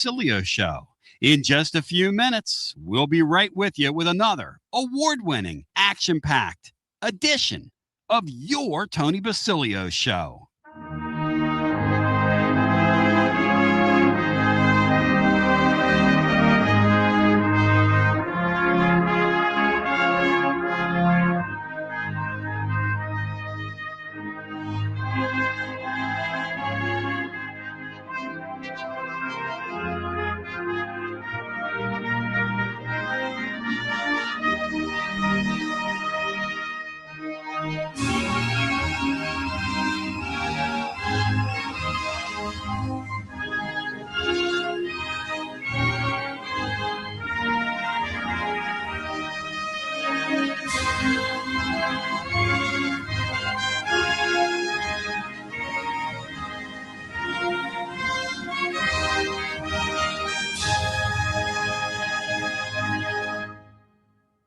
Basilio Show. In just a few minutes, we'll be right with you with another award-winning, action-packed edition of your Tony Basilio Show.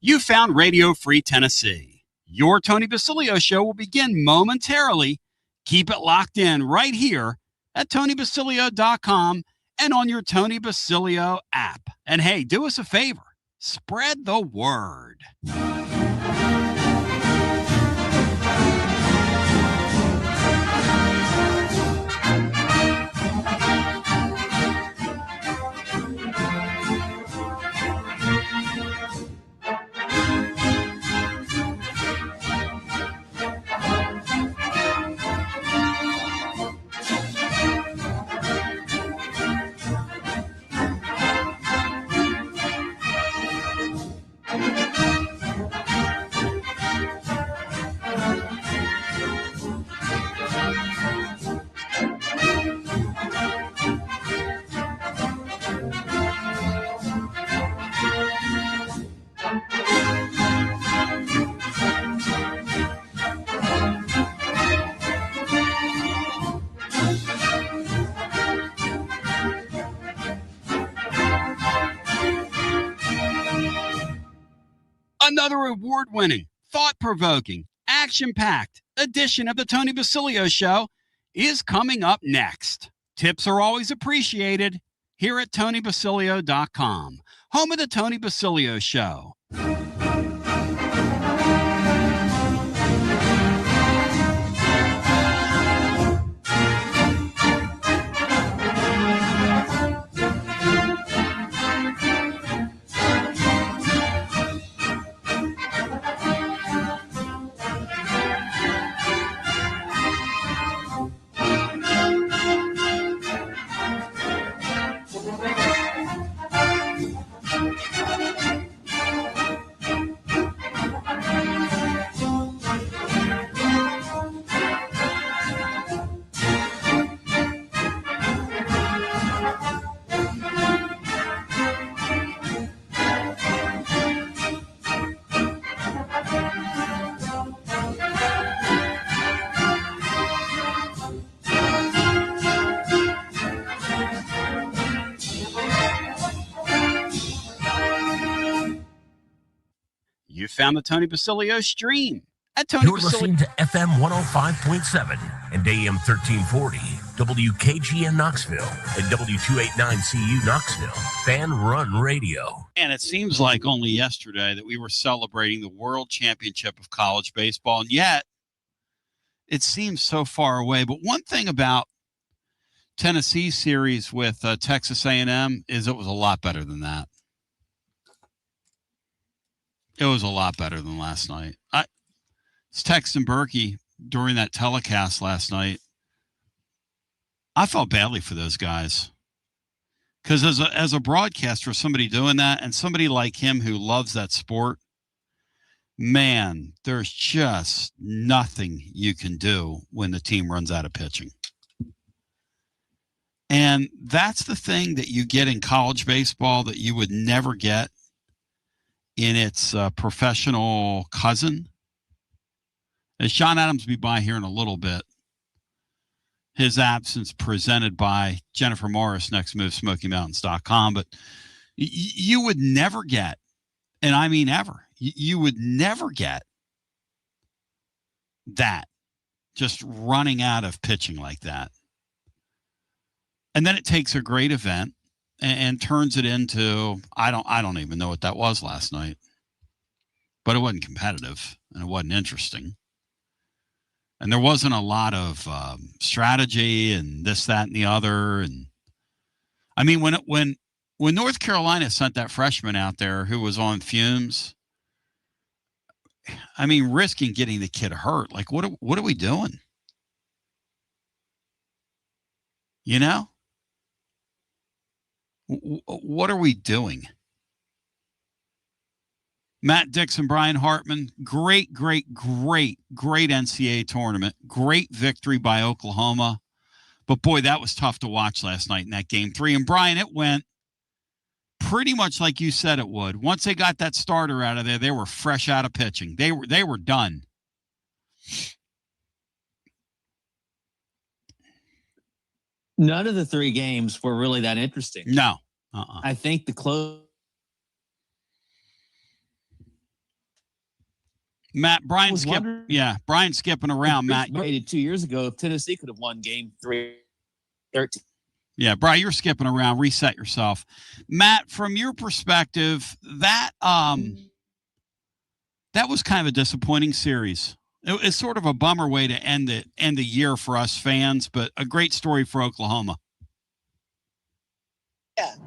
You found Radio Free Tennessee. Your Tony Basilio Show will begin momentarily. Keep it locked in right here at TonyBasilio.com and on your Tony Basilio app. And hey, do us a favor. Spread the word. Another award-winning, thought-provoking, action-packed edition of the Tony Basilio Show is coming up next. Tips are always appreciated here at TonyBasilio.com, home of the Tony Basilio Show. You found the Tony Basilio stream at Tony You're Basilio. listening to FM 105.7 and AM 1340, WKGN Knoxville, and W289CU Knoxville, Fan Run Radio. And it seems like only yesterday that we were celebrating the World Championship of college baseball, and yet it seems so far away. But one thing about Tennessee's series with Texas A&M is it was a lot better than that. It was a lot better than last night. I was texting Berkey during that telecast last night. I felt badly for those guys. Because as a broadcaster, somebody doing that, and somebody like him who loves that sport, man, there's just nothing you can do when the team runs out of pitching. And that's the thing that you get in college baseball that you would never get in its professional cousin. As Sean Adams will be by here in a little bit, his absence presented by Jennifer Morris, Next Move, SmokyMountains.com. But you would never get, and I mean ever, you would never get that, just running out of pitching like that. And then it takes a great event and turns it into I don't even know what that was last night, but it wasn't competitive and it wasn't interesting, and there wasn't a lot of strategy and this, that, and the other. And I mean, when North Carolina sent that freshman out there who was on fumes, I mean, risking getting the kid hurt, like what are we doing? You know, what are we doing? Matt Dixon, Brian Hartman, great NCAA tournament. Great victory by Oklahoma. But boy, that was tough to watch last night in that game 3. And Brian, it went pretty much like you said it would. Once they got that starter out of there, they were fresh out of pitching. They were done. None of the 3 games were really that interesting. No. I think the close. Matt, Brian skipping around. Matt, waited 2 years ago if Tennessee could have won game 3, 13. Yeah, Brian, you're skipping around. Reset yourself. Matt, from your perspective, that was kind of a disappointing series. It's sort of a bummer way to end the year for us fans, but a great story for Oklahoma.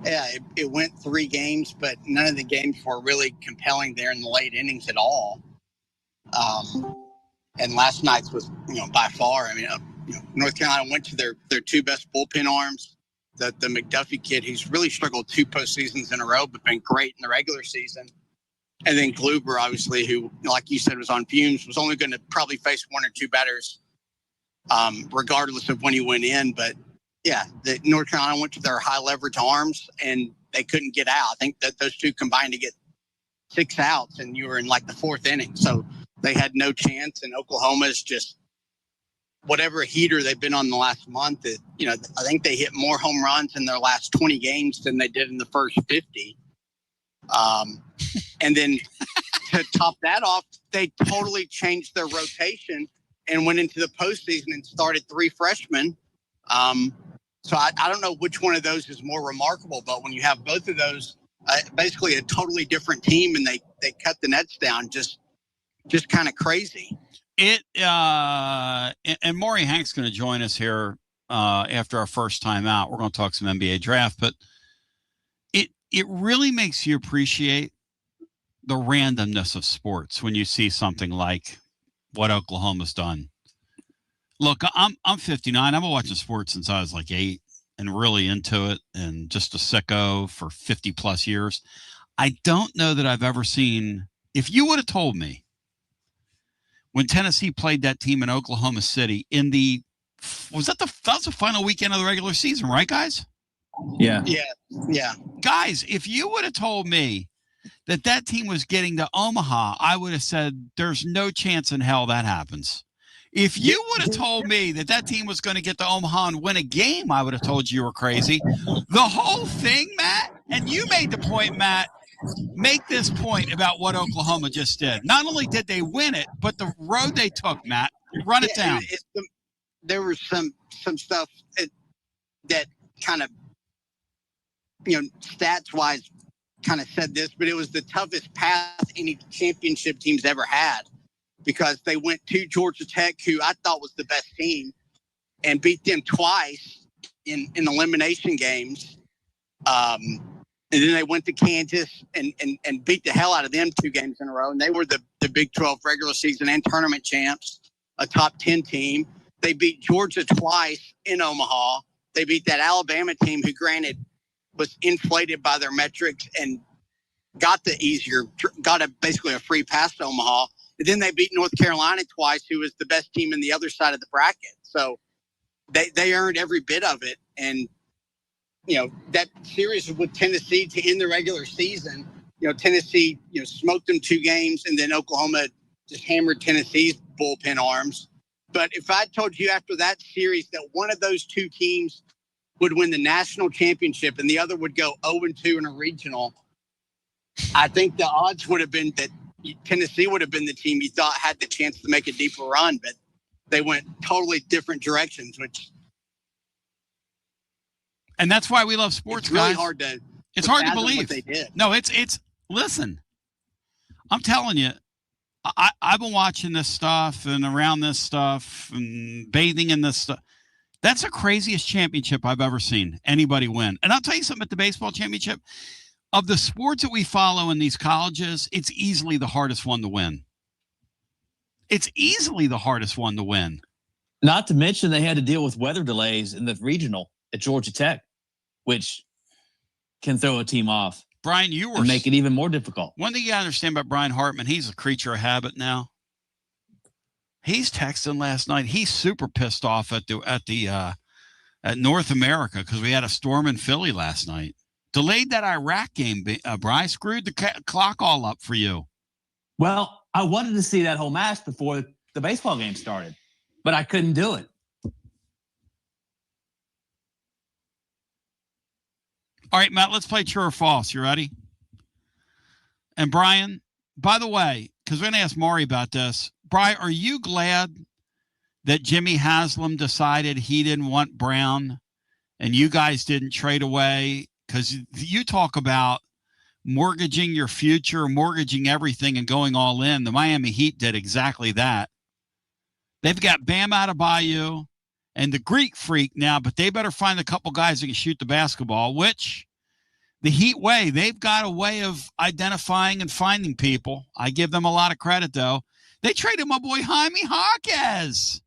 Yeah, it went 3 games, but none of the games were really compelling there in the late innings at all. And last night's was, by far. I mean, North Carolina went to their 2 best bullpen arms. The McDuffie kid, who's really struggled 2 postseasons in a row, but been great in the regular season. And then Kluber, obviously, who, like you said, was on fumes, was only going to probably face 1 or 2 batters, regardless of when he went in. But yeah, the North Carolina went to their high leverage arms and they couldn't get out. I think that those 2 combined to get 6 outs, and you were in like the 4th inning. So they had no chance. And Oklahoma is just whatever heater they've been on the last month. I think they hit more home runs in their last 20 games than they did in the first 50. And then to top that off, they totally changed their rotation and went into the postseason and started 3 freshmen. So I don't know which one of those is more remarkable, but when you have both of those, basically a totally different team, and they cut the nets down, just kind of crazy. And Maury Hank's going to join us here after our first time out. We're going to talk some NBA draft, but it really makes you appreciate the randomness of sports when you see something like what Oklahoma's done. Look, I'm 59. I've been watching sports since I was like 8 and really into it and just a sicko for 50 plus years. I don't know that I've ever seen, if you would have told me when Tennessee played that team in Oklahoma City that was the final weekend of the regular season, right, guys? Yeah. Guys, if you would have told me that team was getting to Omaha, I would have said there's no chance in hell that happens. If you would have told me that team was going to get to Omaha and win a game, I would have told you were crazy. The whole thing, Matt, and you made the point, Matt, make this point about what Oklahoma just did. Not only did they win it, but the road they took, Matt. Run it down. There was some stuff that kind of, stats-wise kind of said this, but it was the toughest path any championship team's ever had, because they went to Georgia Tech, who I thought was the best team, and beat them twice in elimination games. And then they went to Kansas and beat the hell out of them 2 games in a row. And they were the Big 12 regular season and tournament champs, a top 10 team. They beat Georgia twice in Omaha. They beat that Alabama team, who granted was inflated by their metrics and got basically a free pass to Omaha. And then they beat North Carolina twice, who was the best team in the other side of the bracket. So they earned every bit of it. And, that series with Tennessee to end the regular season, Tennessee, smoked them 2 games, and then Oklahoma just hammered Tennessee's bullpen arms. But if I told you after that series that one of those 2 teams would win the national championship and the other would go 0-2 in a regional, I think the odds would have been that Tennessee would have been the team you thought had the chance to make a deeper run, but they went totally different directions, which And that's why we love sports, it's really guys. hard to. It's hard to fathom believe. what they did. No, it's. Listen, I'm telling you, I've been watching this stuff and around this stuff and bathing in this stuff. That's the craziest championship I've ever seen anybody win. And I'll tell you something, at the baseball championship, of the sports that we follow in these colleges, it's easily the hardest one to win. It's easily the hardest one to win. Not to mention they had to deal with weather delays in the regional at Georgia Tech, which can throw a team off. Brian, you were and make it even more difficult. One thing you gotta understand about Brian Hartman, he's a creature of habit now. He's texting last night. He's super pissed off at North America because we had a storm in Philly last night. Delayed that Iraq game, Brian. Screwed the clock all up for you. Well, I wanted to see that whole match before the baseball game started, but I couldn't do it. All right, Matt, let's play true or false. You ready? And Brian, by the way, because we're going to ask Maury about this. Brian, are you glad that Jimmy Haslam decided he didn't want Brown and you guys didn't trade away? Because you talk about mortgaging your future, mortgaging everything and going all in. The Miami Heat did exactly that. They've got Bam Adebayo and the Greek Freak now, but they better find a couple guys that can shoot the basketball, which the Heat way, they've got a way of identifying and finding people. I give them a lot of credit, though. They traded my boy Jaime Jaquez,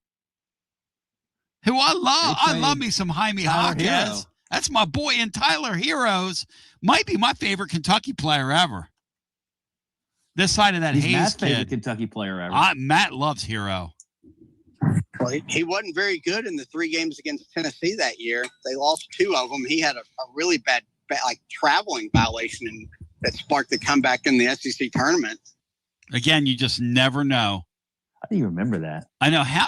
who I love. I love me some Jaime Jaquez. That's my boy. And Tyler Heroes might be my favorite Kentucky player ever. This side of that He's Hayes Matt's kid. favorite Kentucky player ever. Matt loves Hero. Well, he wasn't very good in the 3 games against Tennessee that year. They lost 2 of them. He had a really bad traveling violation and that sparked the comeback in the SEC tournament. Again, you just never know. How do you remember that? I know how.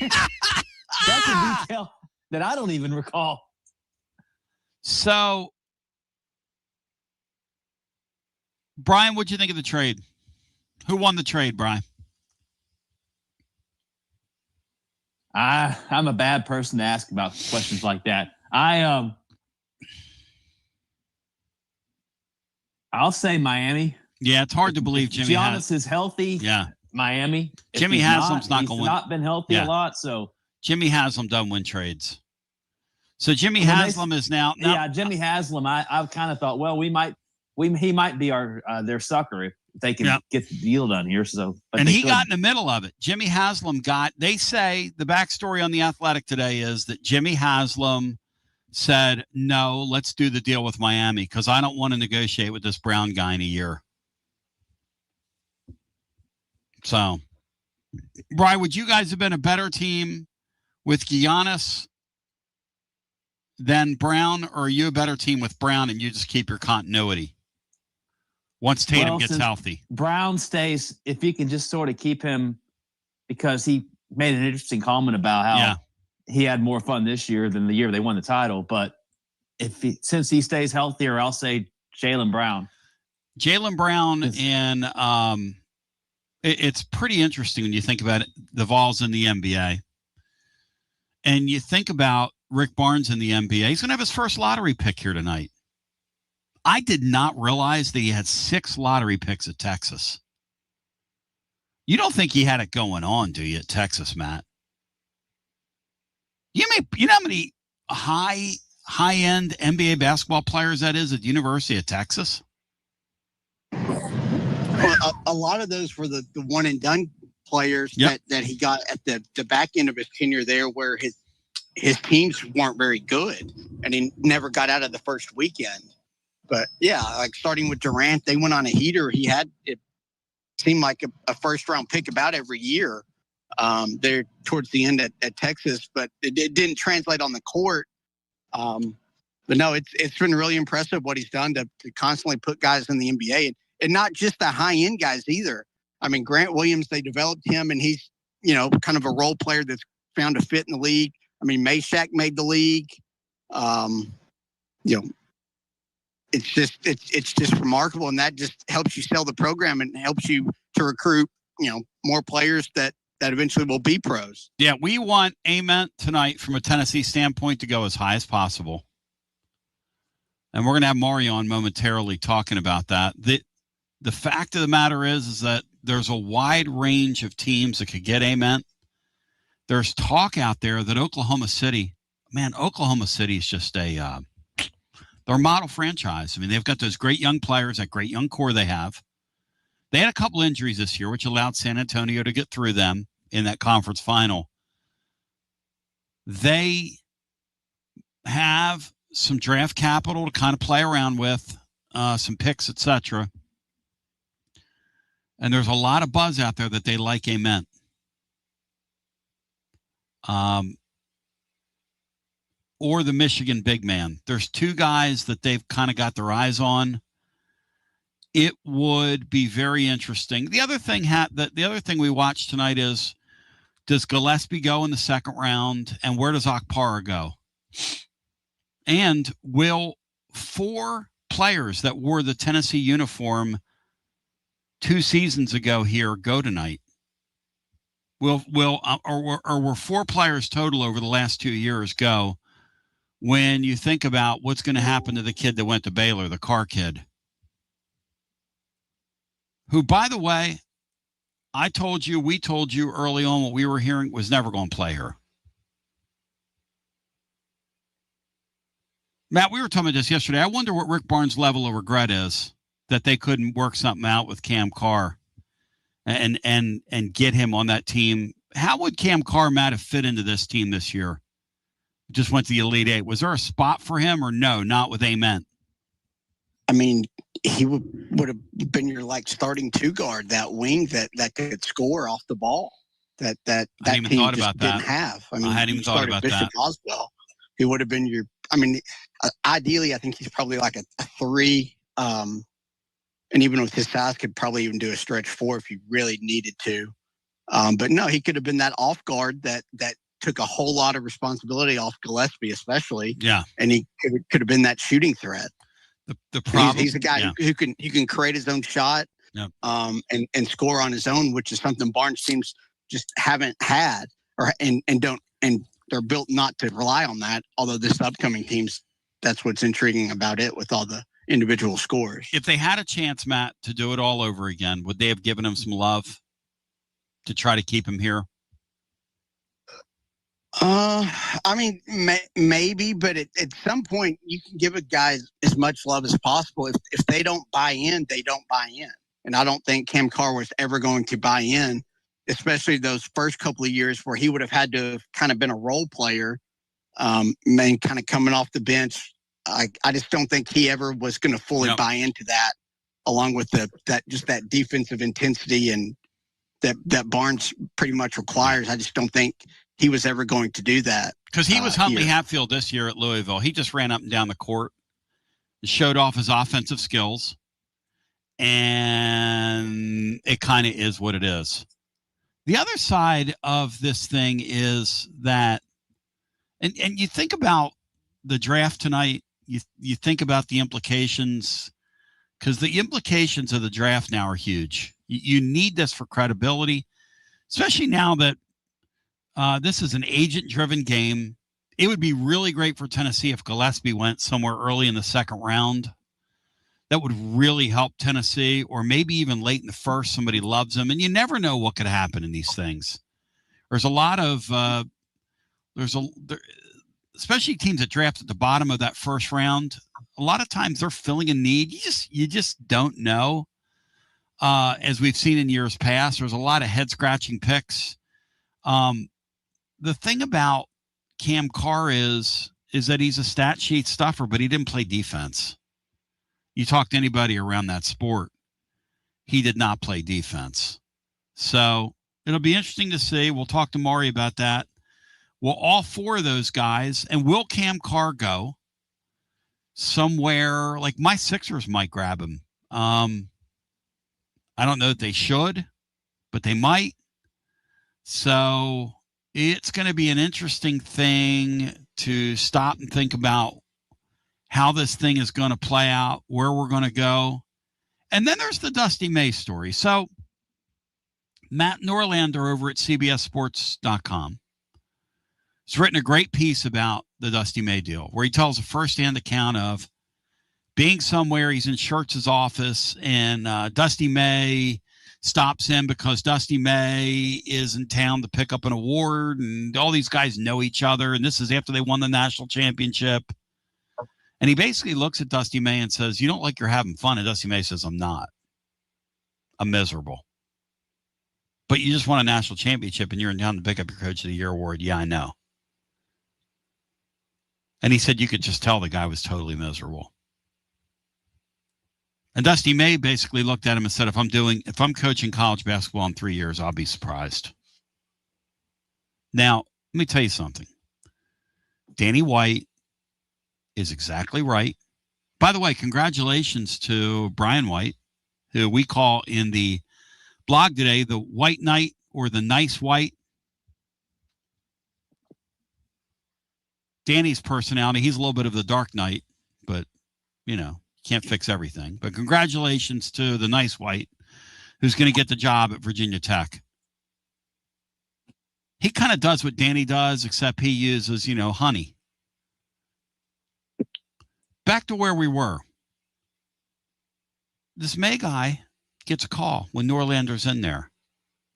That's a detail that I don't even recall. So, Brian, what'd you think of the trade? Who won the trade, Brian? I'm a bad person to ask about questions like that. I'll say Miami. Yeah, it's hard to believe Jimmy Giannis is healthy. Yeah. Miami. Jimmy Haslam's not going to win. He's not been healthy a lot, so. Jimmy Haslam doesn't win trades. So Jimmy Haslam is now. Yeah, Jimmy Haslam. I've kind of thought, well, he might be their sucker if they can get the deal done here. So, and he got in the middle of it. Jimmy Haslam they say the backstory on The Athletic today is that Jimmy Haslam said, no, let's do the deal with Miami because I don't want to negotiate with this Brown guy in a year. So, Brian, would you guys have been a better team with Giannis than Brown, or are you a better team with Brown and you just keep your continuity once Tatum gets healthy? Brown stays, if you can just sort of keep him, because he made an interesting comment about how he had more fun this year than the year they won the title. But since he stays healthier, I'll say Jaylen Brown. Jaylen Brown and it's pretty interesting when you think about it, the Vols in the NBA. And you think about Rick Barnes in the NBA. He's going to have his first lottery pick here tonight. I did not realize that he had 6 lottery picks at Texas. You don't think he had it going on, do you, at Texas, Matt? You know how many high-end NBA basketball players that is at the University of Texas? Well, a lot of those were the one and done players that he got at the back end of his tenure there, where his teams weren't very good and he never got out of the first weekend. But yeah, like starting with Durant, they went on a heater. He had, it seemed like a first round pick about every year there towards the end at Texas, but it didn't translate on the court. But no, it's been really impressive what he's done to constantly put guys in the NBA. And not just the high-end guys either. I mean, Grant Williams, they developed him, and he's, kind of a role player that's found a fit in the league. I mean, Meshack made the league. It's just remarkable, and that just helps you sell the program and helps you to recruit, more players that eventually will be pros. Yeah, we want Ament tonight from a Tennessee standpoint to go as high as possible. And we're going to have Mario on momentarily talking about that. The fact of the matter is that there's a wide range of teams that could get Ament. There's talk out there that Oklahoma City is just they're a model franchise. I mean, they've got those great young players, that great young core they have. They had a couple injuries this year, which allowed San Antonio to get through them in that conference final. They have some draft capital to kind of play around with, some picks, etc. And there's a lot of buzz out there that they like Ament. Or the Michigan big man. There's two guys that they've kind of got their eyes on. It would be very interesting. The other thing we watched tonight is, does Gillespie go in the second round, and where does Okpara go? And will 4 players that wore the Tennessee uniform 2 seasons ago here go tonight? Or were 4 players total over the last 2 years go? When you think about what's going to happen to the kid that went to Baylor, the Carr kid, who, by the way, we told you early on what we were hearing was never going to play her. Matt, we were talking about this yesterday. I wonder what Rick Barnes' level of regret is that they couldn't work something out with Cam Carr and get him on that team. How would Cam Carr, Matt, have fit into this team this year? Just went to the Elite Eight. Was there a spot for him, or no, not with Ament? I mean, he would have been your starting 2 guard, that wing that could score off the ball. That team just didn't have. I mean, I hadn't even thought about Bishop that. Oswell, he would have been your. I mean, ideally, I think he's probably like a 3, and even with his size, could probably even do a stretch 4 if he really needed to. But no, he could have been that off guard that took a whole lot of responsibility off Gillespie, especially. Yeah, and he could have been that shooting threat. The problem, he's a guy who can create his own shot, and score on his own, which is something Barnes teams just haven't had, and they're built not to rely on that. Although this upcoming teams, that's what's intriguing about it with all the individual scores. If they had a chance, Matt, to do it all over again, would they have given him some love to try to keep him here? I mean, maybe, but at some point you can give a guy as much love as possible. If they don't buy in, they don't buy in. And I don't think Cam Carr was ever going to buy in, especially those first couple of years where he would have had to have kind of been a role player, and kind of coming off the bench. I just don't think he ever was going to fully buy into that, along with that defensive intensity and that Barnes pretty much requires. I just don't think he was ever going to do that. Because he was Huntley Hatfield this year at Louisville. He just ran up and down the court, showed off his offensive skills, and it kind of is what it is. The other side of this thing is that, and you think about the draft tonight, you think about the implications, because the implications of the draft now are huge. You need this for credibility, especially now that this is an agent-driven game. It would be really great for Tennessee if Gillespie went somewhere early in the second round. That would really help Tennessee, or maybe even late in the first, somebody loves him. And you never know what could happen in these things. There's a lot of especially teams that draft at the bottom of that first round. A lot of times they're filling a need. You just don't know. As we've seen in years past, there's a lot of head-scratching picks. The thing about Cam Carr is that he's a stat sheet stuffer, but he didn't play defense. You talk to anybody around that sport, he did not play defense. So it'll be interesting to see. We'll talk to Maury about that. Will all 4 of those guys, and will Cam Carr go somewhere? Like my Sixers might grab him. I don't know that they should, but they might. So it's going to be an interesting thing to stop and think about how this thing is going to play out, where we're going to go. And then there's the Dusty May story. So Matt Norlander over at CBSSports.com has written a great piece about the Dusty May deal, where he tells a firsthand account of being somewhere. He's in Schertz's office, and Dusty May stops him because Dusty May is in town to pick up an award, and all these guys know each other, and this is after they won the national championship. And he basically looks at Dusty May and says, "You don't like you're having fun?" And Dusty May says, "I'm not. I'm miserable. But you just won a national championship, and you're in town to pick up your Coach of the Year award." "Yeah, I know." And he said you could just tell the guy was totally miserable. And Dusty May basically looked at him and said, if I'm coaching college basketball in 3 years, I'll be surprised. Now, let me tell you something. Danny White is exactly right. By the way, congratulations to Brian White, who we call in the blog today the White Knight or the Nice White. Danny's personality, he's a little bit of the Dark Knight, but, can't fix everything. But congratulations to the Nice White, who's going to get the job at Virginia Tech. He kind of does what Danny does, except he uses, honey. Back to where we were. This May guy gets a call when Norlander's in there.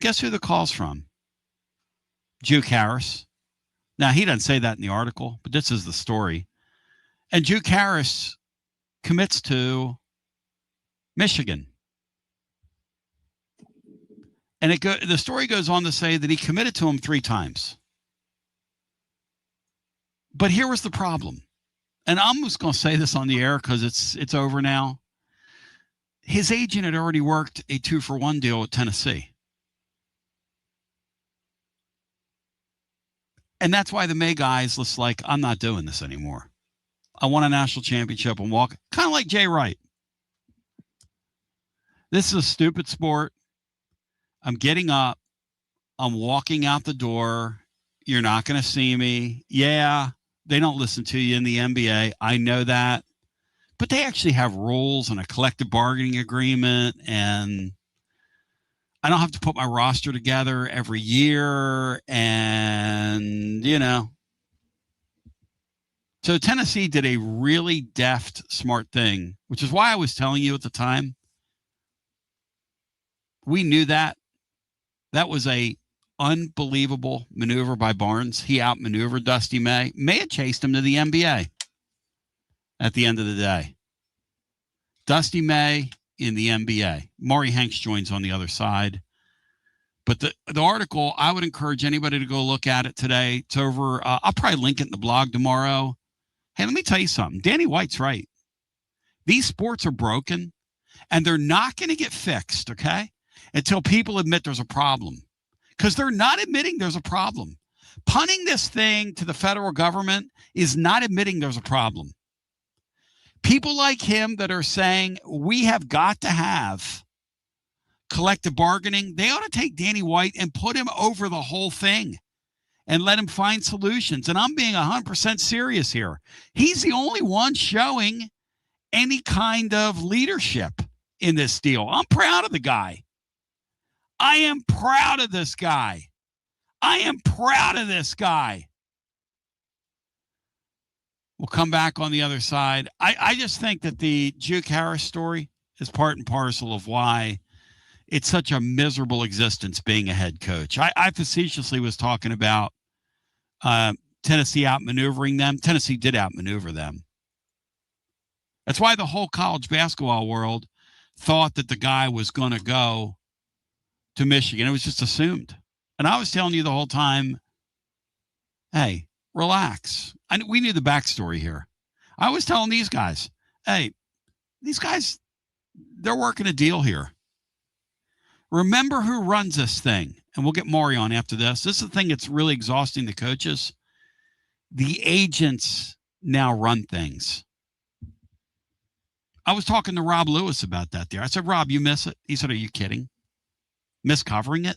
Guess who the call's from? Juke Harris. Now, he doesn't say that in the article, but this is the story. And Juke Harris commits to Michigan. And the story goes on to say that he committed to him 3 times. But here was the problem. And I'm just going to say this on the air because it's over now. His agent had already worked a 2-for-1 deal at Tennessee. And that's why the May guys was like, I'm not doing this anymore. I won a national championship and walk, kind of like Jay Wright. This is a stupid sport. I'm getting up. I'm walking out the door. You're not going to see me. Yeah, they don't listen to you in the NBA. I know that. But they actually have rules and a collective bargaining agreement, and I don't have to put my roster together every year, and, So Tennessee did a really deft, smart thing, which is why I was telling you at the time. We knew that. That was a unbelievable maneuver by Barnes. He outmaneuvered Dusty May. May have chased him to the NBA at the end of the day. Dusty May in the NBA. Maury Hanks joins on the other side. But the article, I would encourage anybody to go look at it today. It's over. I'll probably link it in the blog tomorrow. Hey, let me tell you something. Danny White's right. These sports are broken, and they're not going to get fixed, okay, until people admit there's a problem. Because they're not admitting there's a problem. Punting this thing to the federal government is not admitting there's a problem. People like him that are saying we have got to have collective bargaining, they ought to take Danny White and put him over the whole thing and let him find solutions. And I'm being 100% serious here. He's the only one showing any kind of leadership in this deal. I'm proud of the guy. I am proud of this guy. I am proud of this guy. We'll come back on the other side. I just think that the Juke Harris story is part and parcel of why it's such a miserable existence being a head coach. I facetiously was talking about Tennessee outmaneuvering them. Tennessee did outmaneuver them. That's why the whole college basketball world thought that the guy was going to go to Michigan. It was just assumed. And I was telling you the whole time, hey, relax. We knew the backstory here. I was telling these guys, hey, these guys, they're working a deal here. Remember who runs this thing. And we'll get Maury on after this. This is the thing that's really exhausting the coaches. The agents now run things. I was talking to Rob Lewis about that there. I said, Rob, you miss it? He said, are you kidding? Miss covering it?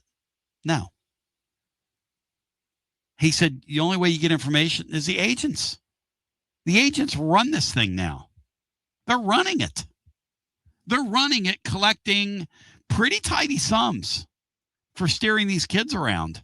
No. He said, the only way you get information is the agents. The agents run this thing now. They're running it. They're running it, collecting pretty tidy sums for steering these kids around.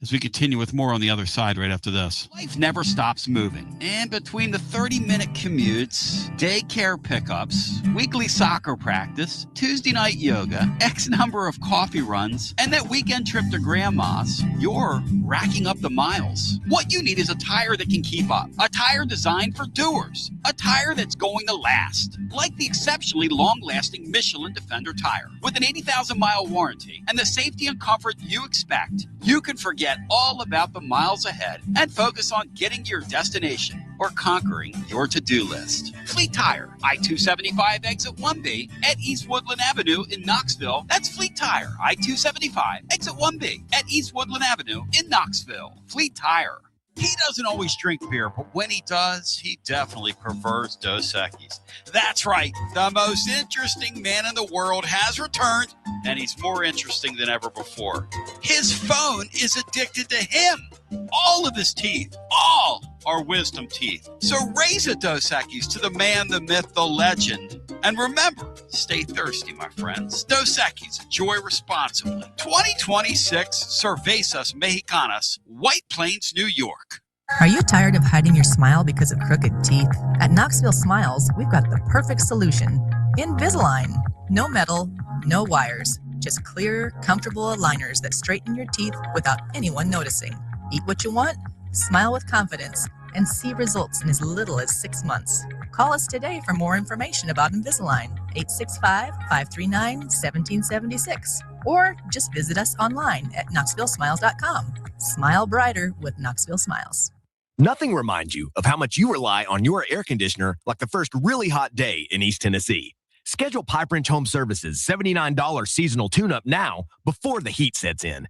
As we continue with more on the other side right after this. Life never stops moving. And between the 30-minute commutes, daycare pickups, weekly soccer practice, Tuesday night yoga, X number of coffee runs, and that weekend trip to grandma's, you're racking up the miles. What you need is a tire that can keep up. A tire designed for doers. A tire that's going to last. Like the exceptionally long-lasting Michelin Defender tire. With an 80,000-mile warranty and the safety and comfort you expect, you can forget all about the miles ahead and focus on getting to your destination or conquering your to-do list. Fleet Tire, I-275 exit 1B at East Woodland Avenue in Knoxville. That's Fleet Tire, I-275 exit 1B at East Woodland Avenue in Knoxville. Fleet Tire. He doesn't always drink beer, but when he does, he definitely prefers Dos Equis. That's right. The most interesting man in the world has returned, and he's more interesting than ever before. His phone is addicted to him. All of his teeth, all are wisdom teeth. So raise a Dos Equis to the man, the myth, the legend. And remember, stay thirsty, my friends. Dos Equis, enjoy responsibly. 2026 Cervezas Mexicanas, White Plains, New York. Are you tired of hiding your smile because of crooked teeth? At Knoxville Smiles, we've got the perfect solution. Invisalign. No metal, no wires, just clear, comfortable aligners that straighten your teeth without anyone noticing. Eat what you want, smile with confidence, and see results in as little as 6 months. Call us today for more information about Invisalign, 865-539-1776. Or just visit us online at knoxvillesmiles.com. Smile brighter with Knoxville Smiles. Nothing reminds you of how much you rely on your air conditioner like the first really hot day in East Tennessee. Schedule Pipe Wrench Home Services' $79 seasonal tune-up now before the heat sets in.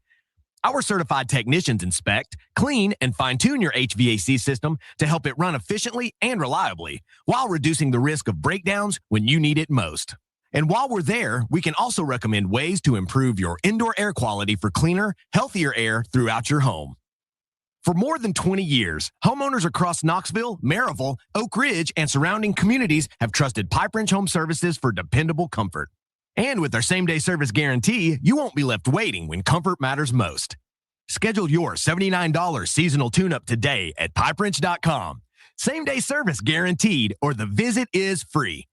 Our certified technicians inspect, clean, and fine-tune your HVAC system to help it run efficiently and reliably while reducing the risk of breakdowns when you need it most. And while we're there, we can also recommend ways to improve your indoor air quality for cleaner, healthier air throughout your home. For more than 20 years, homeowners across Knoxville, Maryville, Oak Ridge, and surrounding communities have trusted Pipe Wrench Home Services for dependable comfort. And with our same-day service guarantee, you won't be left waiting when comfort matters most. Schedule your $79 seasonal tune-up today at pipewrench.com. Same-day service guaranteed, or the visit is free.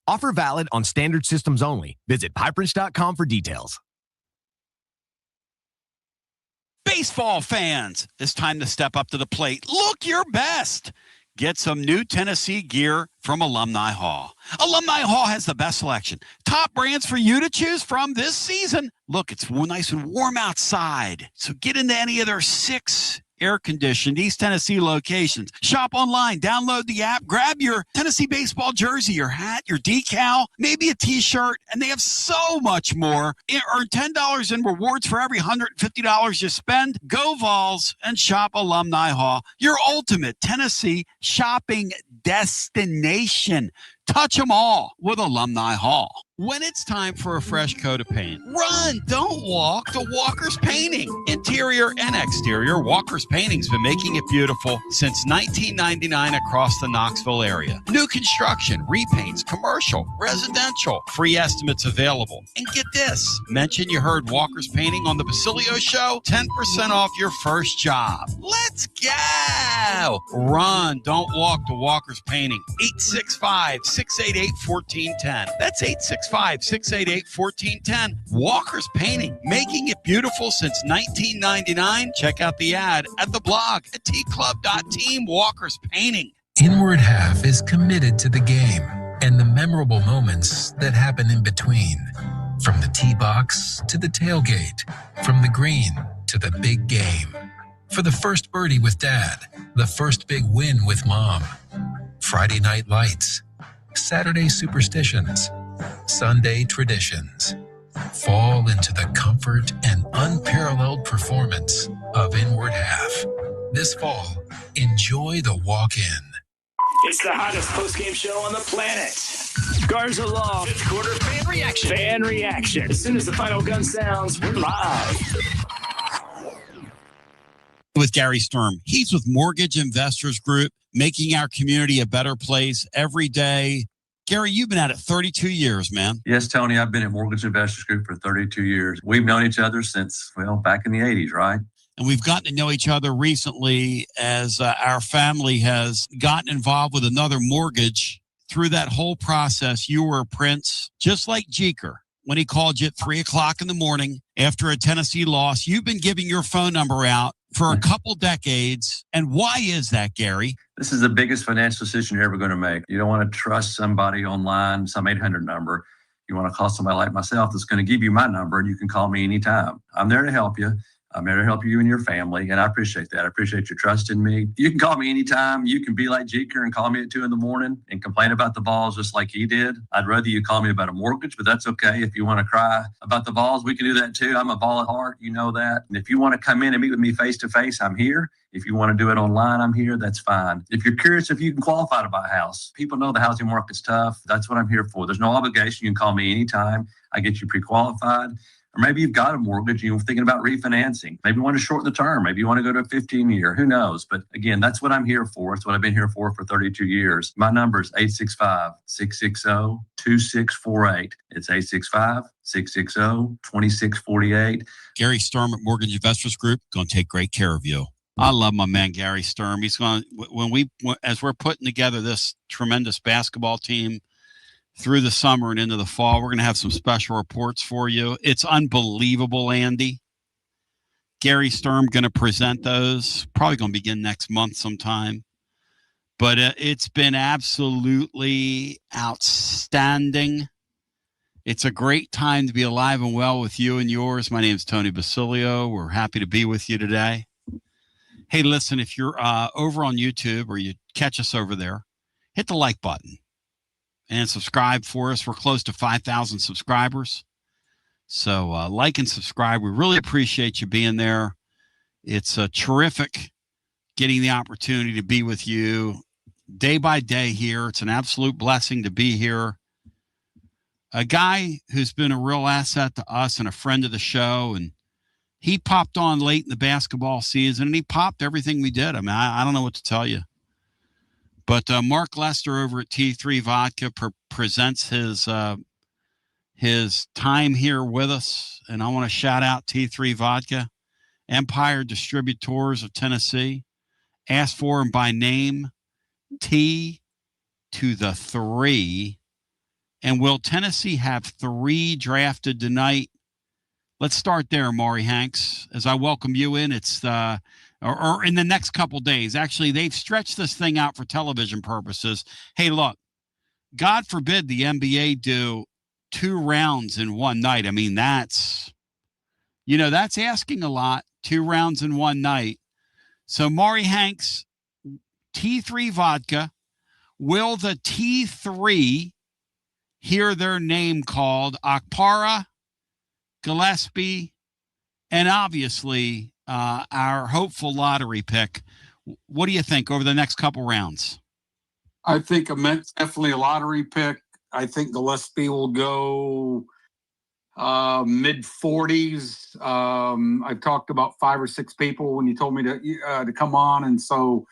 Offer valid on standard systems only. Visit pipewrench.com for details. Baseball fans, it's time to step up to the plate. Look your best. Get some new Tennessee gear from Alumni Hall. Alumni Hall has the best selection. Top brands for you to choose from this season. Look, it's nice and warm outside. So get into any of their 6 air-conditioned East Tennessee locations. Shop online, download the app, grab your Tennessee baseball jersey, your hat, your decal, maybe a t-shirt, and they have so much more. Earn $10 in rewards for every $150 you spend. Go Vols and shop Alumni Hall, your ultimate Tennessee shopping destination. Touch them all with Alumni Hall. When it's time for a fresh coat of paint, run, don't walk to Walker's Painting. Interior and exterior, Walker's Painting's been making it beautiful since 1999 across the Knoxville area. New construction, repaints, commercial, residential, free estimates available. And get this, mention you heard Walker's Painting on the Basilio Show, 10% off your first job. Let's go! Run, don't walk to Walker's Painting. 865-688-1410. That's 865-688-1410. Walker's Painting, making it beautiful since 1999. Check out the ad at the blog at tclub.team. Walker's Painting. Inward Half is committed to the game and the memorable moments that happen in between. From the tee box to the tailgate, from the green to the big game. For the first birdie with Dad, the first big win with Mom. Friday night lights, Saturday superstitions, Sunday traditions. Fall into the comfort and unparalleled performance of Inward Half. This fall, enjoy the walk-in. It's the hottest post-game show on the planet. Garza Law. Fifth quarter fan reaction. Fan reaction. As soon as the final gun sounds, we're live. With Gary Sturm. He's with Mortgage Investors Group, making our community a better place every day. Gary, you've been at it 32 years, man. Yes, Tony, I've been at Mortgage Investors Group for 32 years. We've known each other since, back in the 80s, right? And we've gotten to know each other recently as our family has gotten involved with another mortgage. Through that whole process, you were a prince, just like Jeker. When he called you at 3 o'clock in the morning after a Tennessee loss, you've been giving your phone number out for a couple decades. And why is that, Gary? This is the biggest financial decision you're ever going to make. You don't want to trust somebody online, some 800 number. You want to call somebody like myself that's going to give you my number, and you can call me anytime. I'm there to help you. I'm here to help you and your family, and I appreciate that. I appreciate your trust in me. You can call me anytime. You can be like Jeker and call me at 2 a.m. and complain about the balls just like he did. I'd rather you call me about a mortgage, but that's okay. If you want to cry about the balls, we can do that too. I'm a ball at heart. You know that. And if you want to come in and meet with me face to face, I'm here. If you want to do it online, I'm here. That's fine. If you're curious if you can qualify to buy a house, people know the housing market's tough. That's what I'm here for. There's no obligation. You can call me anytime. I get you pre-qualified. Or maybe you've got a mortgage and you're thinking about refinancing. Maybe you want to shorten the term. Maybe you want to go to a 15-year. Who knows? But again, that's what I'm here for. It's what I've been here for 32 years. My number is 865-660-2648. It's 865-660-2648. Gary Sturm at Mortgage Investors Group, going to take great care of you. I love my man, Gary Sturm. He's going to, as we're putting together this tremendous basketball team, through the summer and into the fall, we're going to have some special reports for you. It's unbelievable, Andy. Gary Sturm going to present those. Probably going to begin next month sometime. But it's been absolutely outstanding. It's a great time to be alive and well with you and yours. My name is Tony Basilio. We're happy to be with you today. Hey, listen, if you're over on YouTube or you catch us over there, hit the like button. And subscribe for us. We're close to 5,000 subscribers. So like and subscribe. We really appreciate you being there. It's terrific getting the opportunity to be with you day by day here. It's an absolute blessing to be here. A guy who's been a real asset to us and a friend of the show. And he popped on late in the basketball season, and he popped everything we did. I mean, I don't know what to tell you. But Mark Lester over at T3 Vodka presents his time here with us. And I want to shout out T3 Vodka, Empire Distributors of Tennessee. Ask for him by name, T to the 3. And will Tennessee have 3 drafted tonight? Let's start there, Maury Hanks. As I welcome you in, it's or in the next couple days. Actually, they've stretched this thing out for television purposes. Hey, look, God forbid the NBA do 2 rounds in one night. I mean, that's asking a lot, 2 rounds in one night. So Maury Hanks, T3 Vodka, will the T3 hear their name called? Okpara, Gillespie, and obviously our hopeful lottery pick. What do you think over the next couple rounds? I think definitely a lottery pick. I think Gillespie will go mid-40s. I've talked about 5 or 6 people when you told me to come on, and so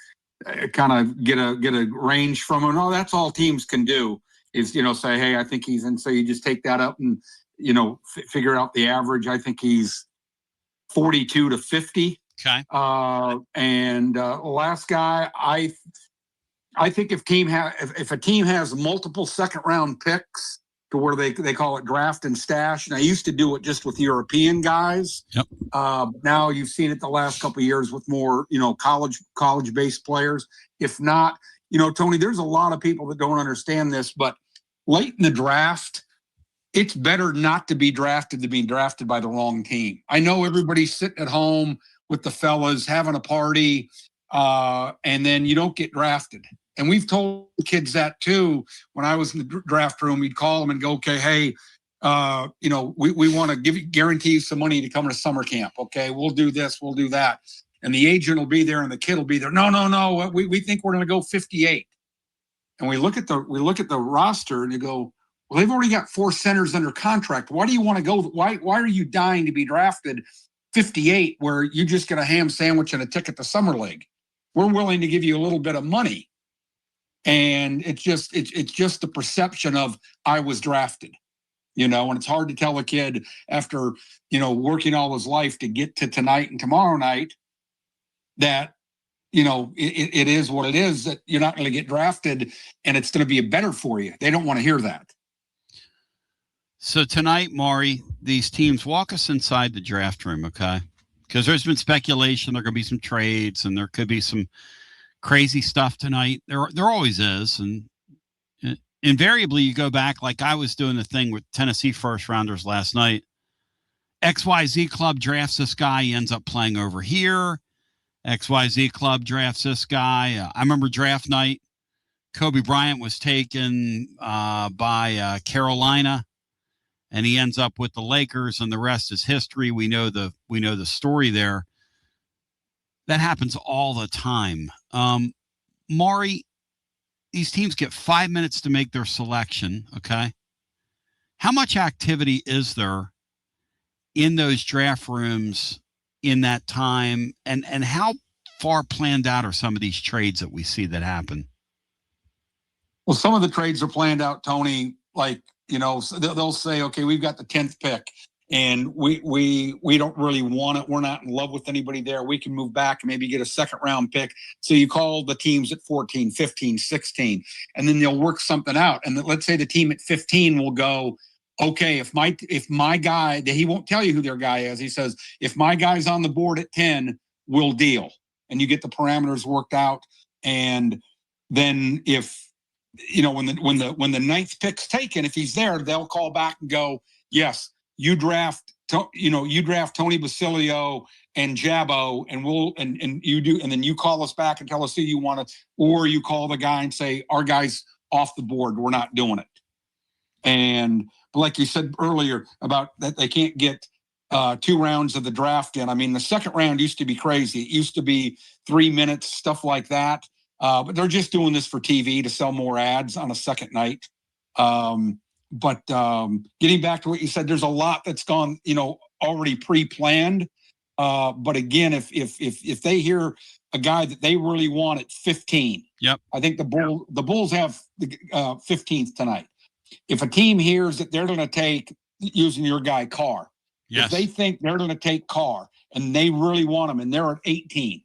kind of get a range from them. No, that's all teams can do is say, hey, I think he's, and so you just take that up and figure out the average. I think he's 42 to 50. Okay. And last guy, I think if a team has multiple second round picks to where they call it draft and stash, and I used to do it just with European guys. Yep. Now you've seen it the last couple of years with more college based players. If not, Tony, there's a lot of people that don't understand this, but late in the draft, it's better not to be drafted than being drafted by the wrong team. I know everybody's sitting at home with the fellas having a party, and then you don't get drafted. And we've told kids that too. When I was in the draft room, we'd call them and go, okay, hey, we want to guarantee you some money to come to summer camp. Okay, we'll do this, we'll do that. And the agent will be there and the kid will be there. No. We think we're going to go 58. And we look at the roster and you go, well, they've already got 4 centers under contract. Why do you want to go? Why are you dying to be drafted 58 where you just get a ham sandwich and a ticket to Summer League? We're willing to give you a little bit of money. And it's just the perception of I was drafted, and it's hard to tell a kid after, working all his life to get to tonight and tomorrow night that, it is what it is, that you're not going to get drafted and it's going to be better for you. They don't want to hear that. So tonight, Maury, these teams, walk us inside the draft room, okay? Because there's been speculation there are going to be some trades and there could be some crazy stuff tonight. There always is. And invariably, you go back, like I was doing the thing with Tennessee first rounders last night. XYZ club drafts this guy. He ends up playing over here. XYZ club drafts this guy. I remember draft night. Kobe Bryant was taken by Carolina, and he ends up with the Lakers, and the rest is history. We know the story there. That happens all the time. Maury, these teams get 5 minutes to make their selection, okay? How much activity is there in those draft rooms in that time, and how far planned out are some of these trades that we see that happen? Well, some of the trades are planned out, Tony, like, they'll say, okay, we've got the 10th pick and we don't really want it. We're not in love with anybody there. We can move back and maybe get a second round pick. So you call the teams at 14, 15, 16, and then they'll work something out. And let's say the team at 15 will go, okay, if my guy, he won't tell you who their guy is. He says, if my guy's on the board at 10, we'll deal. And you get the parameters worked out. And then if, when the ninth pick's taken, if he's there, they'll call back and go, yes, you draft Tony Basilio and Jabbo, and you do, and then you call us back and tell us who you want to, or you call the guy and say, our guy's off the board, we're not doing it. And like you said earlier about that, they can't get 2 rounds of the draft in. I mean, the second round used to be crazy. It used to be 3 minutes, stuff like that. But they're just doing this for TV to sell more ads on a second night. But getting back to what you said, there's a lot that's gone, already pre-planned. But again, if they hear a guy that they really want at 15, yep, I think the Bulls have the 15th tonight. If a team hears that they're going to take, using your guy Carr, yes, if they think they're going to take Carr and they really want him and they're at 18,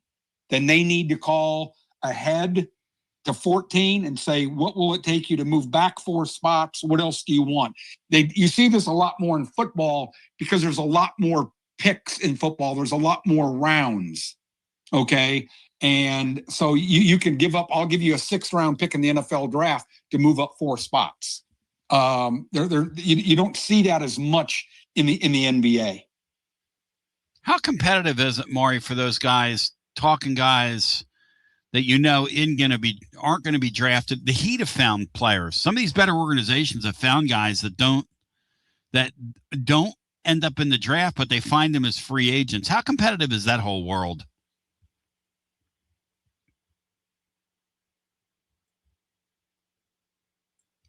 then they need to call ahead to 14 and say, what will it take you to move back 4 spots? What else do you want? You see this a lot more in football because there's a lot more picks in football. There's a lot more rounds. Okay. And so you can give up, I'll give you a 6th round pick in the NFL draft to move up 4 spots. You don't see that as much in the NBA. How competitive is it, Maury, for those guys, talking guys that aren't going to be drafted? The Heat have found players. Some of these better organizations have found guys that don't end up in the draft, but they find them as free agents. How competitive is that whole world?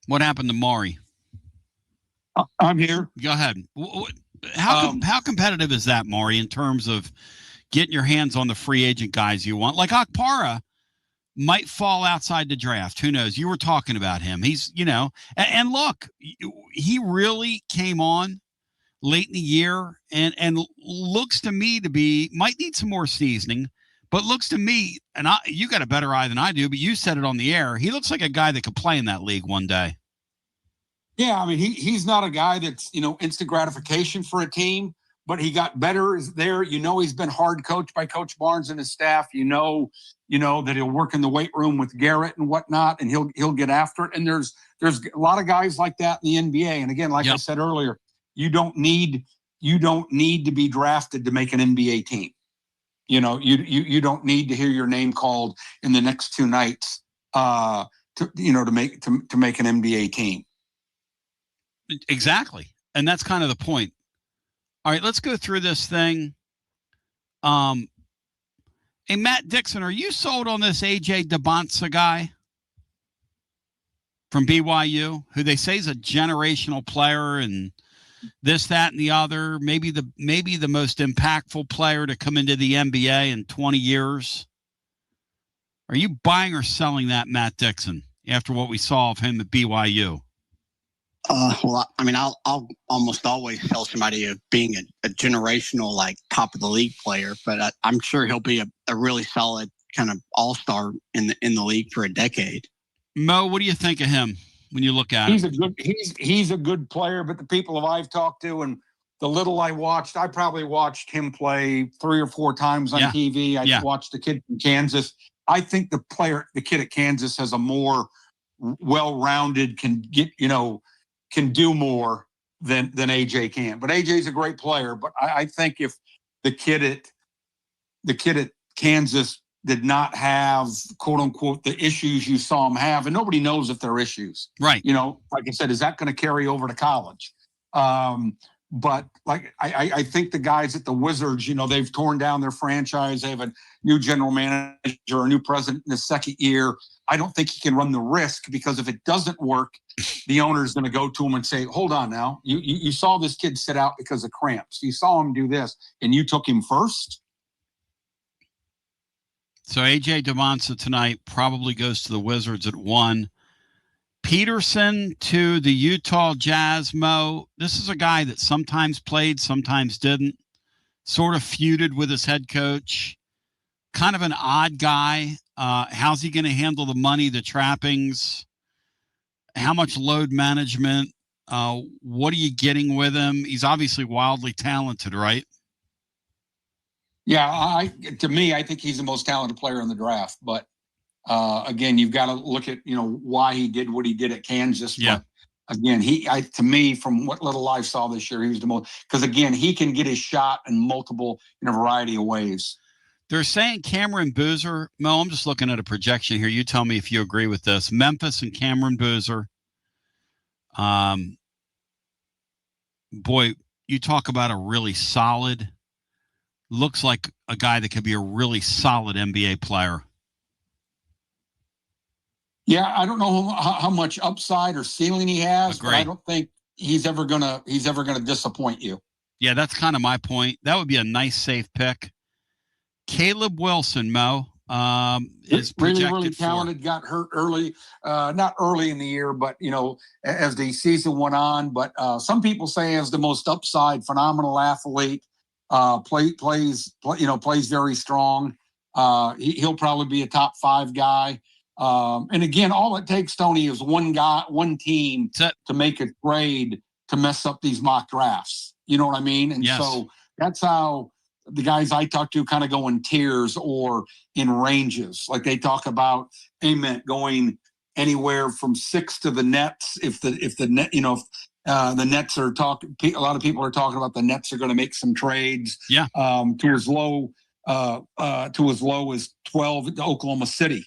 What happened to Maury? I'm here. Go ahead. How competitive is that, Maury, in terms of getting your hands on the free agent guys you want? Like Akpara might fall outside the draft. Who knows? You were talking about him. He's, and look, he really came on late in the year and looks to me to be, might need some more seasoning, but looks to me, and you got a better eye than I do, but you said it on the air, he looks like a guy that could play in that league one day. Yeah, I mean, he's not a guy that's, instant gratification for a team, but he got better there. He's been hard coached by Coach Barnes and his staff. You know that he'll work in the weight room with Garrett and whatnot, and he'll get after it. And there's a lot of guys like that in the NBA. And again, like I said earlier, you don't need to be drafted to make an NBA team. You don't need to hear your name called in the next 2 nights to make an NBA team. Exactly. And that's kind of the point. All right, let's go through this thing. Hey, Matt Dixon, are you sold on this A.J. DeBonsa guy from BYU, who they say is a generational player and this, that, and the other, maybe the most impactful player to come into the NBA in 20 years? Are you buying or selling that, Matt Dixon, after what we saw of him at BYU? Well, I mean, I'll almost always tell somebody of being a generational, like, top of the league player, but I'm sure he'll be a really solid kind of all-star in the league for a decade. Mo, what do you think of him when you look at him? He's a good player, but the people I've talked to and the little I watched, I probably watched him play 3 or 4 times on TV. I watched the kid from Kansas. I think the kid at Kansas has a more well-rounded, can do more than AJ can. But AJ's a great player. But I think if the kid at Kansas did not have, quote unquote, the issues you saw him have, and nobody knows if they're issues. Right. Like I said, is that going to carry over to college? But like I think the guys at the Wizards, they've torn down their franchise. They have a new general manager, a new president in the second year. I don't think he can run the risk, because if it doesn't work, the owner's going to go to him and say, hold on now, you saw this kid sit out because of cramps. You saw him do this, and you took him first. So A.J. Devonsa tonight probably goes to the Wizards at 1. Peterson to the Utah Jazz. Mo, this is a guy that sometimes played, sometimes didn't, sort of feuded with his head coach, kind of an odd guy. How's he going to handle the money, the trappings? How much load management? What are you getting with him? He's obviously wildly talented, right? Yeah, to me, I think he's the most talented player in the draft. But again, you've got to look at why he did what he did at Kansas. Yeah. But again, to me, from what little I saw this year, he was the most, because again, he can get his shot in a variety of ways. They're saying Cameron Boozer. Mo, I'm just looking at a projection here. You tell me if you agree with this. Memphis and Cameron Boozer. Boy, you talk about a really solid, looks like a guy that could be a really solid NBA player. Yeah, I don't know how much upside or ceiling he has, but I don't think he's ever gonna disappoint you. Yeah, that's kind of my point. That would be a nice, safe pick. Caleb Wilson, Mo, is projected really talented. Got hurt early, not early in the year, but as the season went on. But some people say as the most upside, phenomenal athlete. Plays very strong. He'll probably be a top 5 guy. And again, all it takes, Tony, is one team to make a trade to mess up these mock drafts. You know what I mean? And so that's how the guys I talk to kind of go in tiers or in ranges. Like they talk about Ament going anywhere from 6 to the Nets. If the net, the Nets are talking, a lot of people are talking about the Nets are going to make some trades. Yeah. To as low as 12 to Oklahoma City.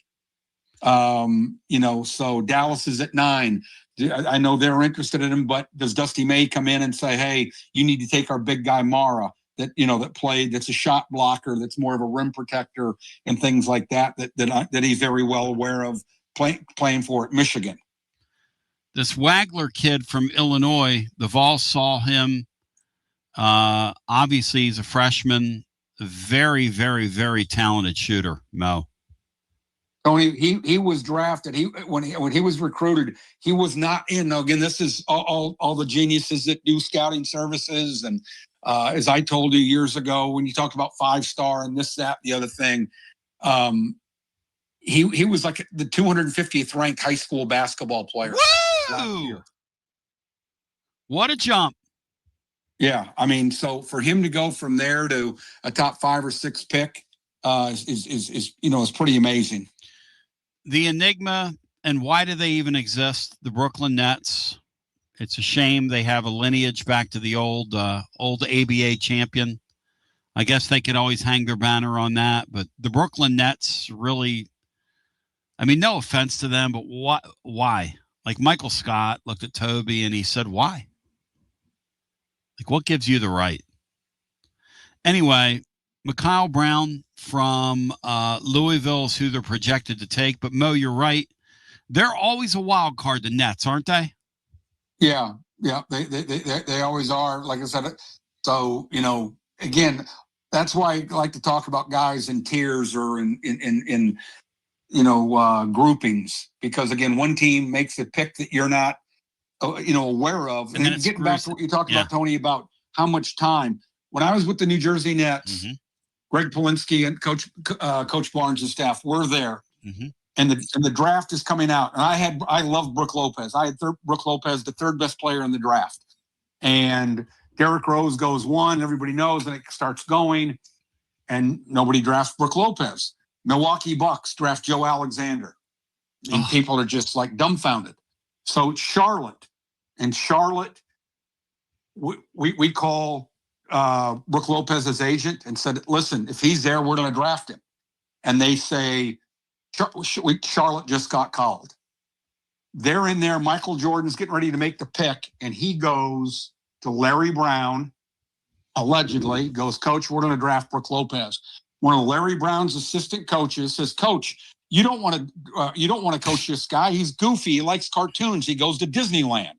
So Dallas is at 9. I know they're interested in him, but does Dusty May come in and say, hey, you need to take our big guy Mara that's a shot blocker, that's more of a rim protector and things like that he's very well aware of playing for at Michigan. This Wagler kid from Illinois, the Vols saw him. Obviously, he's a freshman, very, very, very talented shooter, Mo. Tony, he was drafted. When he was recruited, he was not in. Now, again, this is all the geniuses that do scouting services. And as I told you years ago, when you talked about 5-star and this, that, the other thing, he was like the 250th ranked high school basketball player. Woo! What a jump. Yeah. I mean, so for him to go from there to a top 5 or 6 pick is pretty amazing. The enigma, and why do they even exist? The Brooklyn Nets. It's a shame they have a lineage back to the old ABA champion. I guess they could always hang their banner on that, but the Brooklyn Nets really, I mean, no offense to them, but why? Like Michael Scott looked at Toby and he said, why? Like, what gives you the right? Anyway, Mikal Brown from Louisville is who they're projected to take. But, Mo, you're right. They're always a wild card, the Nets, aren't they? Yeah. They always are. Like I said, so, again, that's why I like to talk about guys in tiers or in groupings, because again, one team makes a pick that you're not, aware of. And then getting back to what you talked about, Tony, about how much time. When I was with the New Jersey Nets, Greg Polinsky and Coach Barnes and staff were there, and the draft is coming out. And I love Brooke Lopez. I had Brooke Lopez, the third best player in the draft, and Derrick Rose goes one. Everybody knows, and it starts going, and nobody drafts Brooke Lopez. Milwaukee Bucks draft Joe Alexander, and people are just like dumbfounded. So Charlotte, we call Brooke Lopez's agent and said, listen, if he's there, we're going to draft him. And they say, Charlotte just got called. They're in there. Michael Jordan's getting ready to make the pick, and he goes to Larry Brown, allegedly, goes, Coach, we're going to draft Brooke Lopez. One of Larry Brown's assistant coaches says, Coach, you don't want to coach this guy. He's goofy. He likes cartoons. He goes to Disneyland.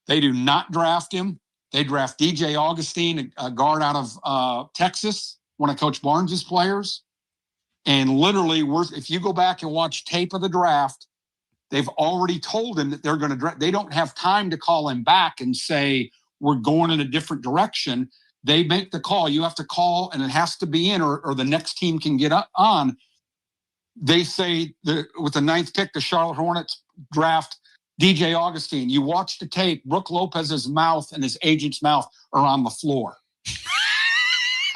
They do not draft him. They draft DJ Augustine, a guard out of Texas, one of Coach Barnes's players. And literally, if you go back and watch tape of the draft, they've already told him that they're going to draft. They don't have time to call him back and say, we're going in a different direction. They make the call. You have to call, and it has to be in, or the next team can get on. They say with the 9th pick, the Charlotte Hornets draft DJ Augustine. You watch the tape. Brooke Lopez's mouth and his agent's mouth are on the floor.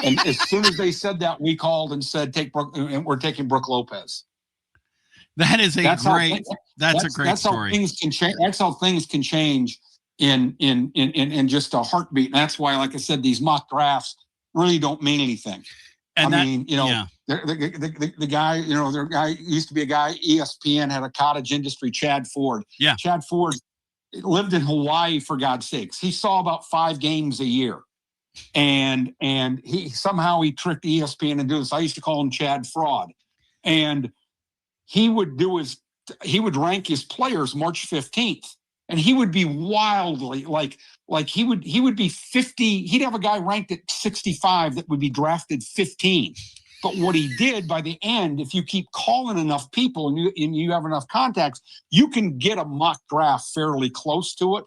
And as soon as they said that, we called and said, we're taking Brooke Lopez. That's a great story. How things can change. That's how things can change in just a heartbeat. And that's why, like I said, these mock drafts really don't mean anything. And the guy, their guy used to be a guy, ESPN had a cottage industry, Chad Ford. Yeah. Chad Ford lived in Hawaii, for God's sakes. He saw about 5 games a year. And he tricked ESPN into this. I used to call him Chad Fraud. And he would rank his players March 15th. And he would be wildly like he would be 50. He'd have a guy ranked at 65 that would be drafted 15. But what he did by the end, if you keep calling enough people and you have enough contacts, you can get a mock draft fairly close to it.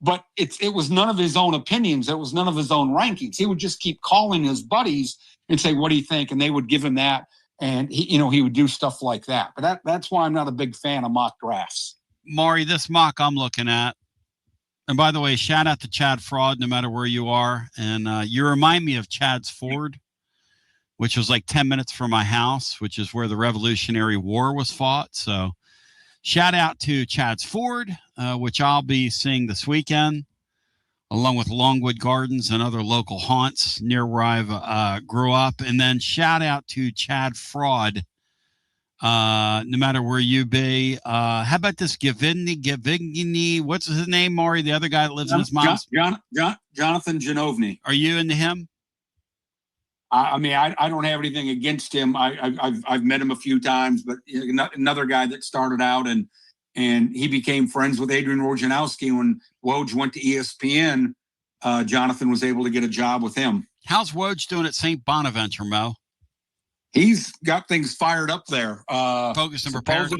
But it was none of his own opinions. It was none of his own rankings. He would just keep calling his buddies and say, what do you think? And they would give him that. And he would do stuff like that. But that's why I'm not a big fan of mock drafts. Maury, this mock I'm looking at, and by the way, shout out to Chad Fraud, no matter where you are. And you remind me of Chad's Ford, which was like 10 minutes from my house, which is where the Revolutionary War was fought. So shout out to Chad's Ford, which I'll be seeing this weekend, along with Longwood Gardens and other local haunts near where I grew up. And then shout out to Chad Fraud, no matter where you be. How about this Gavigny? What's his name, Maury? The other guy that lives in his mom's? Jonathan Genovny. Are you into him? I mean, I don't have anything against him. I've met him a few times, but another guy that started out and he became friends with Adrian Wojnarowski when Woj went to ESPN. Jonathan was able to get a job with him. How's Woj doing at St. Bonaventure, Mo? He's got things fired up there. Focused and prepared.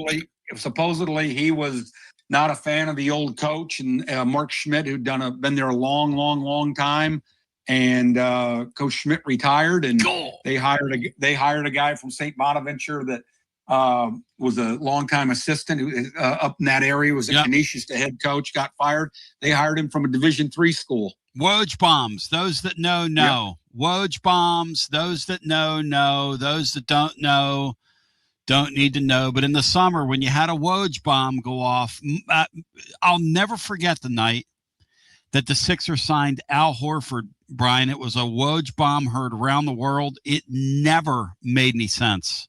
Supposedly, he was not a fan of the old coach and Mark Schmidt, who'd been there a long time. And Coach Schmidt retired, and they hired a guy from St. Bonaventure that was a longtime assistant who up in that area, was at Canisius, the head coach, got fired. They hired him from a Division III school. Woj bombs. Those that know. Yep. Woj bombs. Those that know. Those that don't know don't need to know. But in the summer, when you had a Woj bomb go off, I'll never forget the night that the Sixers signed Al Horford, Brian. It was a Woj bomb heard around the world. It never made any sense.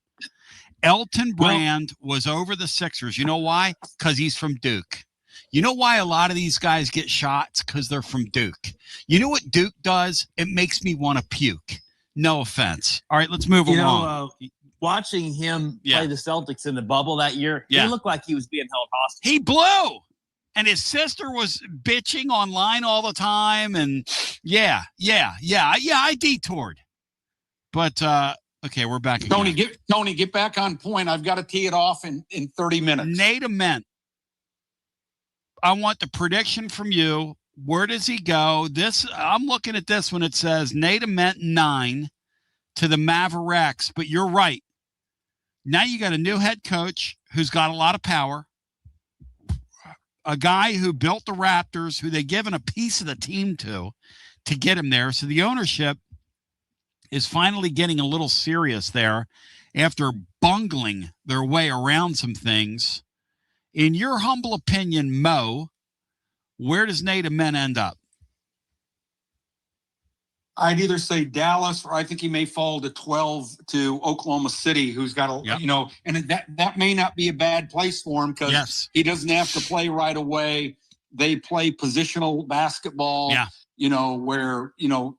Elton Brand was over the Sixers. You know why? Because he's from Duke. You know why a lot of these guys get shots? Because they're from Duke. You know what Duke does? It makes me want to puke. No offense. All right, let's move along. Watching him play the Celtics in the bubble that year, he looked like he was being held hostage. He blew. And his sister was bitching online all the time. And I detoured. But Okay, we're back Tony, again. get back on point. I've got to tee it off in 30 minutes. Nate Ament. I want the prediction from you. Where does he go? I'm looking at this when it says Nate Ament 9 to the Mavericks, but you're right. Now you got a new head coach who's got a lot of power, a guy who built the Raptors, who they've given a piece of the team to get him there. So the ownership is finally getting a little serious there after bungling their way around some things. In your humble opinion, Mo, where does Nate Ament end up? I'd either say Dallas, or I think he may fall to 12 to Oklahoma City, who's got and that may not be a bad place for him because he doesn't have to play right away. They play positional basketball. Yeah. Where,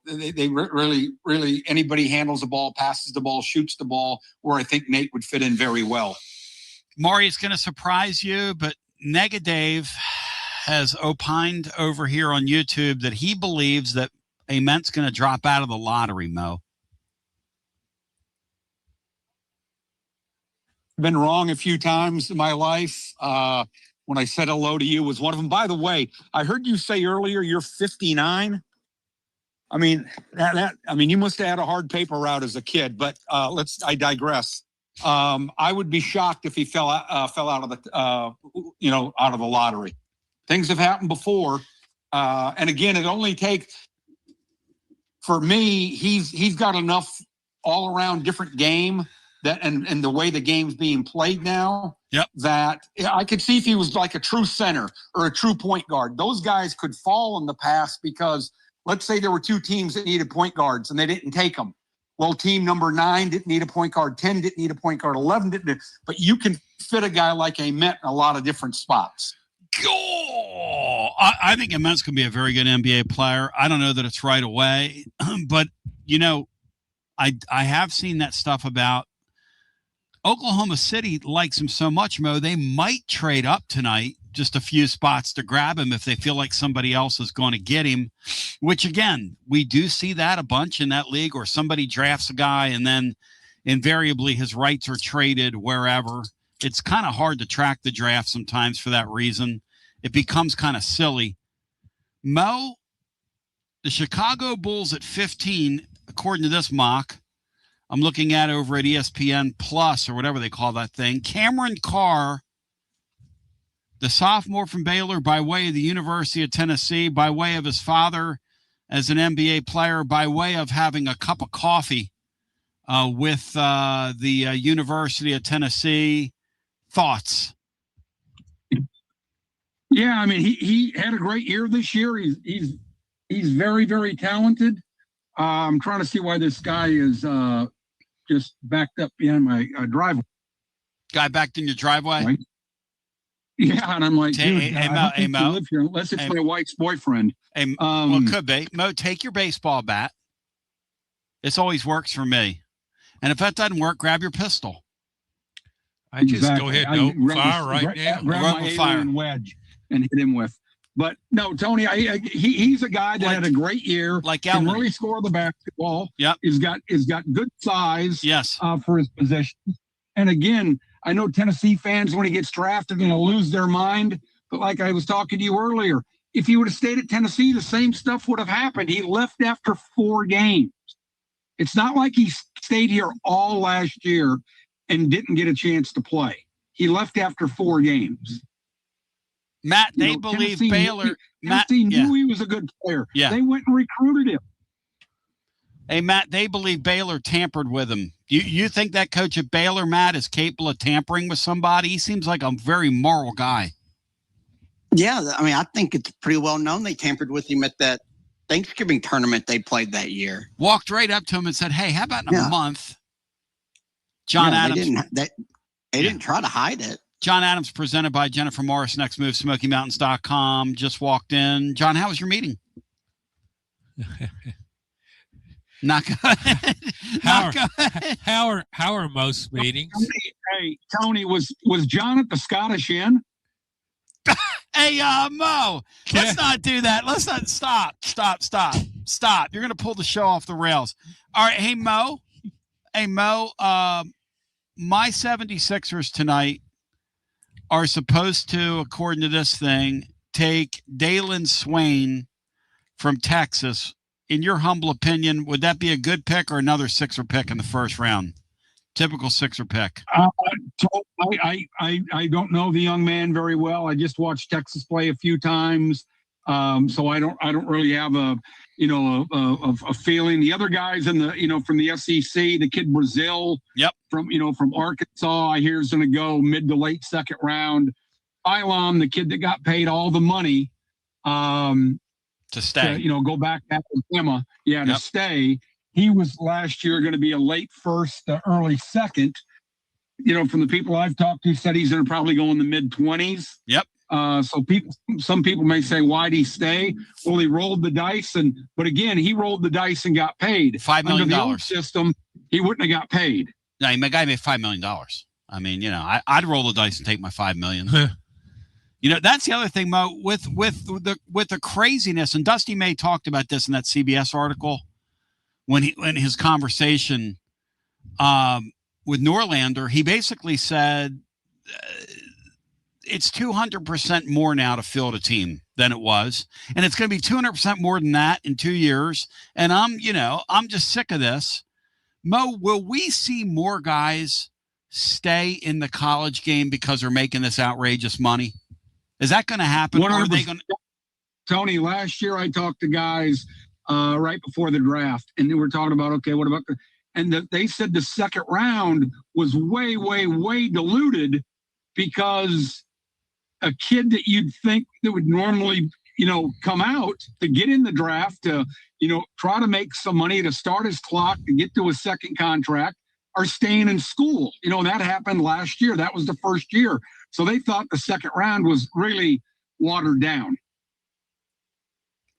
they really anybody handles the ball, passes the ball, shoots the ball, where I think Nate would fit in very well. Maury, it's going to surprise you, but Nega Dave has opined over here on YouTube that he believes that Ament's going to drop out of the lottery, Mo. Been wrong a few times in my life. When I said hello to you was one of them. By the way, I heard you say earlier you're 59. I mean, you must have had a hard paper route as a kid, but I digress. I would be shocked if he fell out of the out of the lottery. Things have happened before. And again, it only takes, for me, he's got enough all around different game that and the way the game's being played now. Yep. That I could see if he was like a true center or a true point guard. Those guys could fall in the past because let's say there were two teams that needed point guards and they didn't take them. Well, team number 9 didn't need a point guard, 10 didn't need a point guard, 11 didn't. But you can fit a guy like Ament in a lot of different spots. Oh, I think Ament's going to be a very good NBA player. I don't know that it's right away, but I have seen that stuff about Oklahoma City likes him so much, Mo, they might trade up tonight just a few spots to grab him if they feel like somebody else is going to get him, which, again, we do see that a bunch in that league, or somebody drafts a guy and then invariably his rights are traded wherever. It's kind of hard to track the draft sometimes for that reason. It becomes kind of silly. Mo, the Chicago Bulls at 15, according to this mock, I'm looking at over at ESPN Plus or whatever they call that thing. Cameron Carr, the sophomore from Baylor by way of the University of Tennessee, by way of his father as an NBA player, by way of having a cup of coffee with the University of Tennessee. Thoughts? Yeah, I mean, he had a great year this year. He's very, very talented. I'm trying to see why this guy is just backed up behind my driveway. Guy backed in your driveway? Right? Yeah, and I'm like, dude, hey, Mo, live here unless it's my wife's boyfriend. Well, it could be. Mo, take your baseball bat. This always works for me. And if that doesn't work, grab your pistol. I just go ahead, fire right now. Grab my alien wedge and hit him with. But no, Tony, he's a guy that had a great year. Can really score the basketball. Yep. He's got good size. Yes. For his position. And again, I know Tennessee fans, when he gets drafted, are going to lose their mind. But like I was talking to you earlier, if he would have stayed at Tennessee, the same stuff would have happened. He left after 4 games. It's not like he stayed here all last year and didn't get a chance to play. He left after 4 games. Matt, they believe Baylor. Tennessee knew he was a good player. Yeah. They went and recruited him. Hey, Matt, they believe Baylor tampered with him. You think that coach at Baylor, Matt, is capable of tampering with somebody? He seems like a very moral guy. Yeah, I mean, I think it's pretty well known they tampered with him at that Thanksgiving tournament they played that year. Walked right up to him and said, hey, how about in a month? John Adams. They didn't try to hide it. John Adams, presented by Jennifer Morris, Next Move, SmokyMountains.com, just walked in. John, how was your meeting? Not good. How are most meetings? Hey, Tony, was John at the Scottish Inn? Hey, Mo, let's not do that. Let's not stop. You're going to pull the show off the rails. All right. Hey, Mo, Hey, Mo, my 76ers tonight are supposed to, according to this thing, take Dalen Swain from Texas. In your humble opinion, would that be a good pick or another Sixer pick in the first round? Typical Sixer pick. I don't know the young man very well. I just watched Texas play a few times, so I don't really have a feeling. The other guys in the from the SEC, the kid Brazil, from Arkansas, I hear is going to go mid to late second round. Ilom, the kid that got paid all the money to stay, go back to Alabama, to stay. He was last year going to be a late first, early second. From the people I've talked to, said he's going to probably go in the mid 20s. Yep. So some people may say, why'd he stay? Well, he rolled the dice, but again, he rolled the dice and got paid. $5 million. Under the old system, he wouldn't have got paid. No, the guy made $5 million. I mean, I'd roll the dice and take my $5 million. That's the other thing, Mo, with the craziness. And Dusty May talked about this in that CBS article. When his conversation with Norlander, he basically said it's 200% more now to field a team than it was, and it's going to be 200% more than that in 2 years. And I'm just sick of this. Mo, will we see more guys stay in the college game because they're making this outrageous money? Is that going to happen? Or are they going to? Tony, last year I talked to guys right before the draft, and they were talking about, okay, what about they said the second round was way, way, way diluted because a kid that you'd think that would normally, come out to get in the draft to, try to make some money to start his clock to get to a second contract are staying in school. That happened last year. That was the first year. So they thought the second round was really watered down.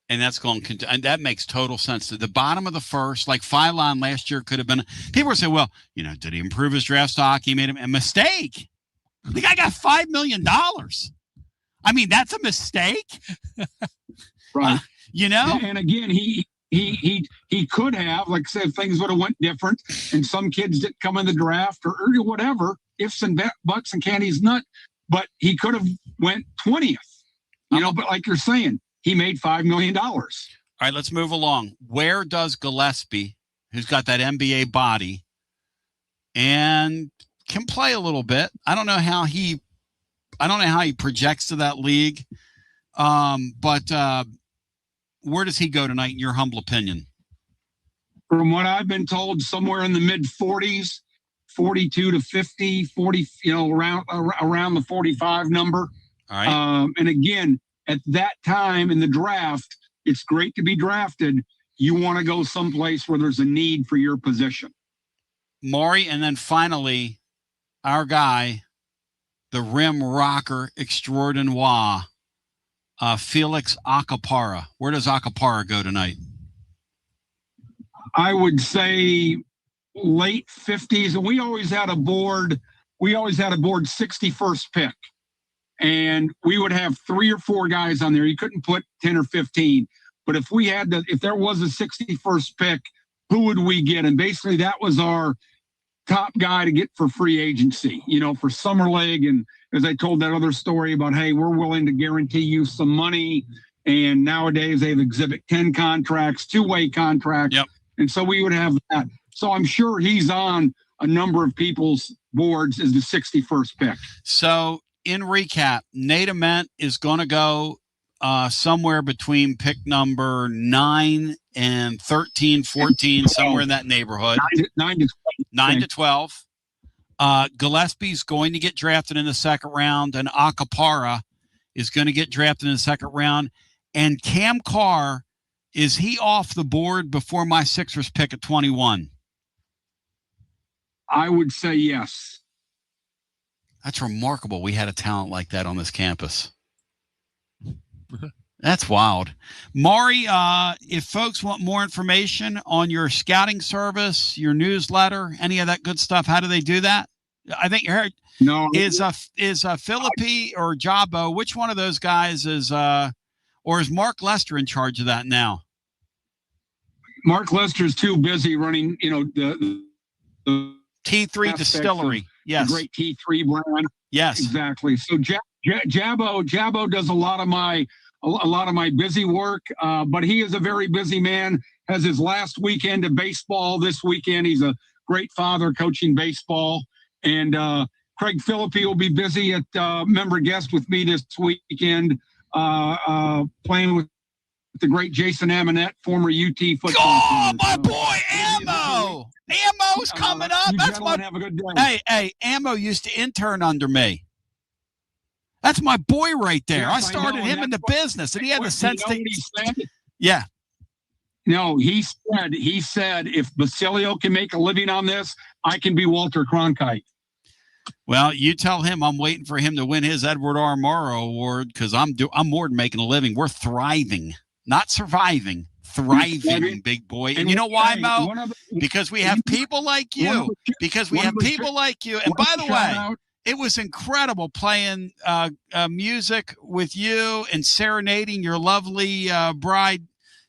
And that's going to, and that makes total sense. At the bottom of the first, like Phylon last year could have been, people were saying, well, did he improve his draft stock? He made a mistake. The guy got $5 million. I mean, that's a mistake. Right. And again, he could have, like I said, if things would have went different and some kids didn't come in the draft or whatever, ifs and buts and candies nut, but he could have went 20th, but like you're saying, he made $5 million. All right, let's move along. Where does Gillespie, who's got that NBA body and can play a little bit, I don't know how he projects to that league, but where does he go tonight in your humble opinion? From what I've been told, somewhere in the mid 40s, 42 to 50, 40, around the 45 number. All right. And again, at that time in the draft, it's great to be drafted. You want to go someplace where there's a need for your position. Maury, and then finally, our guy, the rim rocker extraordinaire, Felix Acapara. Where does Acapara go tonight? I would say late 50s. And we always had a board 61st pick. And we would have 3 or 4 guys on there. You couldn't put 10 or 15. But if there was a 61st pick, who would we get? And basically that was our top guy to get for free agency, for summer league. And as I told that other story about, hey, we're willing to guarantee you some money. And nowadays they have Exhibit 10 contracts, 2-way contracts. Yep. And so we would have that. So I'm sure he's on a number of people's boards as the 61st pick. So in recap, Nate Ament is going to go somewhere between pick number 9 and 13, 14, somewhere in that neighborhood. 9 to 12. Gillespie's going to get drafted in the second round, and Acapara is going to get drafted in the second round. And Cam Carr, is he off the board before my Sixers pick at 21? I would say yes. That's remarkable. We had a talent like that on this campus. That's wild. Maury, if folks want more information on your scouting service, your newsletter, any of that good stuff, how do they do that? I think you heard. No. Is Philippi or Jabo, which one of those guys is or is Mark Lester in charge of that now? Mark Lester's too busy running, the the T3 aspects Distillery. of Yes. the great T3 brand. Yes. Exactly. So Jabbo does a lot of my busy work, but he is a very busy man. Has his last weekend of baseball this weekend. He's a great father coaching baseball. And Craig Philippi will be busy at member guest with me this weekend, playing with the great Jason Amonette, former UT football. Oh, my boy, Ammo! Ammo's coming up. That's my. Have a good day. Hey, Ammo used to intern under me. That's my boy right there. Yes, I started him in the business, and he had the sense to. Yeah. No, he said, if Basilio can make a living on this, I can be Walter Cronkite. Well, you tell him I'm waiting for him to win his Edward R. Murrow Award because I'm more than making a living. We're thriving, not surviving, thriving, big boy. And you know why, Mo? Because we have people like you. Because we have people like you. And by the way, it was incredible playing music with you and serenading your lovely bride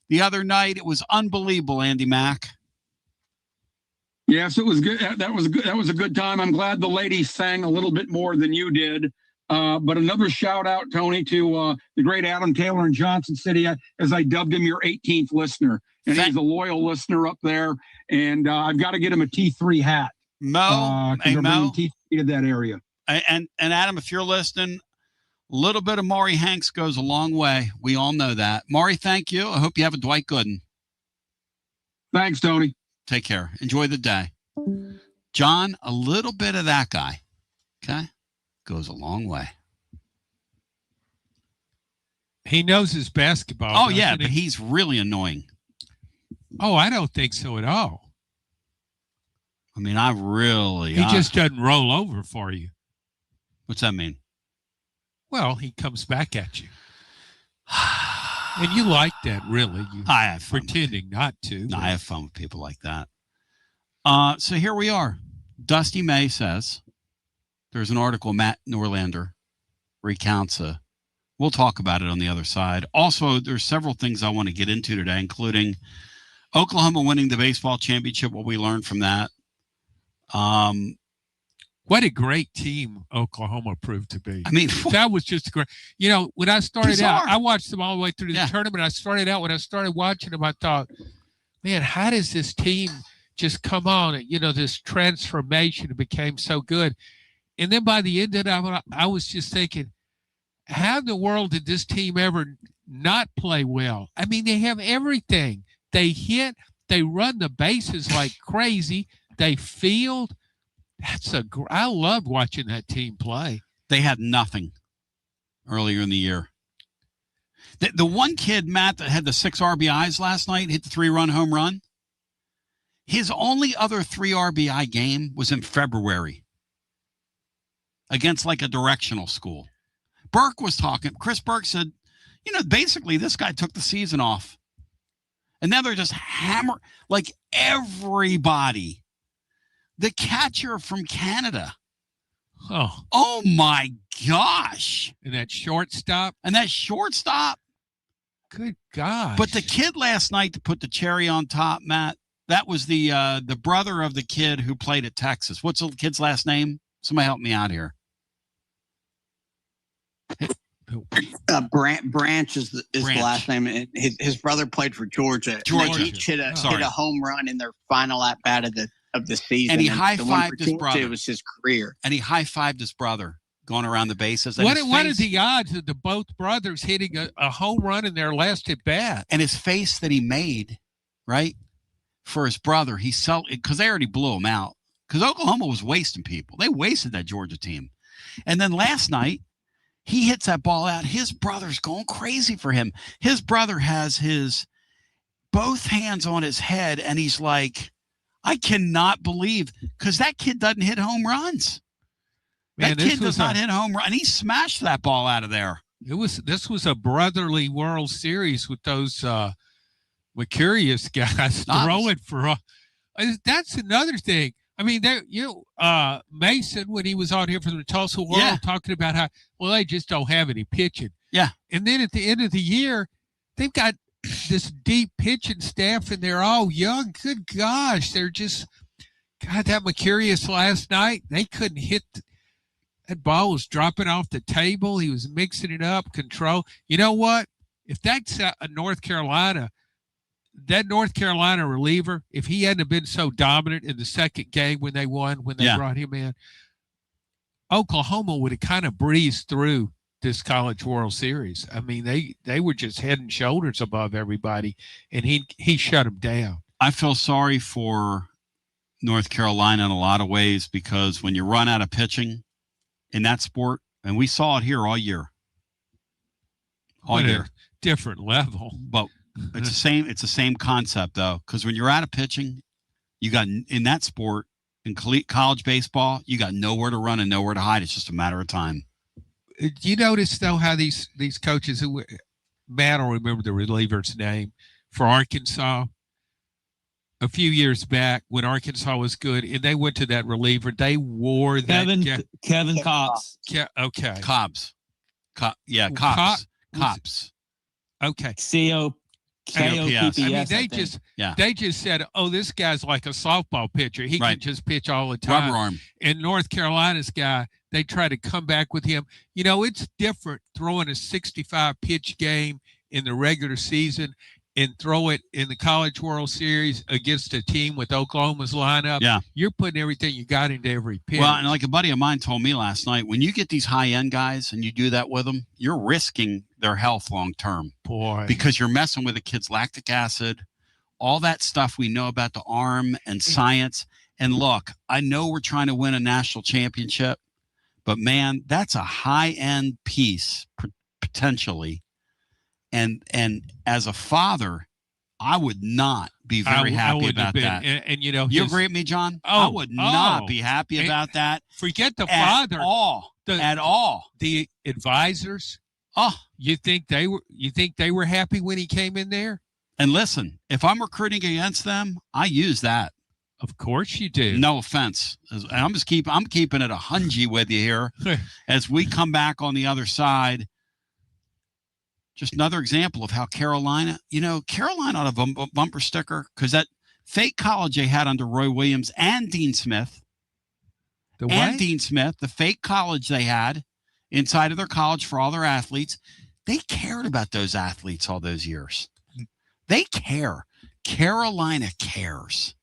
the other night. It was unbelievable, Andy Mack. Yes, it was good. That was a good time. I'm glad the ladies sang a little bit more than you did. But another shout out, Tony, to the great Adam Taylor in Johnson City, as I dubbed him your 18th listener. And he's a loyal listener up there. And I've got to get him a T3 hat. Mo, Mo. T3 to that area. And Adam, if you're listening, a little bit of Maury Hanks goes a long way. We all know that. Maury, thank you. I hope you have a Dwight Gooden. Thanks, Tony. Take care. Enjoy the day. John, a little bit of that guy, okay, goes a long way. He knows his basketball. Oh, yeah, but he's really annoying. Oh, I don't think so at all. I mean, He just doesn't roll over for you. What's that mean? Well, he comes back at you. And you like that, really. I have fun pretending not to. No, I have fun with people like that. So here we are. Dusty May says, there's an article, Matt Norlander recounts we'll talk about it on the other side. Also, there's several things I want to get into today, including Oklahoma winning the baseball championship, what we learned from that. What a great team Oklahoma proved to be. I mean, that was just great. You know, when I started out, I watched them all the way through the tournament. I started out, when I started watching them, I thought, man, how does this team just come on? You know, this transformation became so good. And then by the end of it, I was just thinking, how in the world did this team ever not play well? I mean, they have everything. They hit, they run the bases like crazy, they field. I loved watching that team play. They had nothing earlier in the year. The one kid, Matt, that had the 6 RBIs last night, hit the 3-run home run. His only other 3 RBI game was in February against like a directional school. Burke was talking. Chris Burke said, you know, basically this guy took the season off. And now they're just like everybody. The catcher from Canada. Oh my gosh. And that shortstop. Good gosh. But the kid last night to put the cherry on top, Matt, that was the brother of the kid who played at Texas. What's the kid's last name? Somebody help me out here. Branch is the last name. His brother played for Georgia. They each hit a home run in their final at bat of the season. And he high-fived his brother. It was his career. And he high-fived his brother going around the bases. What are the odds of the both brothers hitting a home run in their last at bat? And his face that he made, right, for his brother, because they already blew him out. Because Oklahoma was wasting people. They wasted that Georgia team. And then last night, he hits that ball out. His brother's going crazy for him. His brother has both hands on his head, and he's like, I cannot believe, because that kid doesn't hit home runs. That kid does not hit home run. He smashed that ball out of there. This was a brotherly World Series with those Mercurius guys throwing for. That's another thing. I mean, Mason, when he was on here for the Tulsa World, talking about how, they just don't have any pitching. Yeah. And then at the end of the year, they've got this deep pitching staff, and they're all young. Good gosh. They're just, God, that Mercurius last night, they couldn't hit. That ball was dropping off the table. He was mixing it up, control. You know what? If that's a North Carolina, that North Carolina reliever, if he hadn't been so dominant in the second game when they won, when they brought him in, Oklahoma would have kind of breezed through this College World Series. I mean, they were just head and shoulders above everybody, and he shut them down. I feel sorry for North Carolina in a lot of ways, because when you run out of pitching in that sport, and we saw it here all year. All year. Different level. But it's the same concept though, because when you're out of pitching, you got in that sport, in college baseball, you got nowhere to run and nowhere to hide. It's just a matter of time. You notice though how these coaches, who Matt will remember the reliever's name for Arkansas a few years back when Arkansas was good, and they went to that reliever. They wore that Kevin Cobbs. Okay. Cobbs. Cobbs. Okay. K-O-P-P-S. I mean, they just said, "Oh, this guy's like a softball pitcher. He can just pitch all the time." Rubber arm. And North Carolina's guy, they try to come back with him. You know, it's different throwing a 65 pitch game in the regular season and throw it in the College World Series against a team with Oklahoma's lineup. Yeah. You're putting everything you got into every pitch. Well, and like a buddy of mine told me last night, when you get these high-end guys and you do that with them, you're risking their health long-term. Boy. Because you're messing with a kid's lactic acid, all that stuff we know about the arm and science. And look, I know we're trying to win a national championship, but man, that's a high-end piece potentially. And as a father, I would not be very happy about that. And you know, you agree with me, John? I would not be happy about that. Forget the father at all. The advisors. Oh, you think they were happy when he came in there? And listen, if I'm recruiting against them, I use that. Of course you do. No offense. I'm keeping it 100 with you here as we come back on the other side. Just another example of how Carolina ought to have a bumper sticker, because that fake college they had under Roy Williams and Dean Smith. The fake college they had inside of their college for all their athletes, they cared about those athletes all those years. They care. Carolina cares.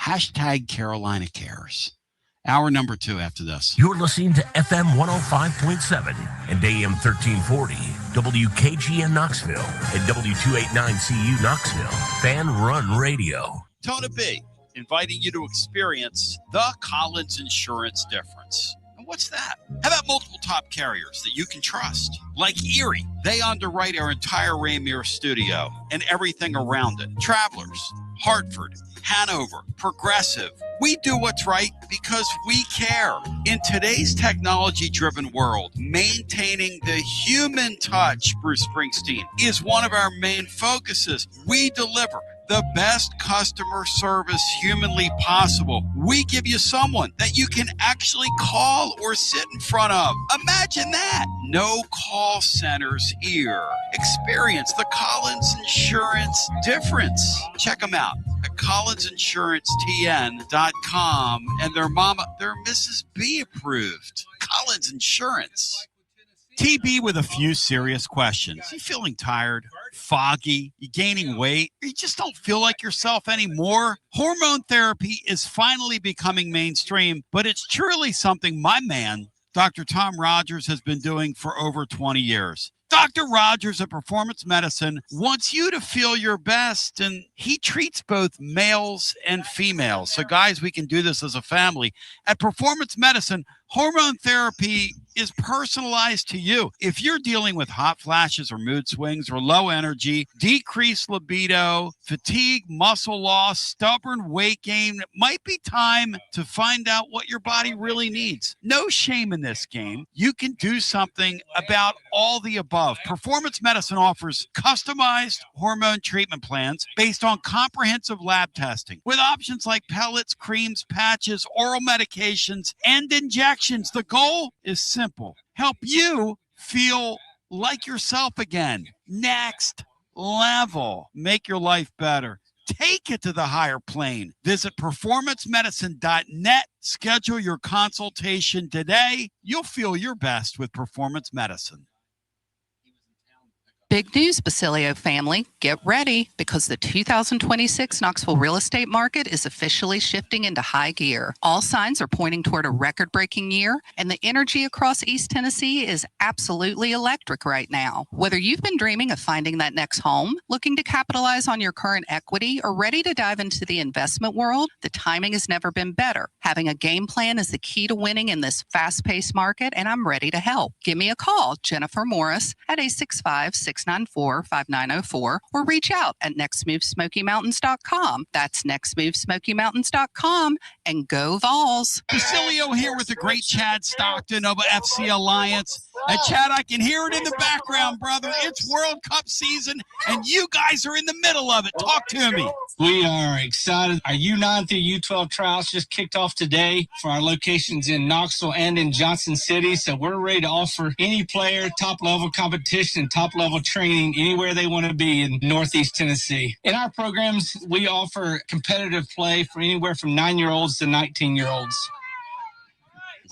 Hashtag Carolina cares. Hour number 2 after this. You're listening to FM 105.7 and AM 1340, WKGN Knoxville, and W289CU Knoxville, Fan Run Radio. Tony B, inviting you to experience the Collins Insurance difference. And what's that? How about multiple top carriers that you can trust? Like Erie, they underwrite our entire Rainier studio and everything around it. Travelers, Hartford, Hanover, Progressive. We do what's right because we care. In today's technology-driven world, maintaining the human touch, Bruce Springsteen, is one of our main focuses. We deliver the best customer service humanly possible. We give you someone that you can actually call or sit in front of. Imagine that. No call centers here. Experience the Collins Insurance difference. Check them out at collinsinsuranceTN.com, and they're Mrs. B approved. Collins Insurance. TB with a few serious questions. You feeling tired, foggy, you gaining weight, or you just don't feel like yourself anymore? Hormone therapy is finally becoming mainstream, but it's truly something my man, Dr. Tom Rogers, has been doing for over 20 years. Dr. Rogers at Performance Medicine wants you to feel your best, and he treats both males and females. So guys, we can do this as a family. At Performance Medicine, hormone therapy is personalized to you. If you're dealing with hot flashes or mood swings or low energy, decreased libido, fatigue, muscle loss, stubborn weight gain, it might be time to find out what your body really needs. No shame in this game. You can do something about all the above. Performance Medicine offers customized hormone treatment plans based on comprehensive lab testing with options like pellets, creams, patches, oral medications, and injections. The goal is simple. Help you feel like yourself again. Next level. Make your life better. Take it to the higher plane. Visit performancemedicine.net. Schedule your consultation today. You'll feel your best with Performance Medicine. Big news, Basilio family. Get ready because the 2026 Knoxville real estate market is officially shifting into high gear. All signs are pointing toward a record-breaking year, and the energy across East Tennessee is absolutely electric right now. Whether you've been dreaming of finding that next home, looking to capitalize on your current equity, or ready to dive into the investment world, the timing has never been better. Having a game plan is the key to winning in this fast-paced market, and I'm ready to help. Give me a call, Jennifer Morris, at 865-694-5904, or reach out at nextmovesmokymountains.com. That's nextmovesmokymountains.com, and go Vols. Basilio here with the great Chad Stockton of FC Alliance. And Chad, I can hear it in the background, brother. It's World Cup season, and you guys are in the middle of it. Talk to me. We are excited. Our U9 through U12 trials just kicked off today for our locations in Knoxville and in Johnson City. So we're ready to offer any player top-level competition, top-level training anywhere they want to be in Northeast Tennessee. In our programs, we offer competitive play for anywhere from 9-year-olds to 19-year-olds.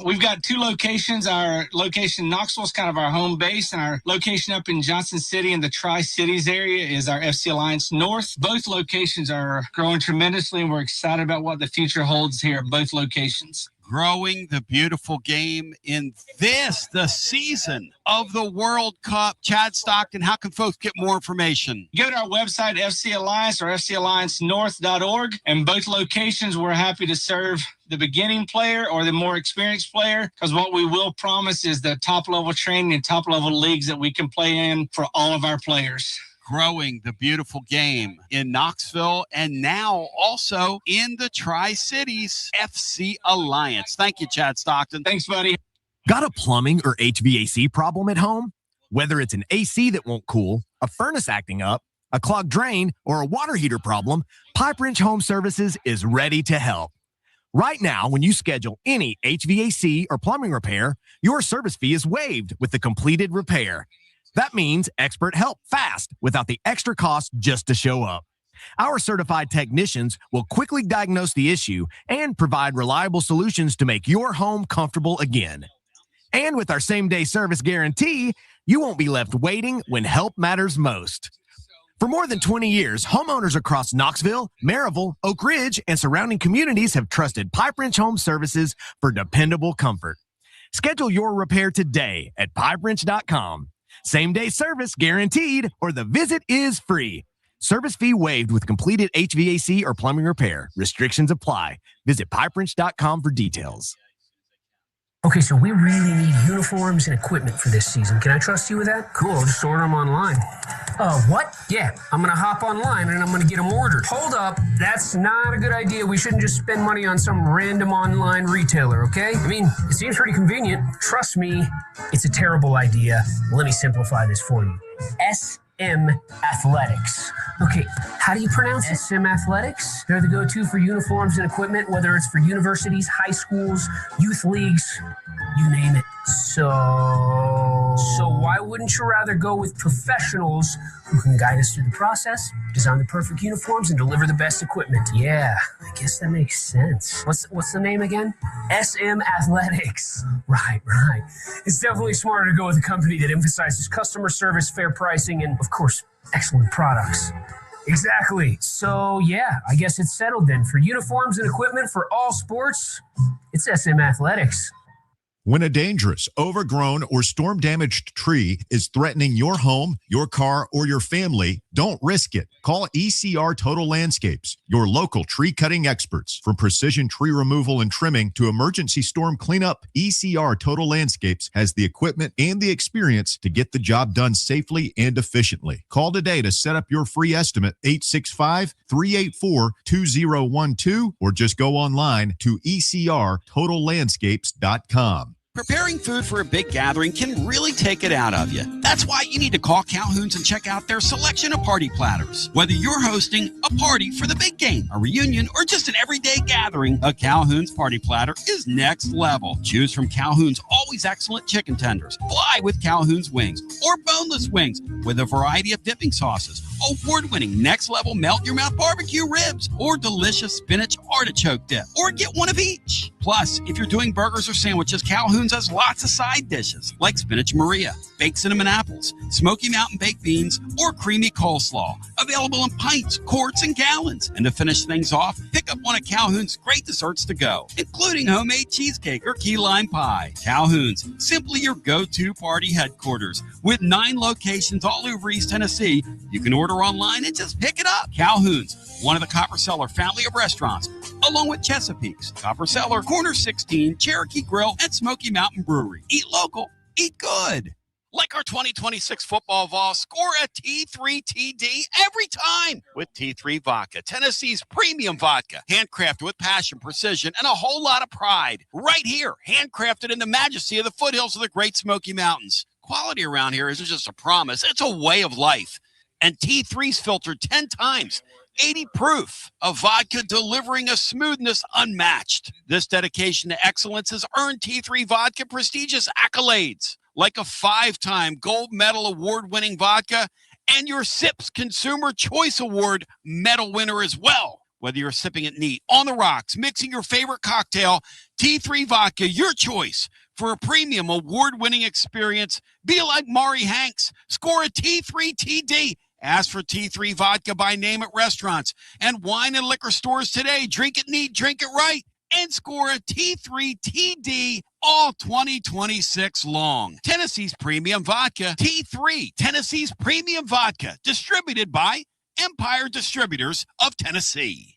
We've got two locations. Our location in Knoxville is kind of our home base, and our location up in Johnson City in the Tri-Cities area is our FC Alliance North. Both locations are growing tremendously, and we're excited about what the future holds here at both locations. Growing the beautiful game in the season of the World Cup. Chad Stockton, how can folks get more information? Go to our website, FC Alliance or FCAllianceNorth.org, and both locations we're happy to serve the beginning player or the more experienced player, because what we will promise is the top-level training and top-level leagues that we can play in for all of our players. Growing the beautiful game in Knoxville and now also in the Tri-Cities. FC Alliance. Thank you, Chad Stockton. Thanks, buddy. Got a plumbing or HVAC problem at home? Whether it's an AC that won't cool, a furnace acting up, a clogged drain, or a water heater problem, Pipe Wrench Home Services is ready to help. Right now, when you schedule any HVAC or plumbing repair, your service fee is waived with the completed repair. That means expert help fast without the extra cost just to show up. Our certified technicians will quickly diagnose the issue and provide reliable solutions to make your home comfortable again. And with our same-day service guarantee, you won't be left waiting when help matters most. For more than 20 years, homeowners across Knoxville, Maryville, Oak Ridge, and surrounding communities have trusted Pipe Wrench Home Services for dependable comfort. Schedule your repair today at pipewrench.com. Same-day service guaranteed, or the visit is free. Service fee waived with completed HVAC or plumbing repair. Restrictions apply. Visit pipewrench.com for details. Okay, so we really need uniforms and equipment for this season. Can I trust you with that? Cool, I'll just order them online. What? Yeah, I'm going to hop online and I'm going to get them ordered. Hold up, that's not a good idea. We shouldn't just spend money on some random online retailer, okay? I mean, it seems pretty convenient. Trust me, it's a terrible idea. Let me simplify this for you. SM Athletics. Okay, how do you pronounce it? SM Athletics? They're the go-to for uniforms and equipment, whether it's for universities, high schools, youth leagues, you name it. So why wouldn't you rather go with professionals who can guide us through the process, design the perfect uniforms, and deliver the best equipment? Yeah, I guess that makes sense. What's the name again? SM Athletics. Right. It's definitely smarter to go with a company that emphasizes customer service, fair pricing, and, of course, excellent products. Exactly. So, yeah, I guess it's settled then. For uniforms and equipment for all sports, it's SM Athletics. When a dangerous, overgrown, or storm-damaged tree is threatening your home, your car, or your family, don't risk it. Call ECR Total Landscapes, your local tree-cutting experts. From precision tree removal and trimming to emergency storm cleanup, ECR Total Landscapes has the equipment and the experience to get the job done safely and efficiently. Call today to set up your free estimate, 865-384-2012, or just go online to ecrtotallandscapes.com. Preparing food for a big gathering can really take it out of you. That's why you need to call Calhoun's and check out their selection of party platters. Whether you're hosting a party for the big game, a reunion, or just an everyday gathering, a Calhoun's party platter is next level. Choose from Calhoun's always excellent chicken tenders, fly with Calhoun's wings, or boneless wings with a variety of dipping sauces, award-winning next-level melt-in-your-mouth barbecue ribs, or delicious spinach artichoke dip, or get one of each. Plus, if you're doing burgers or sandwiches, Calhoun's has lots of side dishes like spinach Maria, baked cinnamon apples, Smoky Mountain baked beans, or creamy coleslaw. Available in pints, quarts, and gallons. And to finish things off, pick up one of Calhoun's great desserts to go, including homemade cheesecake or key lime pie. Calhoun's, simply your go-to party headquarters. With 9 locations all over East Tennessee, you can order online and just pick it up. Calhoun's, one of the Copper Cellar family of restaurants, along with Chesapeake's, Copper Cellar, Corner 16, Cherokee Grill, and Smoky Mountain Brewery. Eat local, eat good. Like our 2026 football Vol, score a T3 TD every time with T3 Vodka, Tennessee's premium vodka, handcrafted with passion, precision, and a whole lot of pride. Right here, handcrafted in the majesty of the foothills of the Great Smoky Mountains. Quality around here isn't just a promise, it's a way of life. And T3's filtered 10 times. 80 proof of vodka delivering a smoothness unmatched. This dedication to excellence has earned T3 Vodka prestigious accolades like a 5-time gold medal award-winning vodka and your SIPS Consumer Choice Award medal winner as well. Whether you're sipping it neat, on the rocks, mixing your favorite cocktail, T3 Vodka, your choice for a premium award-winning experience. Be like Maury Hanks. Score a T3 TD. Ask for T3 Vodka by name at restaurants and wine and liquor stores today. Drink it neat, drink it right, and score a T3 TD all 2026 long. Tennessee's Premium Vodka, T3, Tennessee's Premium Vodka, distributed by Empire Distributors of Tennessee.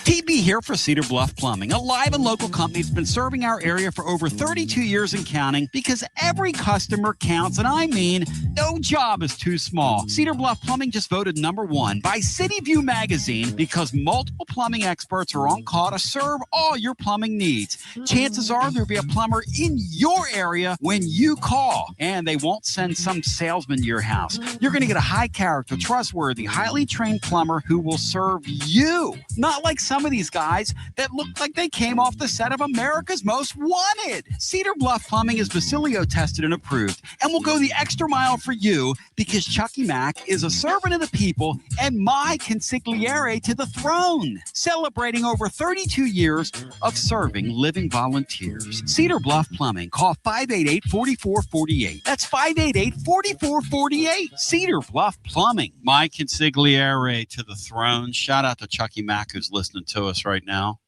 TB here for Cedar Bluff Plumbing, a live and local company that's been serving our area for over 32 years and counting because every customer counts, and I mean no job is too small. Cedar Bluff Plumbing just voted #1 by City View magazine because multiple plumbing experts are on call to serve all your plumbing needs. Chances are there'll be a plumber in your area when you call, and they won't send some salesman to your house. You're going to get a high character, trustworthy, highly trained plumber who will serve you, not like some of these guys that look like they came off the set of America's Most Wanted. Cedar Bluff Plumbing is Basilio tested and approved and will go the extra mile for you because Chucky Mack is a servant of the people and my consigliere to the throne, celebrating over 32 years of serving living volunteers. Cedar Bluff Plumbing. Call 588-4448. That's 588-4448. Cedar Bluff Plumbing. My consigliere to the throne. Shout out to Chucky Mack who's listening to us right now.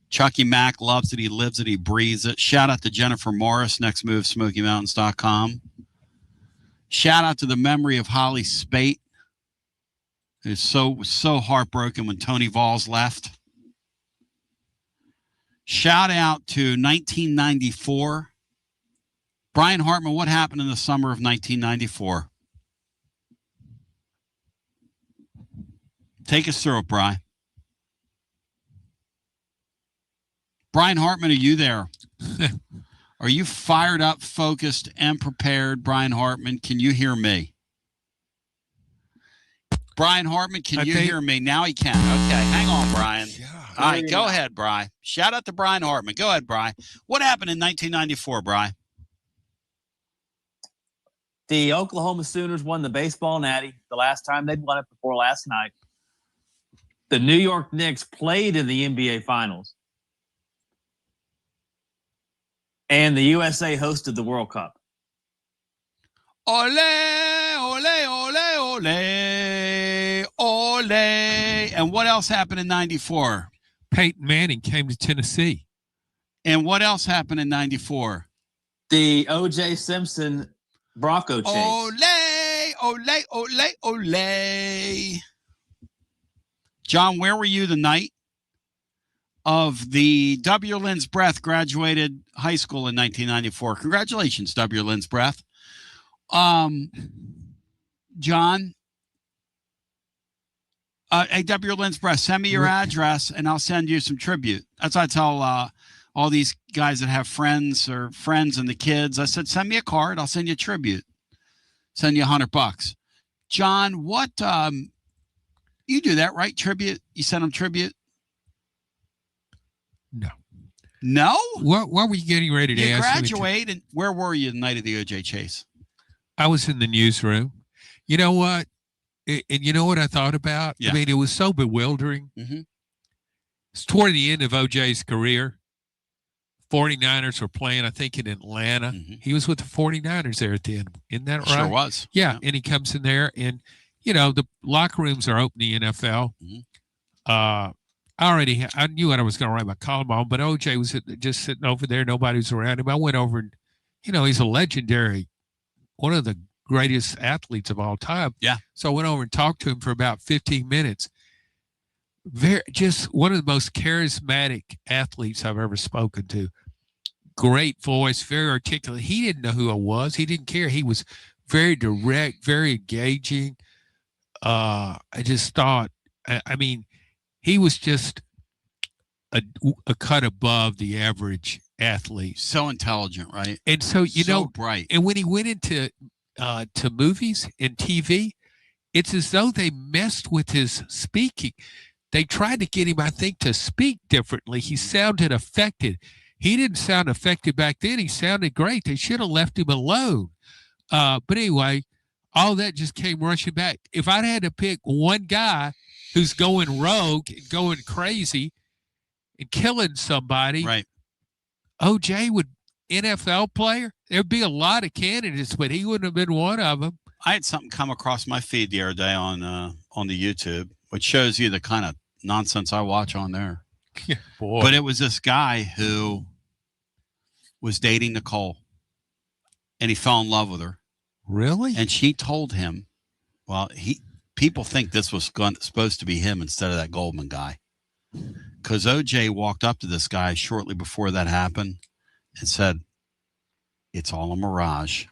Chucky Mack loves it. He lives it. He breathes it. Shout out to Jennifer Morris, Next Move, SmokyMountains.com. Shout out to the memory of Holly Spate, who's so heartbroken when Tony Valls left. Shout out to 1994. Brian Hartman, what happened in the summer of 1994? Take us through it, Brian. Brian Hartman, are you there? Are you fired up, focused, and prepared, Brian Hartman? Can you hear me? Brian Hartman, can you hear me? Now he can. Okay, hang on, Brian. All right, go ahead, Brian. Shout out to Brian Hartman. Go ahead, Brian. What happened in 1994, Brian? The Oklahoma Sooners won the baseball natty the last time they'd won it before last night. The New York Knicks played in the NBA Finals. And the USA hosted the World Cup. Ole, ole, ole, ole, ole. And what else happened in 94? Peyton Manning came to Tennessee. And what else happened in 94? The O.J. Simpson Bronco chase. Ole, ole, ole, ole. John, where were you the night of the W. Lynn's Breath graduated high school in 1994? Congratulations, W. Lynn's Breath. John, A.W. Linsbreath, send me your address and I'll send you some tribute. That's what I tell all these guys that have friends and the kids. I said, send me a card. I'll send you a tribute. Send you $100. John, what, you do that, right? Tribute? You send them tribute? No. No? What were you getting ready to ask? You graduate, and where were you the night of the O.J. chase? I was in the newsroom. You know what? And you know what I thought about? Yeah. I mean, it was so bewildering. Mm-hmm. It's toward the end of O.J.'s career. 49ers were playing, I think, in Atlanta. Mm-hmm. He was with the 49ers there at the end. Isn't that right? Sure was. Yeah, and he comes in there, and, the locker rooms are open in the NFL. Mm-hmm. I knew what I was going to write my column on, but O.J. was just sitting over there. Nobody was around him. I went over and, he's a legendary, one of the greatest athletes of all time. Yeah. So I went over and talked to him for about 15 minutes. Just one of the most charismatic athletes I've ever spoken to. Great voice, very articulate. He didn't know who I was. He didn't care. He was very direct, very engaging. I just thought, he was just a cut above the average athlete. So intelligent, right? And so, bright. And when he went into to movies and TV, it's as though they messed with his speaking. They tried to get him, I think, to speak differently. He sounded affected. He didn't sound affected back then. He sounded great. They should have left him alone. But anyway, all that just came rushing back. If I'd had to pick one guy who's going rogue and going crazy and killing somebody, right? O.J. would NFL player. There'd be a lot of candidates, but he wouldn't have been one of them. I had something come across my feed the other day on the YouTube, which shows you the kind of nonsense I watch on there. Yeah, boy. But it was this guy who was dating Nicole, and he fell in love with her. Really? And she told him, well, people think this was supposed to be him instead of that Goldman guy. Because O.J. walked up to this guy shortly before that happened and said, it's all a mirage.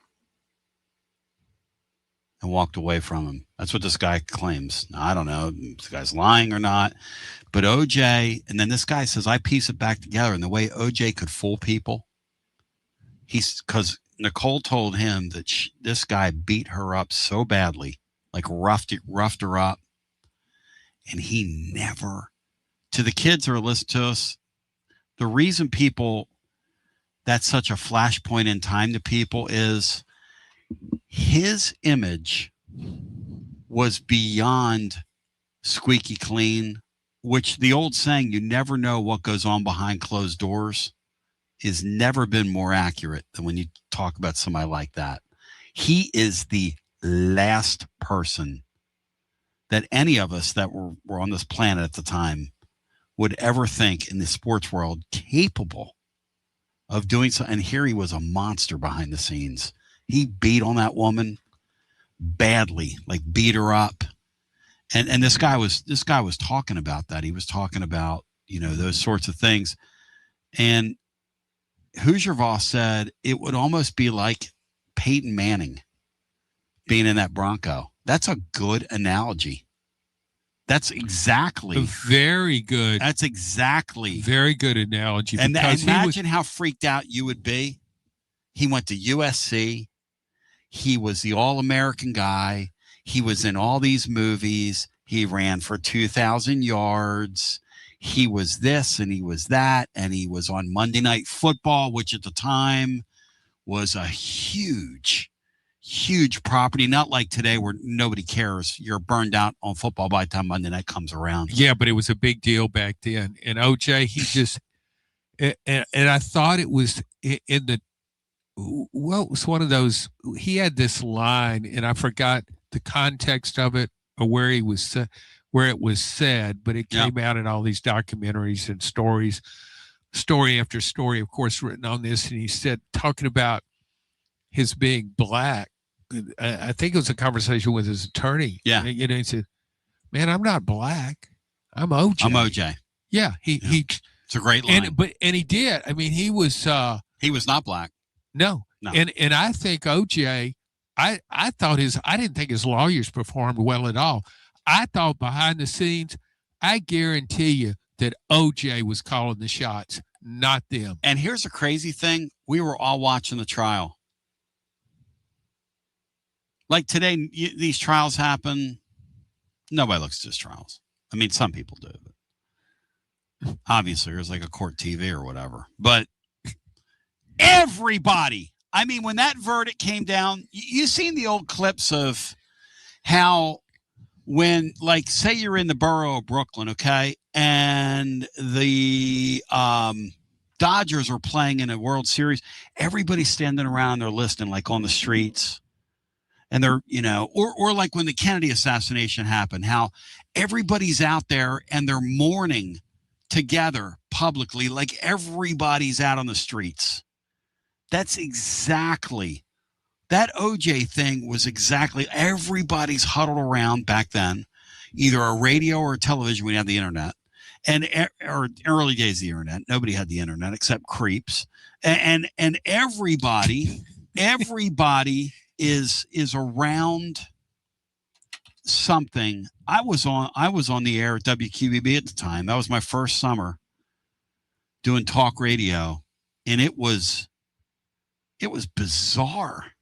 And walked away from him. That's what this guy claims. Now, I don't know if this guy's lying or not. But O.J., and then this guy says, I piece it back together. And the way O.J. could fool people, because Nicole told him that this guy beat her up so badly, like roughed her up. And he never, to the kids who are listening to us, the reason that's such a flashpoint in time to people is his image was beyond squeaky clean, which the old saying, you never know what goes on behind closed doors, has never been more accurate than when you talk about somebody like that. He is the last person that any of us that were on this planet at the time would ever think in the sports world capable of doing so. And here he was, a monster behind the scenes. He beat on that woman badly, like beat her up. And this guy was talking about that. He was talking about, those sorts of things. And Hoosier Voss said it would almost be like Peyton Manning being in that Bronco. That's a good analogy. That's exactly. Very good. That's exactly. Very good analogy. And imagine how freaked out you would be. He went to USC. He was the All-American guy. He was in all these movies. He ran for 2,000 yards. He was this and he was that. And he was on Monday Night Football, which at the time was a huge property. Not like today where nobody cares. You're burned out on football by the time Monday night comes around. Yeah, but it was a big deal back then. And O.J., he just and I thought it was in the it was one of those. He had this line, and I forgot the context of it or where it was said, but it came out in all these documentaries and stories, story after story, of course, written on this. And he said, talking about his being black, I think it was a conversation with his attorney. Yeah. He said, man, I'm not black. I'm O.J. I'm O.J. Yeah. It's a great line. And he did. I mean, he was not black. No. And I think O.J., I didn't think his lawyers performed well at all. I thought behind the scenes, I guarantee you that OJ was calling the shots, not them. And here's a crazy thing. We were all watching the trial. Like today, these trials happen. Nobody looks at these trials. I mean, some people do. But obviously, there's like a court TV or whatever. But everybody, I mean, when that verdict came down, you've seen the old clips of how when, like, say you're in the borough of Brooklyn, okay, and the Dodgers are playing in a World Series, everybody's standing around, they're listening, like on the streets. And they're, or like when the Kennedy assassination happened, how everybody's out there and they're mourning together publicly, like everybody's out on the streets. That's exactly, that OJ thing was exactly, everybody's huddled around back then, either a radio or a television. We had the internet, or early days of the internet. Nobody had the internet except creeps. And everybody is around something. I was on the air at WQBB at the time. That was my first summer doing talk radio, and it was bizarre.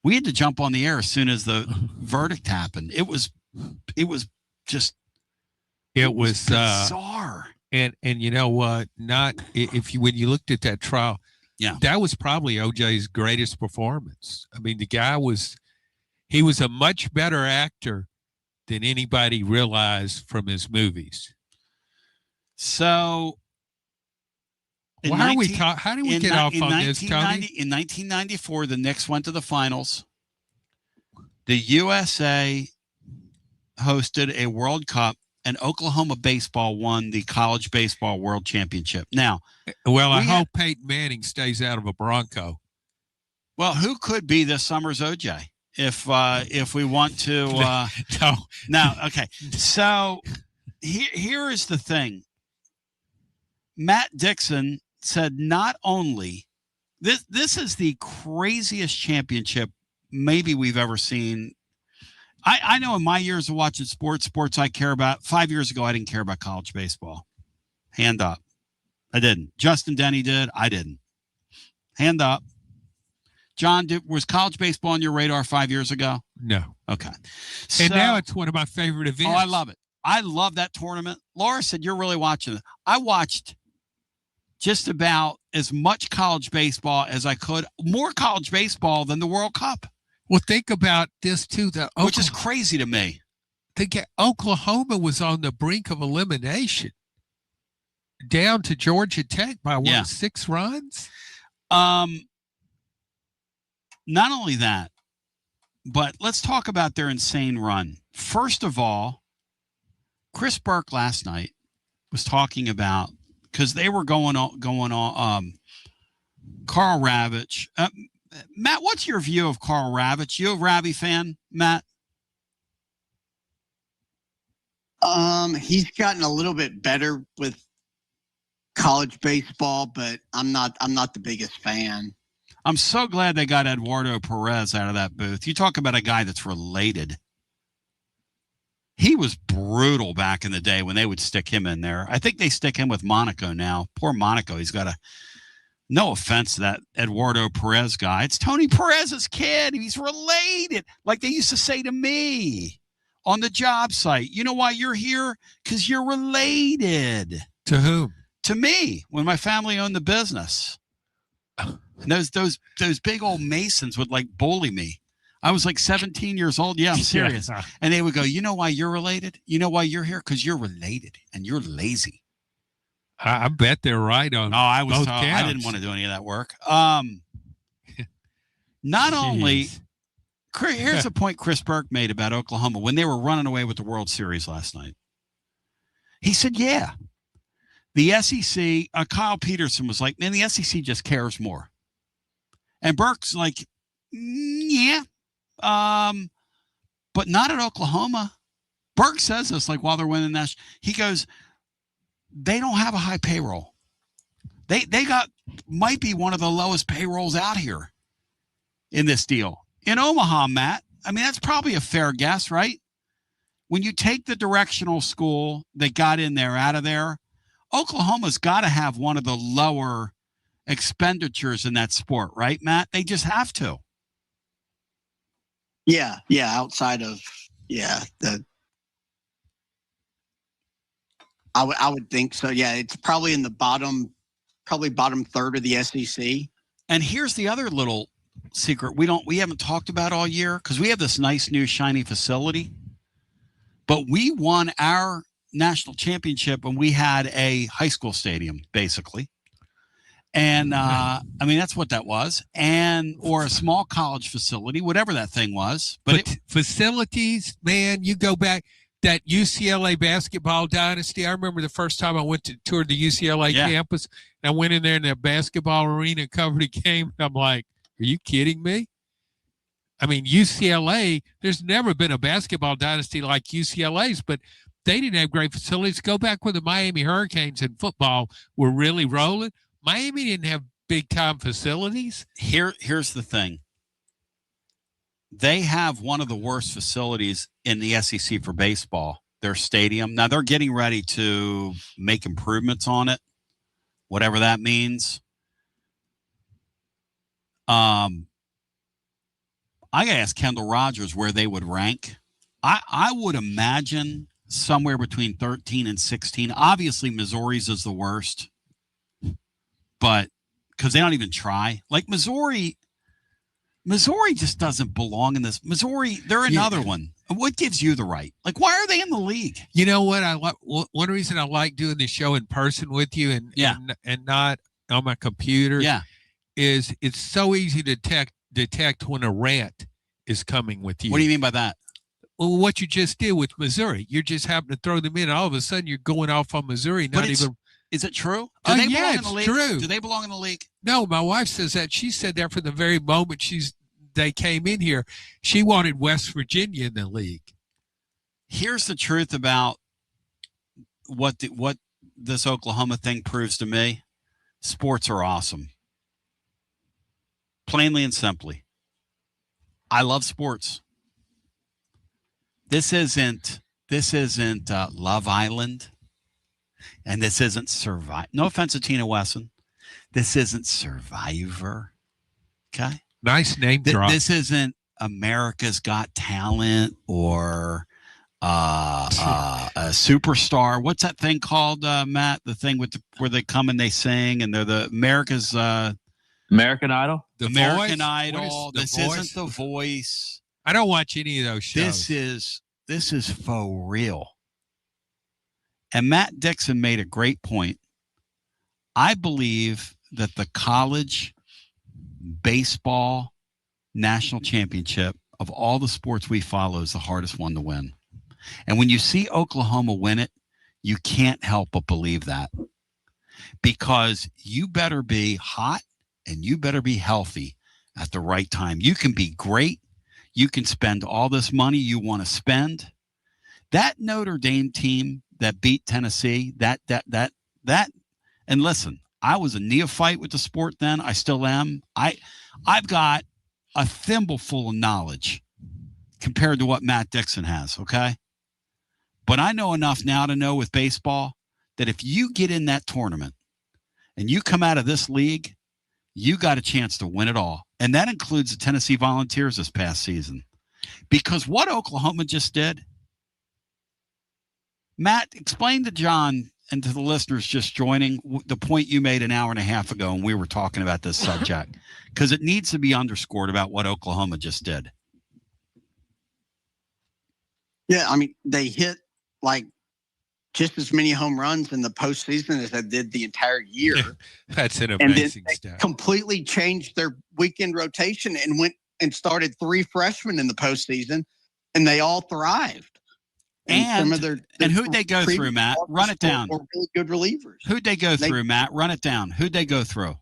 We had to jump on the air as soon as the verdict happened. It was just bizarre. And you know what? When you looked at that trial, yeah, that was probably OJ's greatest performance. I mean, the guy was a much better actor than anybody realized from his movies. So, how do we get off on this, Tony? In 1994, the Knicks went to the finals. The USA hosted a World Cup, and Oklahoma baseball won the college baseball world championship. Now, I hope Peyton Manning stays out of a Bronco. Well, who could be this summer's OJ if we want to? No. Okay. So here is the thing. Matt Dixon said not only this is the craziest championship maybe we've ever seen. I know in my years of watching sports I care about. 5 years ago, I didn't care about college baseball. Hand up. I didn't. Justin Denny did. I didn't. Hand up. John, was college baseball on your radar 5 years ago? No. Okay. And now it's one of my favorite events. Oh, I love it. I love that tournament. Laura said, you're really watching it. I watched just about as much college baseball as I could. More college baseball than the World Cup. Well, think about this, too. Which is crazy to me. Oklahoma was on the brink of elimination. Down to Georgia Tech by 6 runs? Not only that, but let's talk about their insane run. First of all, Chris Burke last night was talking about, because they were going on Carl Ravitch. Matt, what's your view of Carl Ravitch? You a Ravi fan, Matt? He's gotten a little bit better with college baseball, but I'm not the biggest fan. I'm so glad they got Eduardo Perez out of that booth. You talk about a guy that's related. He was brutal back in the day when they would stick him in there. I think they stick him with Monaco now. Poor Monaco. He's got no offense to that Eduardo Perez guy. It's Tony Perez's kid. He's related. Like they used to say to me on the job site. You know why you're here? Because you're related. To whom? To me, when my family owned the business. And those big old Masons would like bully me. I was like 17 years old. Yeah, I'm serious. Yeah. And they would go, you know why you're related? You know why you're here? Because you're related and you're lazy. I bet they're right on. Oh, I didn't want to do any of that work. Not only, here's a point Chris Burke made about Oklahoma when they were running away with the World Series last night. He said, yeah, the SEC, Kyle Peterson was like, man, the SEC just cares more. And Burke's like, yeah, but not at Oklahoma. Burke says this like while they're winning that. He goes, they don't have a high payroll. They might be one of the lowest payrolls out here in this deal. In Omaha, Matt, I mean, that's probably a fair guess, right? when you take the directional school that got in there out of there, Oklahoma's got to have one of the lower expenditures in that sport, right, Matt? They just have to. Yeah. Outside of I would think so. Yeah, it's probably in the bottom third of the SEC. And here's the other little secret we haven't talked about all year, because we have this nice new shiny facility, but we won our national championship when we had a high school stadium, basically. And I mean, that's what that was, or a small college facility, whatever that thing was. But facilities, man, you go back that UCLA basketball dynasty. I remember the first time I went to tour the UCLA campus. And I went in there in that basketball arena, covered a game. And I'm like, are you kidding me? I mean, UCLA, there's never been a basketball dynasty like UCLA's, but they didn't have great facilities. Go back when the Miami Hurricanes in football were really rolling. Miami didn't have big-time facilities. Here's the thing. They have one of the worst facilities in the SEC for baseball, their stadium. Now, they're getting ready to make improvements on it, whatever that means. I got to ask Kendall Rogers where they would rank. I would imagine somewhere between 13 and 16. Obviously, Missouri's is the worst, but because they don't even try. Like Missouri just doesn't belong in this. Missouri, they're another one. What gives you the right? Like, why are they in the league? You know what? One reason I like doing the show in person with you and not on my computer is it's so easy to detect when a rant is coming with you. What do you mean by that? Well, what you just did with Missouri, you just happen to throw them in. All of a sudden, you're going off on Missouri. Is it true? Do they belong in the league? True. Do they belong in the league? No, my wife says that. She said that from the very moment they came in here. She wanted West Virginia in the league. Here's the truth about what this Oklahoma thing proves to me. Sports are awesome. Plainly and simply. I love sports. This isn't Love Island. And this isn't Survivor. No offense to Tina Wesson. This isn't Survivor. Okay? Nice name drop. This isn't America's Got Talent or a Superstar. What's that thing called, Matt? The thing where they come and they sing and they're the America's American Idol? American Idol. This isn't The Voice. I don't watch any of those shows. This is faux real. And Matt Dixon made a great point. I believe that the college baseball national championship of all the sports we follow is the hardest one to win. And when you see Oklahoma win it, you can't help but believe that. Because you better be hot and you better be healthy at the right time. You can be great. You can spend all this money you want to spend. That Notre Dame team that beat Tennessee, that, and listen, I was a neophyte with the sport then. I still am. I've got a thimbleful of knowledge compared to what Matt Dixon has, okay? But I know enough now to know with baseball that if you get in that tournament and you come out of this league, you got a chance to win it all. And that includes the Tennessee Volunteers this past season. Because what Oklahoma just did, Matt, explain to John and to the listeners just joining the point you made an hour and a half ago when we were talking about this subject, because it needs to be underscored about what Oklahoma just did. Yeah, I mean, they hit like just as many home runs in the postseason as they did the entire year. That's an amazing stat. Completely changed their weekend rotation and went and started 3 freshmen in the postseason, and they all thrived. And who'd they go through, Matt? Run it down. Were really good relievers. Who'd they go through, Matt? Run it down. Who'd they go through?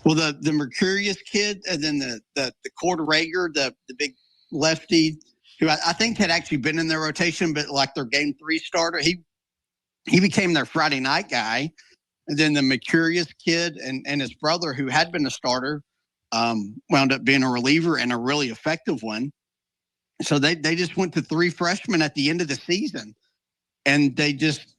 Well, the Mercurius kid, and then the Corder Rager, the big lefty, who I think had actually been in their rotation, but like their game 3 starter, he became their Friday night guy. And then the Mercurius kid and his brother, who had been a starter, wound up being a reliever and a really effective one. So they just went to 3 freshmen at the end of the season, and they just,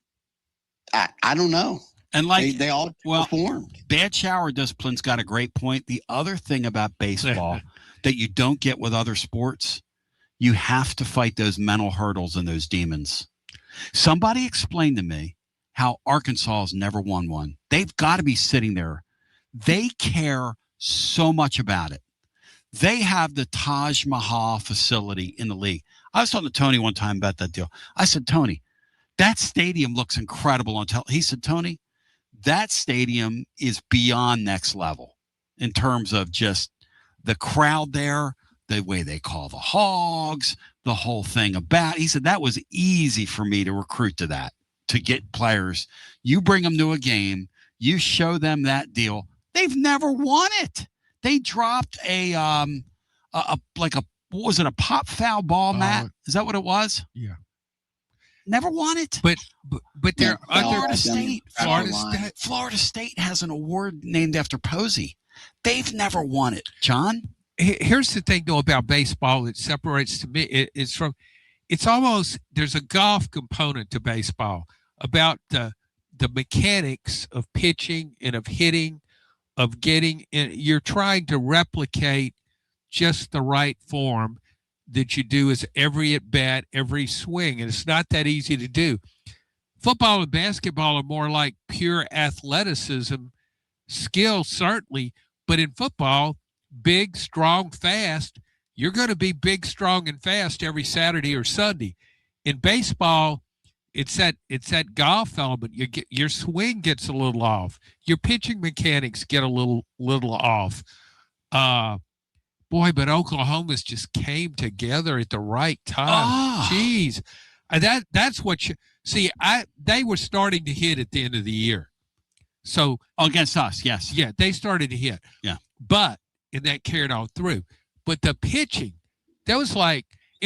I don't know. And like they all performed. Bad shower discipline's got a great point. The other thing about baseball that you don't get with other sports, you have to fight those mental hurdles and those demons. Somebody explained to me how Arkansas has never won one. They've got to be sitting there. They care so much about it. They have the Taj Mahal facility in the league. I was talking to Tony one time about that deal. I said, Tony, that stadium looks incredible on television. He said, Tony, that stadium is beyond next level in terms of just the crowd there, the way they call the hogs, the whole thing about. He said that was easy for me to recruit to that, to get players. You bring them to a game, you show them that deal. They've never won it. They dropped what was it, a pop foul ball, Matt? Is that what it was? Yeah. Never won it. But they're Florida State has an award named after Posey. They've never won it, John. Here's the thing, though, about baseball that separates to me. It's almost, there's a golf component to baseball about the mechanics of pitching and of hitting, of getting, and you're trying to replicate just the right form that you do is every at bat, every swing, and it's not that easy to do. Football and basketball are more like pure athleticism, skill certainly, but in football, big, strong, fast, you're going to be big, strong, and fast every Saturday or Sunday. In baseball, it's that golf element. Your swing gets a little off. Your pitching mechanics get a little off. Boy, but Oklahoma's just came together at the right time. Jeez. That's what you see. They were starting to hit at the end of the year. So against us, yes. Yeah, they started to hit. Yeah. And that carried on through. But the pitching, it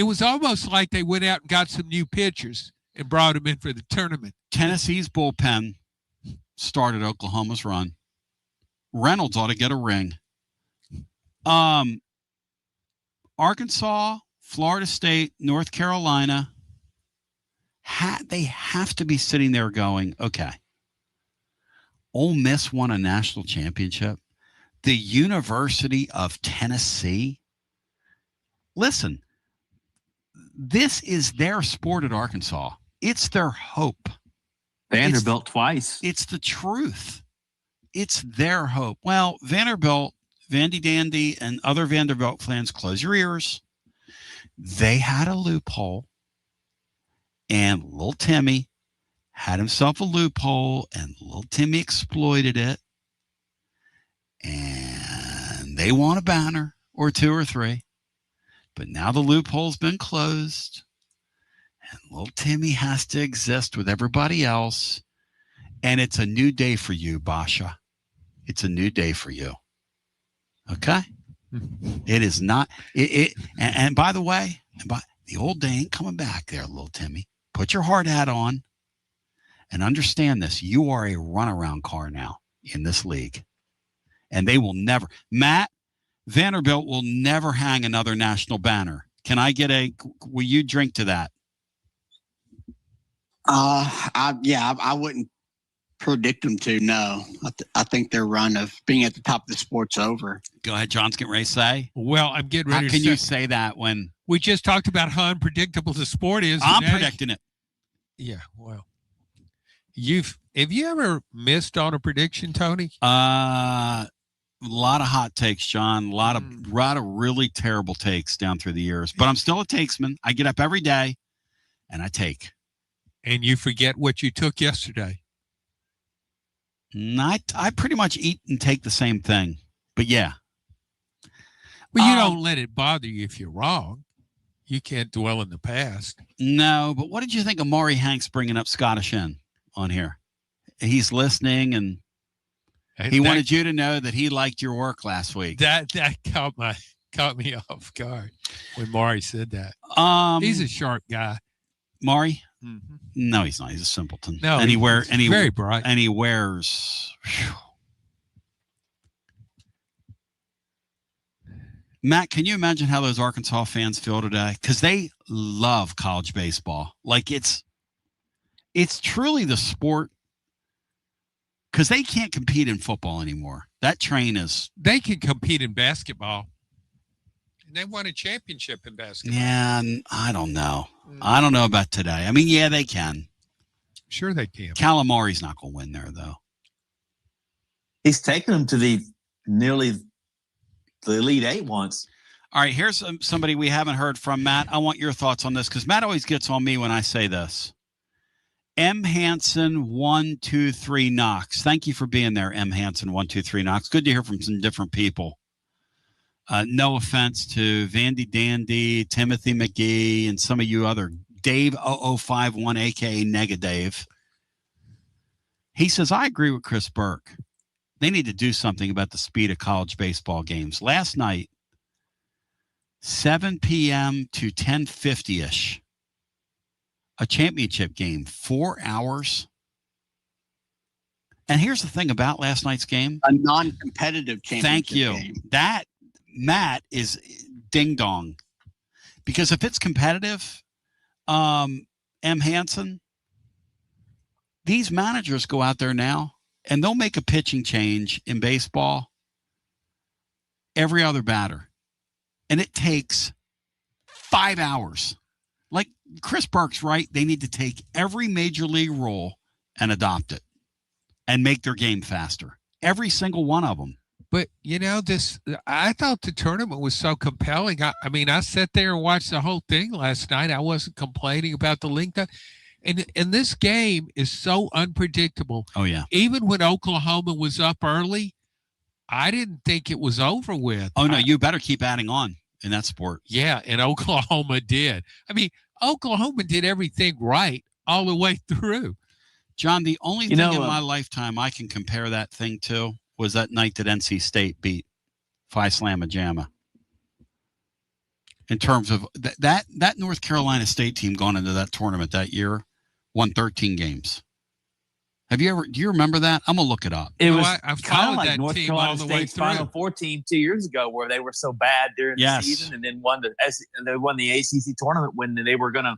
was almost like they went out and got some new pitchers and brought them in for the tournament. Tennessee's bullpen started Oklahoma's run. Reynolds ought to get a ring. Arkansas, Florida State, North Carolina, they have to be sitting there going, okay, Ole Miss won a national championship. The University of Tennessee, listen, this is their sport at Arkansas. It's their hope. Vanderbilt twice. It's the truth. It's their hope. Well, Vanderbilt, Vandy Dandy, and other Vanderbilt fans, close your ears. They had a loophole, and little Timmy had himself a loophole, and little Timmy exploited it. And they won a banner or 2 or 3. But now the loophole's been closed, and little Timmy has to exist with everybody else. And it's a new day for you, Basha. It's a new day for you. Okay? It is not. And by the way, the old day ain't coming back there, little Timmy. Put your hard hat on and understand this. You are a runaround car now in this league. And they will never. Matt, Vanderbilt will never hang another national banner. Can I get will you drink to that? I wouldn't predict them to. No, I think their run of being at the top of the sport's over. Go ahead, John's getting ready to say. Well, I'm getting ready. How can you say that when we just talked about how unpredictable the sport is? I'm predicting it. Yeah, well, have you ever missed on a prediction, Tony? A lot of hot takes, John. A lot of really terrible takes down through the years. But I'm still a takesman. I get up every day and I take. And you forget what you took yesterday. I pretty much eat and take the same thing. But yeah. Well, you don't let it bother you if you're wrong. You can't dwell in the past. No, but what did you think of Maury Hanks bringing up Scottish Inn on here? He's listening, and he wanted you to know that he liked your work last week. That caught me off guard when Maury said that. He's a sharp guy. Maury? Mm-hmm. No, he's not. He's a simpleton. No, he's very bright. And he wears. Matt, can you imagine how those Arkansas fans feel today? Because they love college baseball. Like it's truly the sport. Because they can't compete in football anymore. That train is. They can compete in basketball. And they won a championship in basketball. Yeah, I don't know. I don't know about today. I mean, yeah, they can. Sure they can. Calamari's not going to win there, though. He's taken them to nearly the Elite Eight once. All right, here's somebody we haven't heard from, Matt. I want your thoughts on this because Matt always gets on me when I say this. M. Hansen 123 Knox. Thank you for being there, M. Hansen 123 Knox. Good to hear from some different people. No offense to Vandy Dandy, Timothy McGee, and some of you other Dave 0051, aka Nega Dave. He says, I agree with Chris Burke. They need to do something about the speed of college baseball games. Last night, 7 p.m. to 10:50-ish. A championship game, 4 hours. And here's the thing about last night's game. A non-competitive championship Thank you. game. That, Matt, is ding-dong. Because if it's competitive, M. Hansen, these managers go out there now, and they'll make a pitching change in baseball every other batter. And it takes 5 hours. Like Chris Burke's right. They need to take every major league rule and adopt it and make their game faster. Every single one of them. But, I thought the tournament was so compelling. I mean, I sat there and watched the whole thing last night. I wasn't complaining about the length. And this game is so unpredictable. Oh, yeah. Even when Oklahoma was up early, I didn't think it was over with. Oh, no, you better keep adding on in that sport. Yeah, and Oklahoma did. I mean, Oklahoma did everything right all the way through. John, the only thing in my lifetime I can compare that thing to was that night that NC State beat Phi Slamma Jamma. In terms of that North Carolina State team going into that tournament that year won 13 games. Do you remember that? I'm going to look it up. It was kind of like that North team Carolina all the way State's through. Final Four team 2 years ago where they were so bad during the season and then won the ACC tournament when they were going to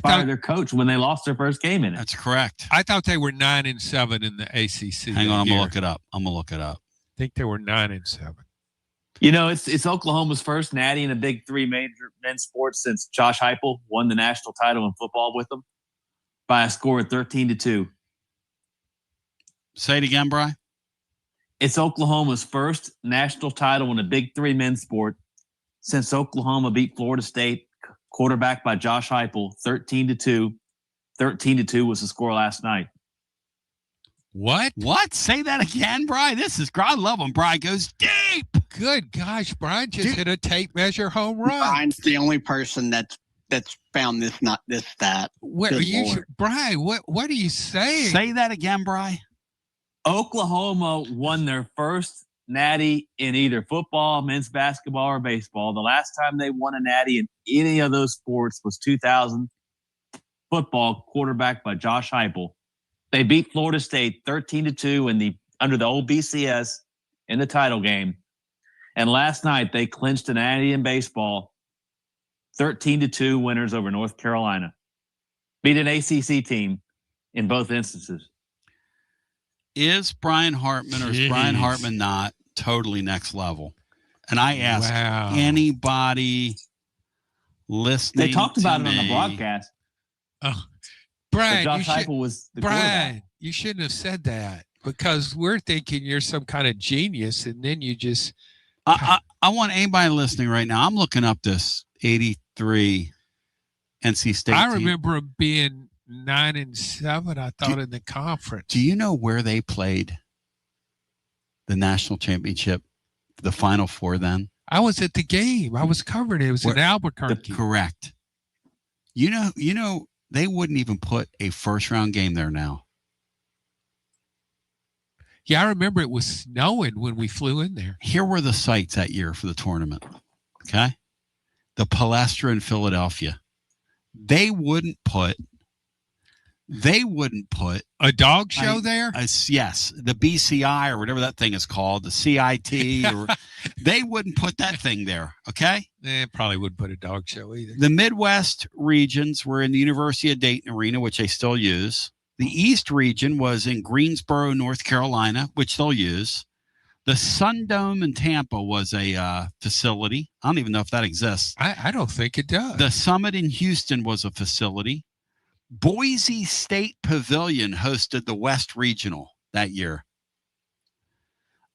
fire their coach when they lost their first game in it. That's correct. I thought they were 9-7 in the ACC. Hang on, I'm going to look it up. I think they were 9-7. It's Oklahoma's first natty in a big three major men's sports since Josh Heupel won the national title in football with them by a score of 13-2. Say it again, Bri. It's Oklahoma's first national title in a big three men's sport since Oklahoma beat Florida State, quarterbacked by Josh Heupel, 13-2. 13-2 was the score last night. What? Say that again, Bri. This is I love him. Bri goes deep. Good gosh, Brian just hit a tape measure home run. Brian's the only person that's found this stat. Brian, what are you saying? Say that again, Bri. Oklahoma won their first natty in either football, men's basketball, or baseball. The last time they won a natty in any of those sports was 2000 football, quarterbacked by Josh Heupel. They beat Florida State 13-2 under the old BCS in the title game. And last night they clinched a natty in baseball, 13-2 winners over North Carolina. Beat an ACC team in both instances. Is Brian Hartman or is Brian Hartman not totally next level? And I ask anybody listening. They talked about it on the broadcast. Oh, Brian, Josh Heupel was the quarterback. You shouldn't have said that because we're thinking you're some kind of genius, and then you just. I want anybody listening right now. I'm looking up this 83 NC State. I remember them being 9-7. I thought in the conference. Do you know where they played the national championship, the Final Four? Then I was at the game. I was covering it. It was in Albuquerque. Correct. You know, they wouldn't even put a first round game there now. Yeah, I remember it was snowing when we flew in there. Here were the sites that year for the tournament. Okay, the Palestra in Philadelphia. They wouldn't put they wouldn't put a dog show there. Yes, the BCI or whatever that thing is called, the CIT. Or, they wouldn't put that thing there. Okay, they probably wouldn't put a dog show either. The Midwest regions were in the University of Dayton Arena, which they still use. The East region was in Greensboro, North Carolina, which they'll use. The Sun Dome in Tampa was a facility. I don't even know if that exists. I don't think it does. The Summit in Houston was a facility. Boise State Pavilion hosted the West Regional that year.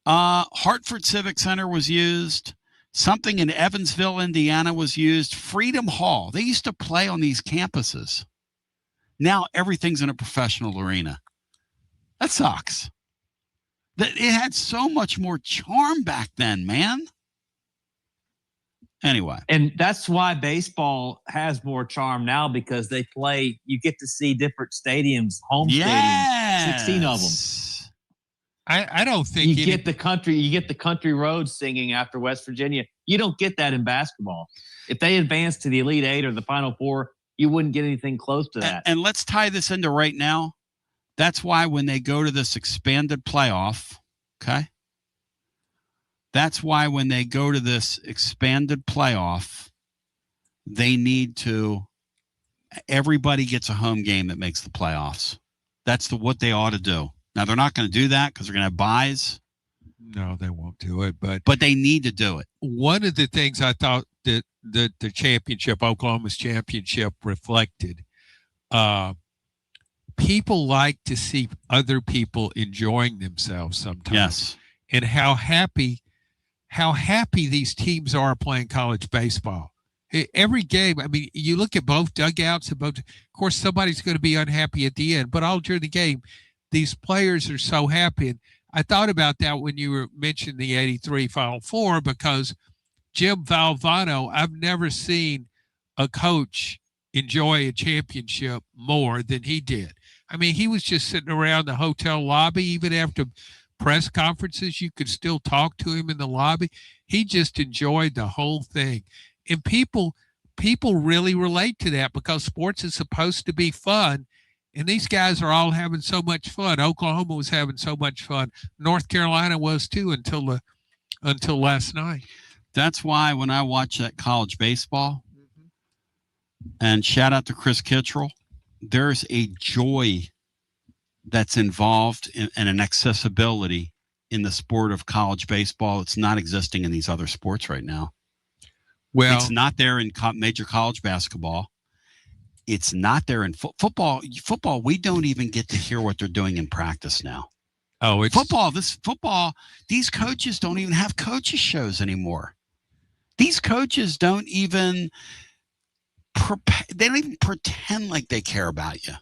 Hartford Civic Center was used. Something in Evansville, Indiana was used. Freedom Hall. They used to play on these campuses. Now everything's in a professional arena. That sucks. It had so much more charm back then, man. Anyway. And that's why baseball has more charm now, because they play, you get to see different stadiums, home stadiums, 16 of them. I don't think you get the country road singing after West Virginia. You don't get that in basketball. If they advance to the Elite Eight or the Final Four, you wouldn't get anything close to that. And let's tie this into right now. That's why when they go to this expanded playoff, okay? That's why when they go to this expanded playoff, they need to, everybody gets a home game that makes the playoffs. That's what they ought to do. Now, they're not going to do that because they're going to have buys. No, they won't do it. But they need to do it. One of the things I thought that the championship, Oklahoma's championship, reflected, people like to see other people enjoying themselves sometimes. Yes. And how happy these teams are playing college baseball. Every game, I mean, you look at both dugouts, of course, somebody's going to be unhappy at the end, but all during the game, these players are so happy. And I thought about that when you were mentioning the 83 Final Four, because Jim Valvano, I've never seen a coach enjoy a championship more than he did. I mean, he was just sitting around the hotel lobby, even after press conferences, you could still talk to him in the lobby. He just enjoyed the whole thing. And people really relate to that, because sports is supposed to be fun. And these guys are all having so much fun. Oklahoma was having so much fun. North Carolina was too until last night. That's why when I watch that college baseball, and shout out to Chris Kittrell, there's a joy that's involved in an accessibility in the sport of college baseball. It's not existing in these other sports right now. Well, it's not there in major college basketball. It's not there in football. Football, we don't even get to hear what they're doing in practice now. Oh, it's football. These coaches don't even have coaches shows anymore. These coaches don't even pretend like they care about you.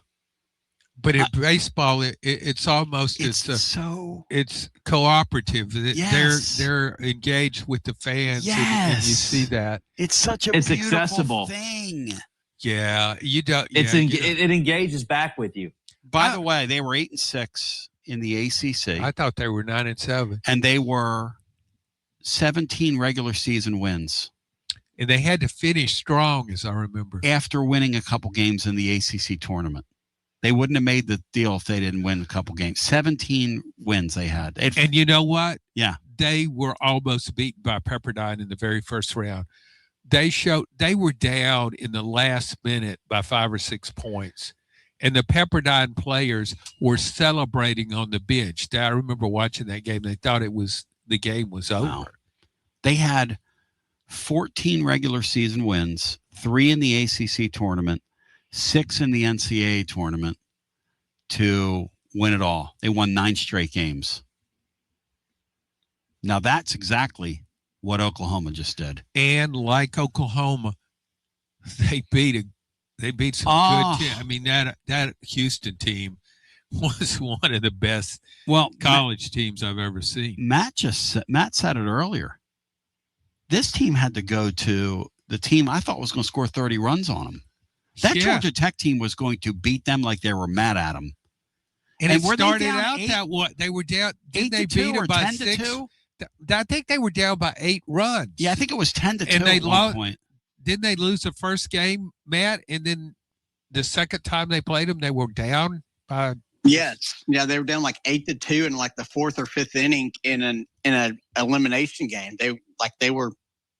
But in baseball, it's almost it's cooperative. Yes. They're engaged with the fans. Yes. And you see that. It's such a beautiful accessible thing. Yeah, you don't. It engages back with you. By the way, they were 8-6 in the ACC. I thought they were 9-7, and they were 17 regular season wins. And they had to finish strong, as I remember, after winning a couple games in the ACC tournament. They wouldn't have made the deal if they didn't win a couple games. 17 wins they had. And you know what? Yeah. They were almost beaten by Pepperdine in the very first round. They were down in the last minute by 5 or 6 points. And the Pepperdine players were celebrating on the bench. I remember watching that game. They thought the game was over. Wow. They had 14 regular season wins, 3 in the ACC tournament, 6 in the NCAA tournament to win it all. They won 9 straight games. Now that's exactly what Oklahoma just did. And like Oklahoma, they beat some good teams. I mean, that Houston team was one of the best college teams I've ever seen. Matt said it earlier. This team had to go to the team I thought was going to score 30 runs on them. That Georgia Tech team was going to beat them like they were mad at them. And it started out they were down. Didn't they beat them by 6? 10-2? I think they were down by 8 runs. Yeah, I think it was 10-2 and they at one point. Didn't they lose the first game, Matt? And then the second time they played them, they were down by. Yes, yeah, they were down like 8-2 in like the fourth or fifth inning in an elimination game. They were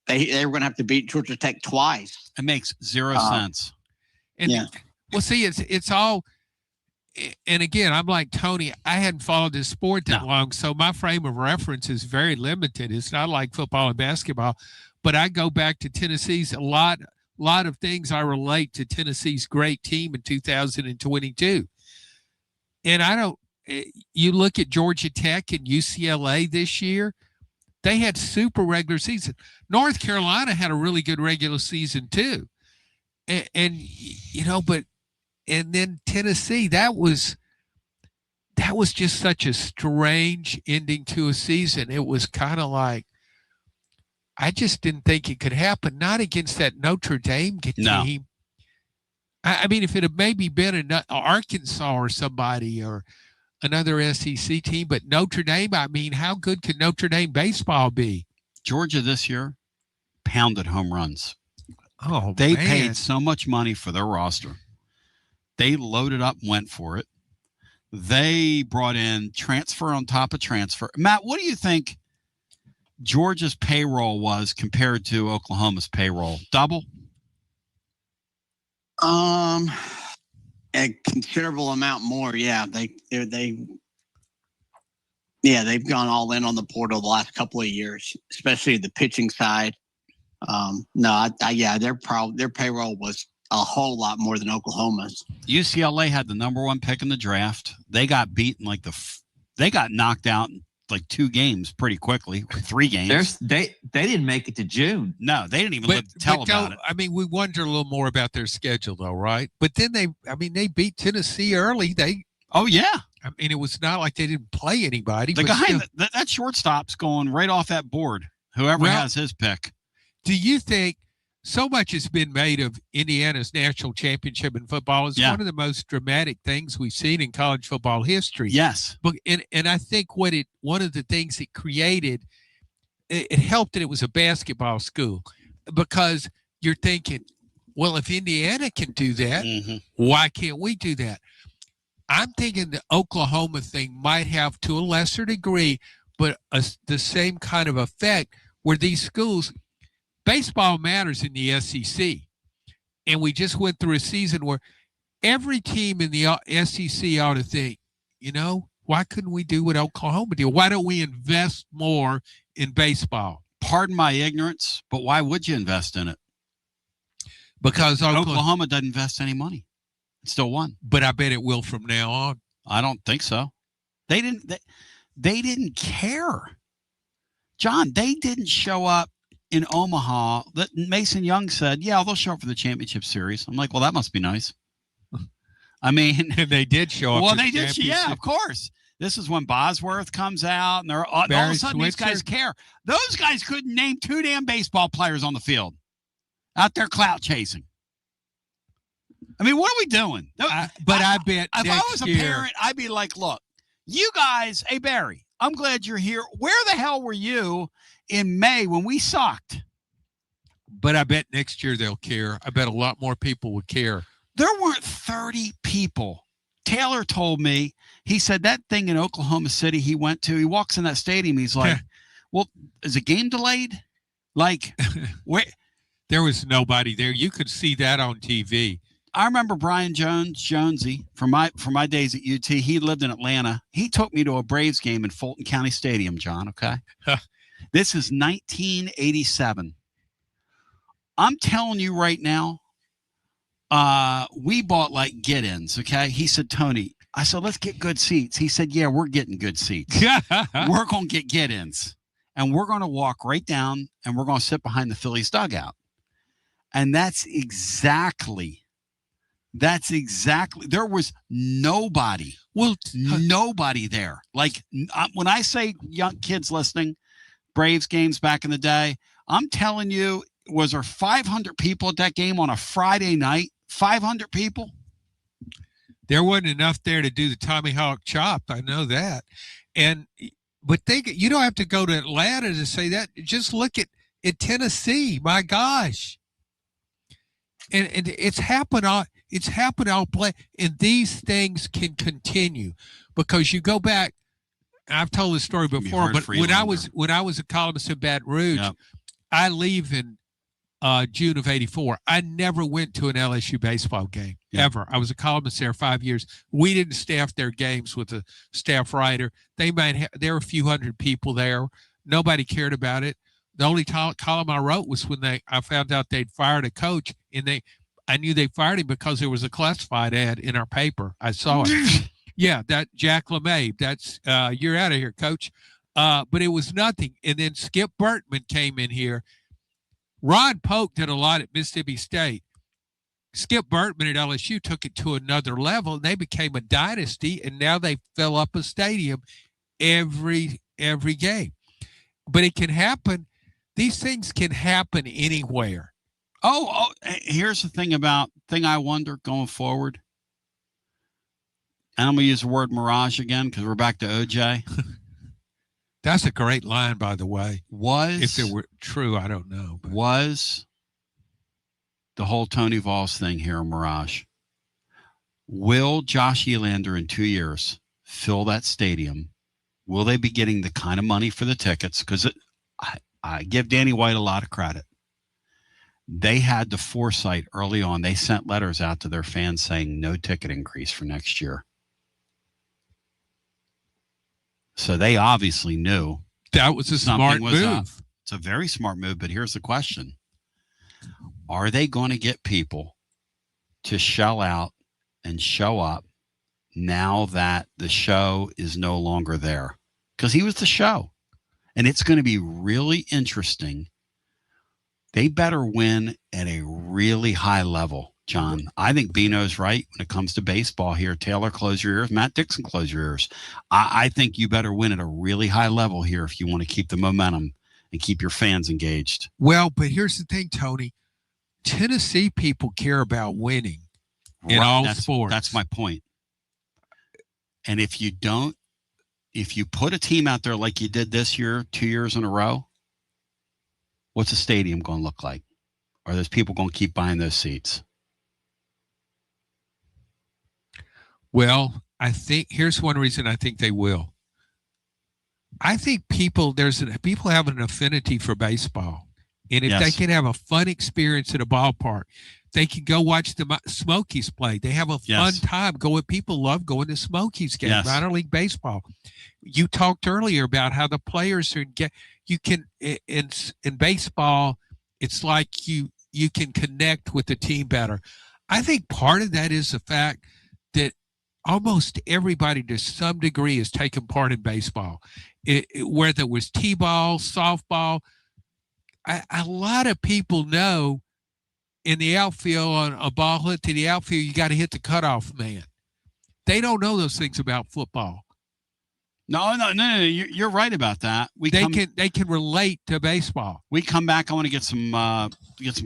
going to have to beat Georgia Tech twice. It makes zero sense. And well, see, it's all. And again, I'm like Tony. I hadn't followed this sport that long, so my frame of reference is very limited. It's not like football and basketball, but I go back to Tennessee's a lot of things I relate to Tennessee's great team in 2022. And I don't. You look at Georgia Tech and UCLA this year; they had super regular season. North Carolina had a really good regular season too, and you know, but. And then Tennessee, that was just such a strange ending to a season. It was kind of like, I just didn't think it could happen. Not against that Notre Dame team. No. I mean, if it had maybe been an Arkansas or somebody or another SEC team, but Notre Dame, I mean, how good could Notre Dame baseball be? Georgia this year pounded home runs. Oh, they paid so much money for their roster. They loaded up and went for it. They brought in transfer on top of transfer. Matt, what do you think Georgia's payroll was compared to Oklahoma's payroll? Double? A considerable amount more. Yeah, they've gone all in on the portal the last couple of years, especially the pitching side. Their payroll was a whole lot more than Oklahoma's. UCLA had the number 1 pick in the draft. They got beaten they got knocked out in like 2 games pretty quickly, or 3 games. They didn't make it to June. No, they didn't even live to tell about it. I mean, we wonder a little more about their schedule though, right? But then they beat Tennessee early. Oh yeah. I mean, it was not like they didn't play anybody. The guy that shortstop's going right off that board. Whoever has his pick. Do you think? So much has been made of Indiana's national championship in football. It's one of the most dramatic things we've seen in college football history. Yes. But and I think one of the things it created, it helped that it was a basketball school, because you're thinking, well, if Indiana can do that, why can't we do that? I'm thinking the Oklahoma thing might have, to a lesser degree, but the same kind of effect where these schools. Baseball matters in the SEC, and we just went through a season where every team in the SEC ought to think, why couldn't we do what Oklahoma did? Why don't we invest more in baseball? Pardon my ignorance, but why would you invest in it? Because Oklahoma doesn't invest any money. It still won. But I bet it will from now on. I don't think so. They didn't care. John, they didn't show up in Omaha. That Mason Young said, they'll show up for the championship series. I'm like, well, that must be nice. I mean, and they did show up. Well, they did. Yeah, of course. This is when Bosworth comes out, and all of a sudden these guys care. Those guys couldn't name 2 damn baseball players on the field out there clout chasing. I mean, what are we doing? I bet if I was a parent, I'd be like, look, you guys, hey, Barry, I'm glad you're here. Where the hell were you in May when we sucked? But I bet next year they'll care. I bet a lot more people would care. There weren't 30 people. Taylor told me, he said that thing in Oklahoma City he went to, he walks in that stadium, he's like, well, is the game delayed? Like, where? There was nobody there. You could see that on TV. I remember Brian Jonesy from my days at UT. He lived in Atlanta. He took me to a Braves game in Fulton County Stadium, John, okay? This is 1987. I'm telling you right now, we bought like get-ins, okay? He said, Tony, I said, let's get good seats. He said, yeah, we're getting good seats. We're going to get get-ins. And we're going to walk right down, and we're going to sit behind the Phillies dugout. And that's exactly, there was nobody. Well, nobody there. Like when I say young kids listening, Braves games back in the day, I'm telling you, was there 500 people at that game on a Friday night? 500 people? There wasn't enough there to do the Tommy Hawk chop. I know that. But you don't have to go to Atlanta to say that. Just look at Tennessee. My gosh. And it's happened It's happened all play, and these things can continue because you go back. I've told this story before, but when I was a columnist in Baton Rouge, I leave in June of '84. I never went to an LSU baseball game ever. I was a columnist there 5 years. We didn't staff their games with a staff writer. There were a few hundred people there. Nobody cared about it. The only column I wrote was when I found out they'd fired a coach, and I knew they fired him because there was a classified ad in our paper. I saw it. Yeah, that Jack LeMay. That's you're out of here, coach. But it was nothing. And then Skip Bertman came in here. Ron Polk did a lot at Mississippi State. Skip Bertman at LSU took it to another level, and they became a dynasty, and now they fill up a stadium every game. But it can happen. These things can happen anywhere. Oh, here's the thing I wonder going forward. And I'm going to use the word mirage again because we're back to OJ. That's a great line, by the way. If it were true, I don't know. But. Was the whole Tony Vols thing here a mirage? Will Josh Elander in 2 years fill that stadium? Will they be getting the kind of money for the tickets? Because I give Danny White a lot of credit. They had the foresight early on. They sent letters out to their fans saying no ticket increase for next year. So they obviously knew that was a smart move. It's a very smart move, but here's the question. Are they going to get people to shell out and show up now that the show is no longer there? Because he was the show. And it's going to be really interesting. They better win at a really high level, John. I think Bino's right when it comes to baseball here. Taylor, close your ears. Matt Dixon, close your ears. I think you better win at a really high level here if you want to keep the momentum and keep your fans engaged. Well, but here's the thing, Tony. Tennessee people care about winning in all sports. That's my point. And if you put a team out there like you did this year, 2 years in a row, what's the stadium going to look like? Are those people going to keep buying those seats? Well, I think here's one reason I think they will. I think people have an affinity for baseball. And if they can have a fun experience at a ballpark, they can go watch the Smokies play. They have a fun time going. People love going to Smokies games, minor league baseball. You talked earlier about how the players are in baseball. It's like you can connect with the team better. I think part of that is the fact that almost everybody to some degree has taken part in baseball, whether it was t-ball, softball. A lot of people know in the outfield, on a ball hit to the outfield, you got to hit the cutoff man. They don't know those things about football. No. You're right about that. They can relate to baseball. We come back. I want to get some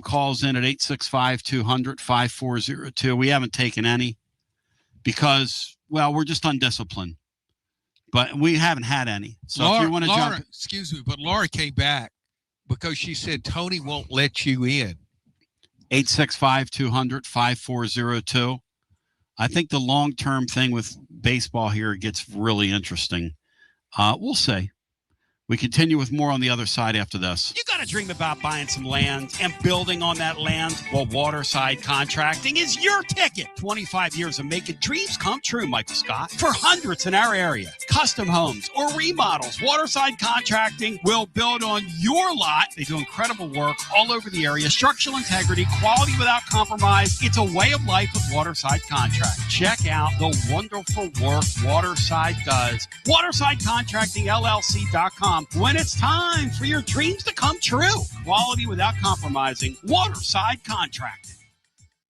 calls in at 865-200-5402. We haven't taken any because, well, we're just undisciplined. But we haven't had any. So if you want to jump, excuse me, but Laura came back because she said Tony won't let you in. 865-200-5402. I think the long-term thing with baseball here gets really interesting. We'll see. We continue with more on the other side after this. You got to dream about buying some land and building on that land? Well, Waterside Contracting is your ticket. 25 years of making dreams come true, Michael Scott. For hundreds in our area, custom homes or remodels, Waterside Contracting will build on your lot. They do incredible work all over the area. Structural integrity, quality without compromise. It's a way of life with Waterside Contract. Check out the wonderful work Waterside does. WatersideContractingLLC.com. When it's time for your dreams to come true. Quality without compromising. Waterside Contracting.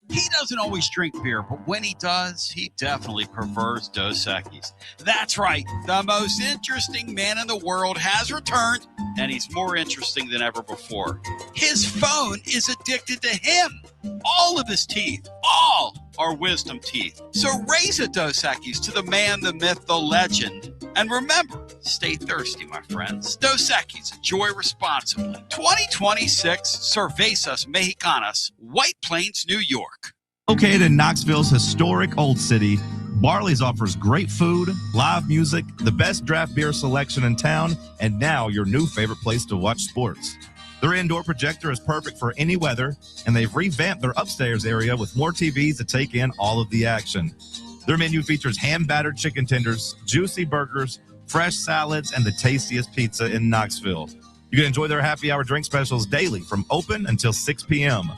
He doesn't always drink beer, but when he does, he definitely prefers Dos Equis. That's right. The most interesting man in the world has returned, and he's more interesting than ever before. His phone is addicted to him. All of his teeth, all are wisdom teeth. So raise a Dos Equis to the man, the myth, the legend. And remember, stay thirsty, my friends. Dos Equis, enjoy responsibly. 2026 Cervezas Mexicanas, White Plains, New York. Located in Knoxville's historic Old City, Barley's offers great food, live music, the best draft beer selection in town, and now your new favorite place to watch sports. Their indoor projector is perfect for any weather, and they've revamped their upstairs area with more TVs to take in all of the action. Their menu features hand-battered chicken tenders, juicy burgers, fresh salads, and the tastiest pizza in Knoxville. You can enjoy their happy hour drink specials daily from open until 6 p.m.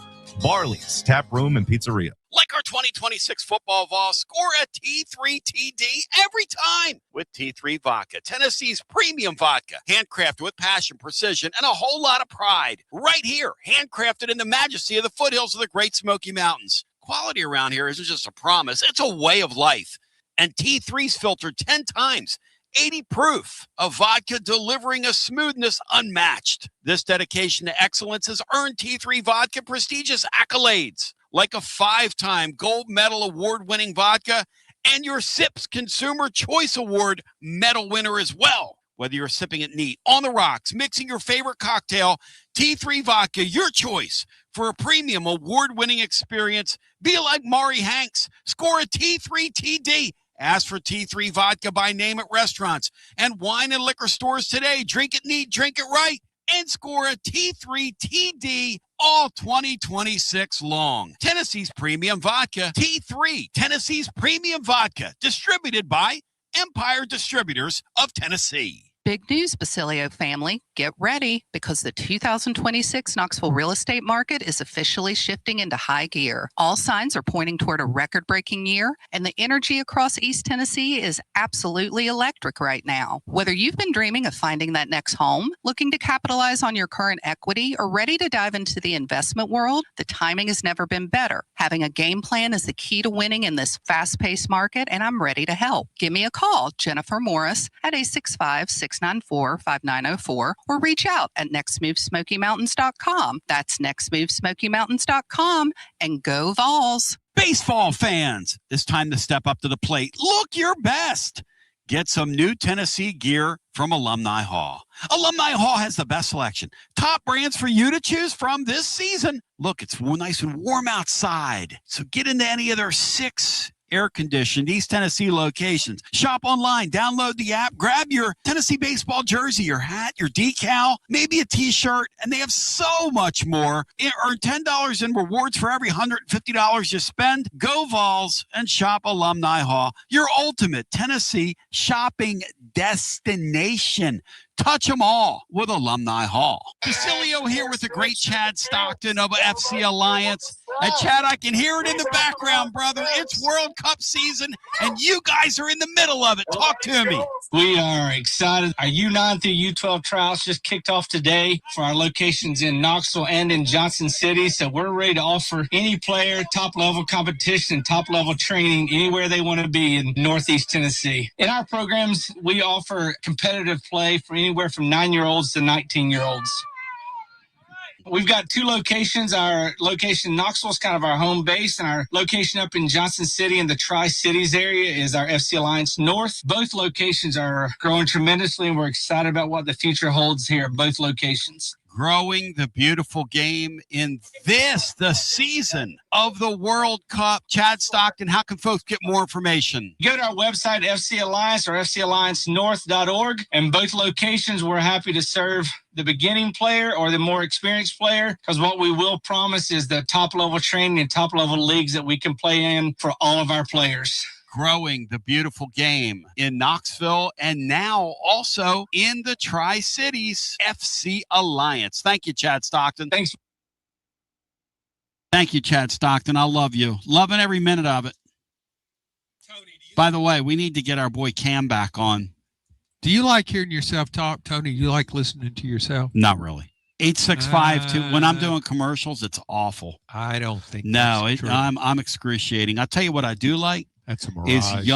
Barley's Tap Room and Pizzeria. Like our 2026 football Vols, score a T3 TD every time with T3 Vodka, Tennessee's premium vodka, handcrafted with passion, precision, and a whole lot of pride. Right here, handcrafted in the majesty of the foothills of the Great Smoky Mountains. Quality around here isn't just a promise, it's a way of life. And T3's filtered 10 times, 80 proof of vodka, delivering a smoothness unmatched. This dedication to excellence has earned T3 Vodka prestigious accolades, like a 5-time gold medal award-winning vodka and your SIPS Consumer Choice Award medal winner as well. Whether you're sipping it neat, on the rocks, mixing your favorite cocktail, T3 Vodka, your choice for a premium award-winning experience. Be like Maury Hanks. Score a T3 TD. Ask for T3 Vodka by name at restaurants and wine and liquor stores today. Drink it neat, drink it right, and score a T3 TD all 2026 long. Tennessee's premium vodka, T3, Tennessee's premium vodka, distributed by Empire Distributors of Tennessee. Big news, Basilio family. Get ready, because the 2026 Knoxville real estate market is officially shifting into high gear. All signs are pointing toward a record-breaking year, and the energy across East Tennessee is absolutely electric right now. Whether you've been dreaming of finding that next home, looking to capitalize on your current equity, or ready to dive into the investment world, the timing has never been better. Having a game plan is the key to winning in this fast-paced market, and I'm ready to help. Give me a call, Jennifer Morris, at 865-694-5904, or reach out at nextmovesmokymountains.com. That's nextmovesmokymountains.com, and go Vols. Baseball fans, it's time to step up to the plate. Look your best. Get some new Tennessee gear from Alumni Hall. Alumni Hall has the best selection. Top brands for you to choose from this season. Look, it's nice and warm outside, so get into any of their 6 air-conditioned East Tennessee locations. Shop online, download the app, grab your Tennessee baseball jersey, your hat, your decal, maybe a t-shirt, and they have so much more. Earn $10 in rewards for every $150 you spend. Go Vols and shop Alumni Hall, your ultimate Tennessee shopping destination. Touch them all with Alumni Hall. Basilio here with the great Chad Stockton of FC Alliance. And Chad, I can hear it in the background, brother. It's World Cup season, and you guys are in the middle of it. Talk to me. We are excited. Our U9 through U12 trials just kicked off today for our locations in Knoxville and in Johnson City. So we're ready to offer any player top-level competition, top-level training anywhere they want to be in Northeast Tennessee. In our programs, we offer competitive play for anywhere from 9-year-olds to 19-year-olds. We've got 2 locations. Our location in Knoxville is kind of our home base, and our location up in Johnson City in the Tri-Cities area is our FC Alliance North. Both locations are growing tremendously, and we're excited about what the future holds here at both locations. Growing the beautiful game in the season of the World Cup. Chad Stockton, how can folks get more information? Go to our website, FC Alliance or FCAllianceNorth.org. And both locations, we're happy to serve the beginning player or the more experienced player, because what we will promise is the top-level training and top-level leagues that we can play in for all of our players. Growing the beautiful game in Knoxville and now also in the Tri-Cities. FC Alliance. Thank you, Chad Stockton. Thanks. Thank you, Chad Stockton. I love you. Loving every minute of it. By the way, we need to get our boy Cam back on. Do you like hearing yourself talk, Tony? Do you like listening to yourself? Not really. 865 when I'm doing commercials, it's awful. I don't think that's true. I'm excruciating. I'll tell you what I do like. That's a mirage. Is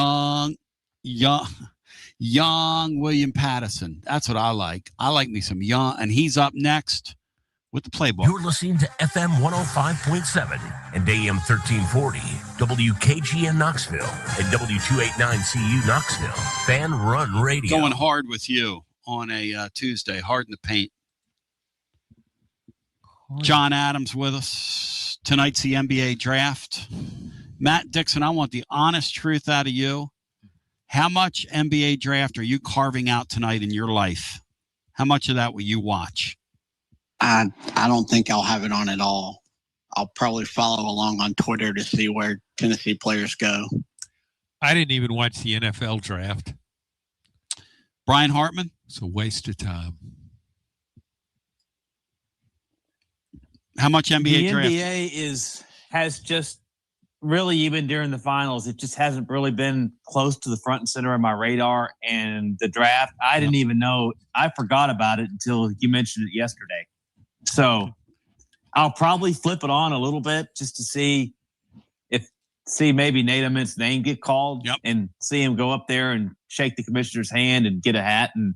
young William Pattison. That's what I like. I like me some young, and he's up next with the playbook. You're listening to FM 105.7 and AM 1340, WKGN Knoxville, and W289CU Knoxville. Fan Run Radio. Going hard with you on a Tuesday. Hard in the paint. John Adams with us. Tonight's the NBA draft. Matt Dixon, I want the honest truth out of you. How much NBA draft are you carving out tonight in your life? How much of that will you watch? I don't think I'll have it on at all. I'll probably follow along on Twitter to see where Tennessee players go. I didn't even watch the NFL draft. Brian Hartman? It's a waste of time. How much NBA draft? The NBA has just really, even during the finals, it just hasn't really been close to the front and center of my radar. And the draft, I didn't even know. I forgot about it until you mentioned it yesterday. So I'll probably flip it on a little bit just to see maybe Nate Ament's name get called and see him go up there and shake the commissioner's hand and get a hat and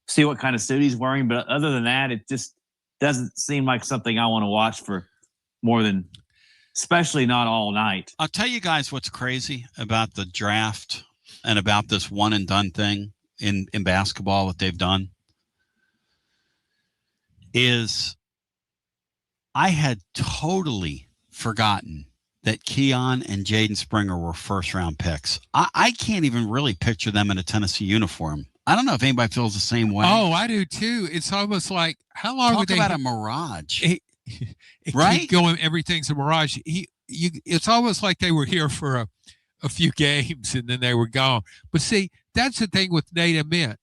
see what kind of suit he's wearing. But other than that, it just doesn't seem like something I want to watch for more than, especially not all night. I'll tell you guys what's crazy about the draft and about this one and done thing in basketball, what they've done is I had totally forgotten that Keon and Jaden Springer were first-round picks. I can't even really picture them in a Tennessee uniform. I don't know if anybody feels the same way. Oh, I do too. It's almost like, how long would they... Talk about a mirage. Right? Going, everything's a mirage. It's almost like they were here for a few games and then they were gone. But see, that's the thing with Nate Ament.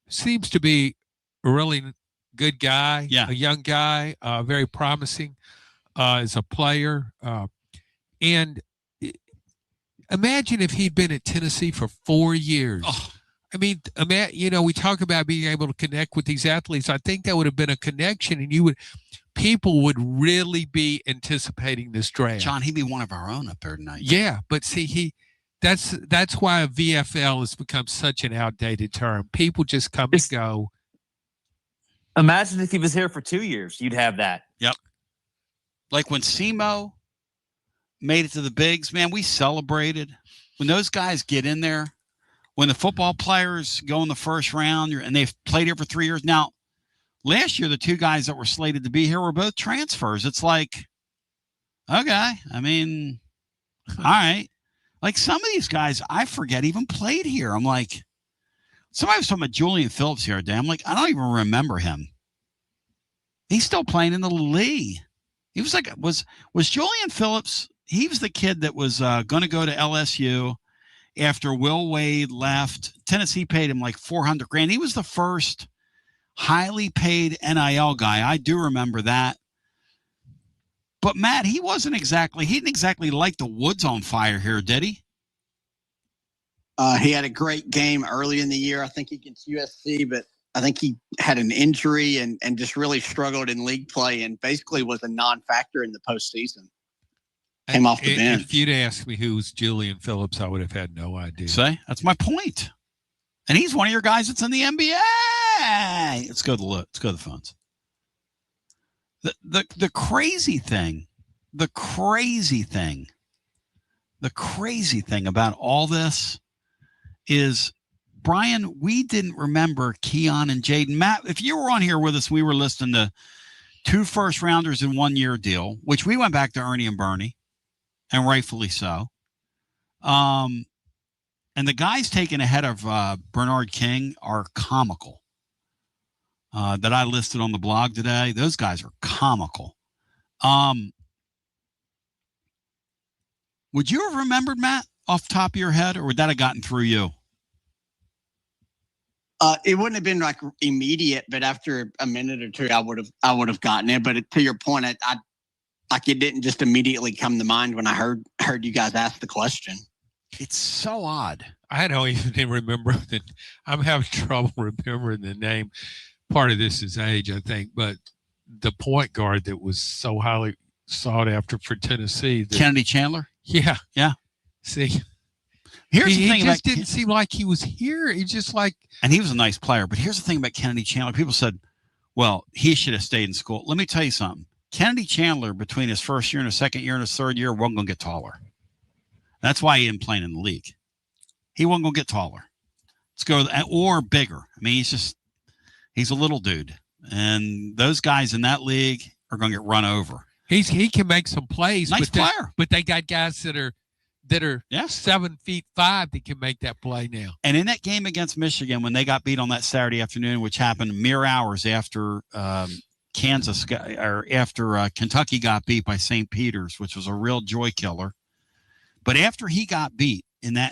Seems to be a really good guy, a young guy, very promising as a player. And imagine if he'd been at Tennessee for 4 years. Oh. I mean, we talk about being able to connect with these athletes. I think that would have been a connection, and people would really be anticipating this draft. John, he'd be one of our own up there tonight. Yeah, but see, that's why a VFL has become such an outdated term. People just come and go. Imagine if he was here for 2 years, you'd have that. Yep. Like when SEMO made it to the bigs, man, we celebrated. When those guys get in there, when the football players go in the first round and they've played here for 3 years. Now, last year, the two guys that were slated to be here were both transfers. It's like, okay, I mean, all right. Like some of these guys, I forget even played here. I'm like, somebody was talking about Julian Phillips here today. I'm like, I don't even remember him. He's still playing in the league. He was like, was Julian Phillips? He was the kid that was going to go to LSU after Will Wade left. Tennessee paid him like $400,000. He was the first highly paid NIL guy. I do remember that. But Matt, he didn't exactly light the woods on fire here, did he? He had a great game early in the year, I think against USC, but I think he had an injury and just really struggled in league play and basically was a non-factor in the postseason. Came off the bench. If you'd asked me who was Julian Phillips, I would have had no idea. See, that's my point. And he's one of your guys that's in the NBA. Let's go to the phones. The crazy thing about all this is, Brian, we didn't remember Keon and Jaden. Matt, if you were on here with us, we were listening to 2 first-rounders in 1 year deal, which we went back to Ernie and Bernie, and rightfully so. And the guys taken ahead of Bernard King are comical. That I listed on the blog today. Those guys are comical. Would you have remembered, Matt, off the top of your head, or would that have gotten through you? It wouldn't have been like immediate, but after a minute or two, I would have gotten it. But to your point, I like it didn't just immediately come to mind when I heard you guys ask the question. It's so odd. I don't even remember I'm having trouble remembering the name. Part of this is age, I think, but the point guard that was so highly sought after for Tennessee, Kennedy Chandler. Yeah. See, here's the thing he just didn't seem like he was here. He just like, and he was a nice player. But here's the thing about Kennedy Chandler. People said, well, he should have stayed in school. Let me tell you something. Kennedy Chandler, between his first year and his second year and his third year, wasn't going to get taller. That's why he didn't play in the league. He wasn't going to get taller. Let's go, or bigger. I mean, he's a little dude. And those guys in that league are going to get run over. He can make some plays. Nice player. But they got guys that are that are 7'5" that can make that play now. And in that game against Michigan, when they got beat on that Saturday afternoon, which happened mere hours after Kentucky got beat by St. Peter's, which was a real joy killer. But after he got beat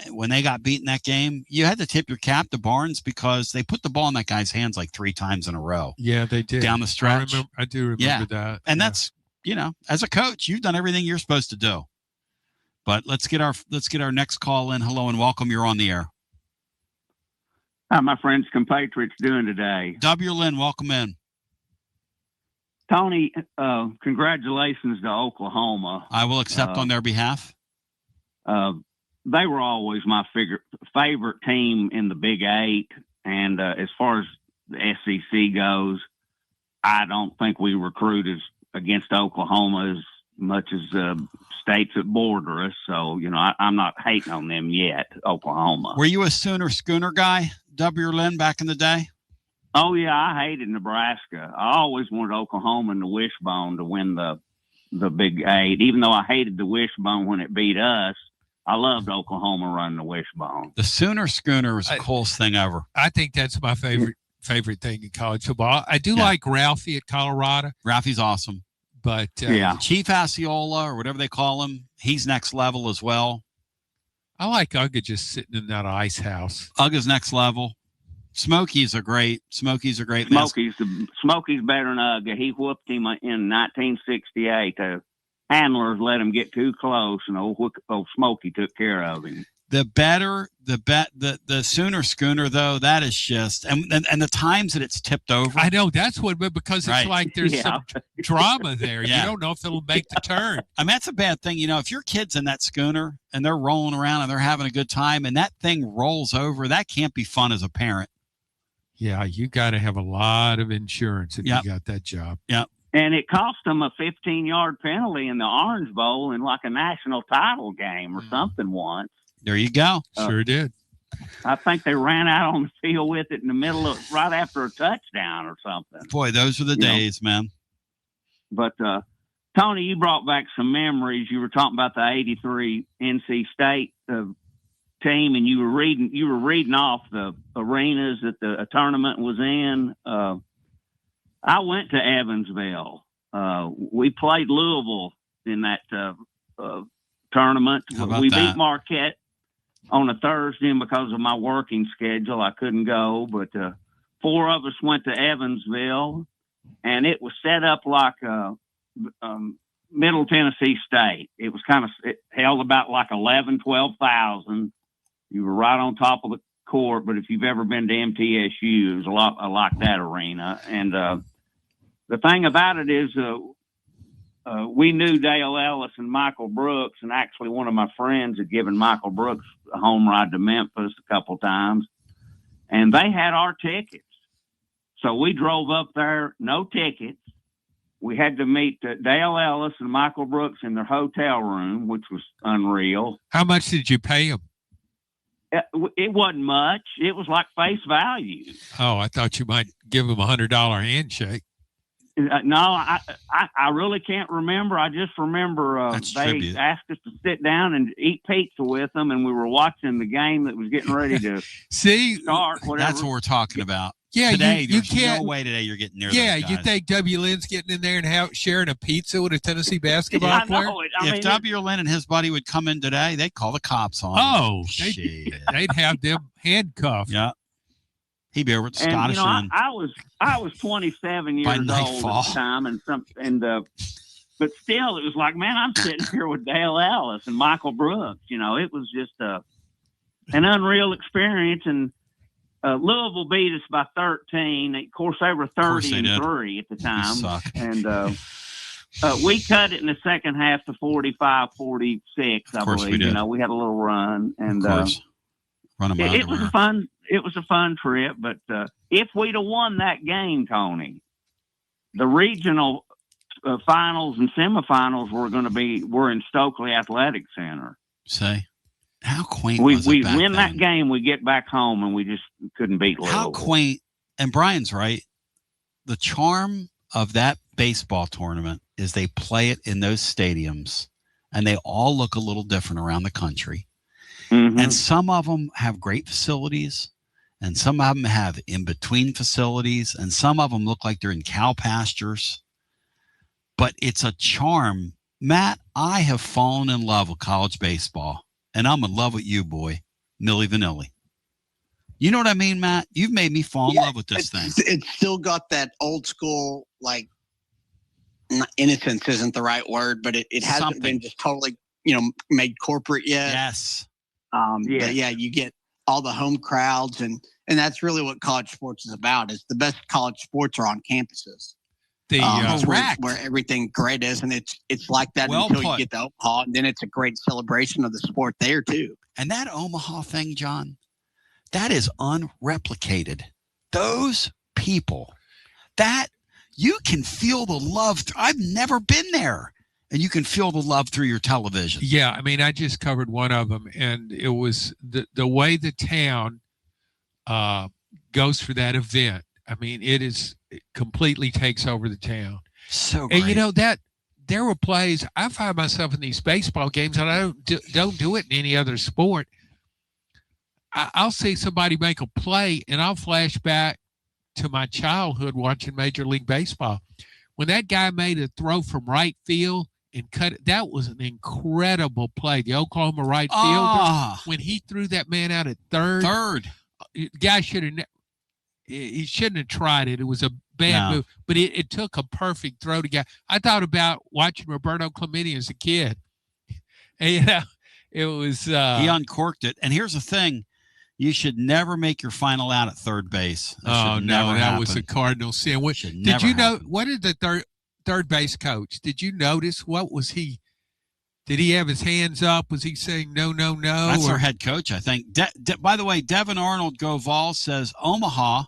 when they got beat in that game, you had to tip your cap to Barnes because they put the ball in that guy's hands like 3 times in a row. Yeah, they did. Down the stretch. I do remember that. And that's, as a coach, you've done everything you're supposed to do. But let's get our next call in. Hello and welcome. You're on the air. How my friends compatriots doing today? W. Lynn, welcome in. Tony, congratulations to Oklahoma. I will accept on their behalf. They were always my favorite team in the Big Eight. And as far as the SEC goes, I don't think we recruited against Oklahoma as much as states that border us. So, I'm not hating on them yet, Oklahoma. Were you a Sooner Schooner guy, W. Lynn, back in the day? Oh, yeah, I hated Nebraska. I always wanted Oklahoma and the Wishbone to win the Big Eight. Even though I hated the Wishbone when it beat us, I loved Oklahoma running the Wishbone. The Sooner Schooner was the coolest thing ever. I think that's my favorite thing in college football. I do like Ralphie at Colorado. Ralphie's awesome. But Chief Osceola, or whatever they call him, he's next level as well. I like Uga just sitting in that ice house. Uga's next level. Smokey's are great. Smokey's better than Uga. He whooped him in 1968. Handlers let him get too close, and old Smokey took care of him. The Sooner Schooner, though, that is just and the times that it's tipped over. I know that's because it's like there's some drama there. You don't know if it'll make the turn. I mean, that's a bad thing. If your kid's in that schooner and they're rolling around and they're having a good time and that thing rolls over, that can't be fun as a parent. Yeah, you got to have a lot of insurance if you got that job. Yep. And it cost them a 15-yard penalty in the Orange Bowl in like a national title game or something once. There you go. Sure did. I think they ran out on the field with it in the middle of right after a touchdown or something. Boy, those are the days, man. But Tony, you brought back some memories. You were talking about the '83 NC State team, and you were reading off the arenas that the tournament was in. I went to Evansville. We played Louisville in that tournament. We beat Marquette on a Thursday, and because of my working schedule, I couldn't go. But 4 of us went to Evansville, and it was set up like Middle Tennessee State. It was it held about like 12,000. You were right on top of the court, but if you've ever been to MTSU, it was a lot like that arena. And the thing about it is we knew Dale Ellis and Michael Brooks, and actually one of my friends had given Michael Brooks a home ride to Memphis a couple times, and they had our tickets. So we drove up there, no tickets. We had to meet Dale Ellis and Michael Brooks in their hotel room, which was unreal. How much did you pay them? It wasn't much. It was like face value. Oh, I thought you might give them $100 handshake. No, I really can't remember. I just remember they asked us to sit down and eat pizza with them, and we were watching the game that was getting ready to start. Whatever. That's what we're talking about. Yeah, today, you can't. No way today you're getting near. Yeah, those guys. You think W. Lynn's getting in there and sharing a pizza with a Tennessee basketball player? If W. Lynn and his buddy would come in today, they'd call the cops on. Oh, they'd have them handcuffed. Yeah. He'd be over at Scottish. I was 27 years old at the time, but still, it was like, man, I'm sitting here with Dale Ellis and Michael Brooks. It was just an unreal experience. And Louisville beat us by 13. Of course, they were 30-3 at the time, and we cut it in the second half to 45-46. I believe. We had a little run, and it was fun. It was a fun trip, but if we'd have won that game, Tony, the regional finals and semifinals were in Stokely Athletic Center. Say, how quaint we was it back win then? That game, we get back home, and we just couldn't beat Louisville. How quaint! And Brian's right. The charm of that baseball tournament is they play it in those stadiums, and they all look a little different around the country. Mm-hmm. And some of them have great facilities, and some of them have in-between facilities, and some of them look like they're in cow pastures. But it's a charm. Matt, I have fallen in love with college baseball, and I'm in love with you, boy, Milli Vanilli. You know what I mean, Matt? You've made me fall in love with this thing. It's still got that old school, like, innocence isn't the right word, but it hasn't been just totally, made corporate yet. Yes. But yeah, you get all the home crowds, and that's really what college sports is about. Is the best college sports are on campuses. Where everything great is, and it's like that until you get to Omaha, and then it's a great celebration of the sport there too. And that Omaha thing, John, that is unreplicated. Those people, that you can feel the love. I've never been there, and you can feel the love through your television. Yeah, I mean, I just covered one of them, and it was the way the town goes for that event. I mean, it completely takes over the town. So great. And that there were plays. I find myself in these baseball games, and I don't do it in any other sport. I'll see somebody make a play, and I'll flash back to my childhood watching Major League Baseball. When that guy made a throw from right field and cut it, that was an incredible play. The Oklahoma right fielder, when he threw that man out at third, guy he shouldn't have tried it. It was a bad move, but it took a perfect throw to get. I thought about watching Roberto Clemente as a kid. And, it was he uncorked it. And here's the thing. You should never make your final out at third base. That was a cardinal sin. Did you know what did the third base coach? Did you notice what was he? Did he have his hands up? Was he saying no? That's our head coach, I think. By the way, Devin Arnold Goval says Omaha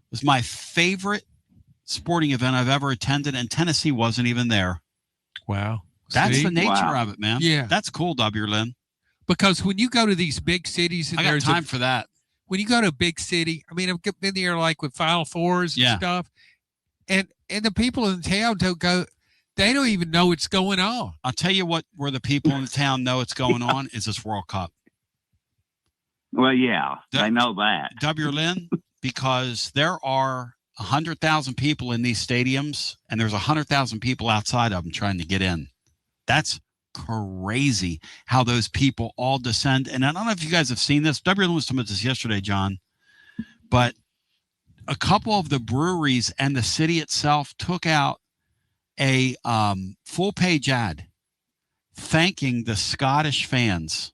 was my favorite sporting event I've ever attended, and Tennessee wasn't even there. Wow, that's the nature of it, man. Yeah, that's cool, W. Lynn. Because when you go to these big cities, and I got time for that. When you go to a big city, I mean, I've been there like with Final Fours and stuff, and the people in town don't go. They don't even know what's going on. I'll tell you where the people in town know what's going on is this World Cup. Well, yeah, they know that. W. Lynn, because there are 100,000 people in these stadiums, and there's 100,000 people outside of them trying to get in. That's crazy how those people all descend. And I don't know if you guys have seen this. W. Lynn was talking about this yesterday, John, but a couple of the breweries and the city itself took out a full-page ad thanking the Scottish fans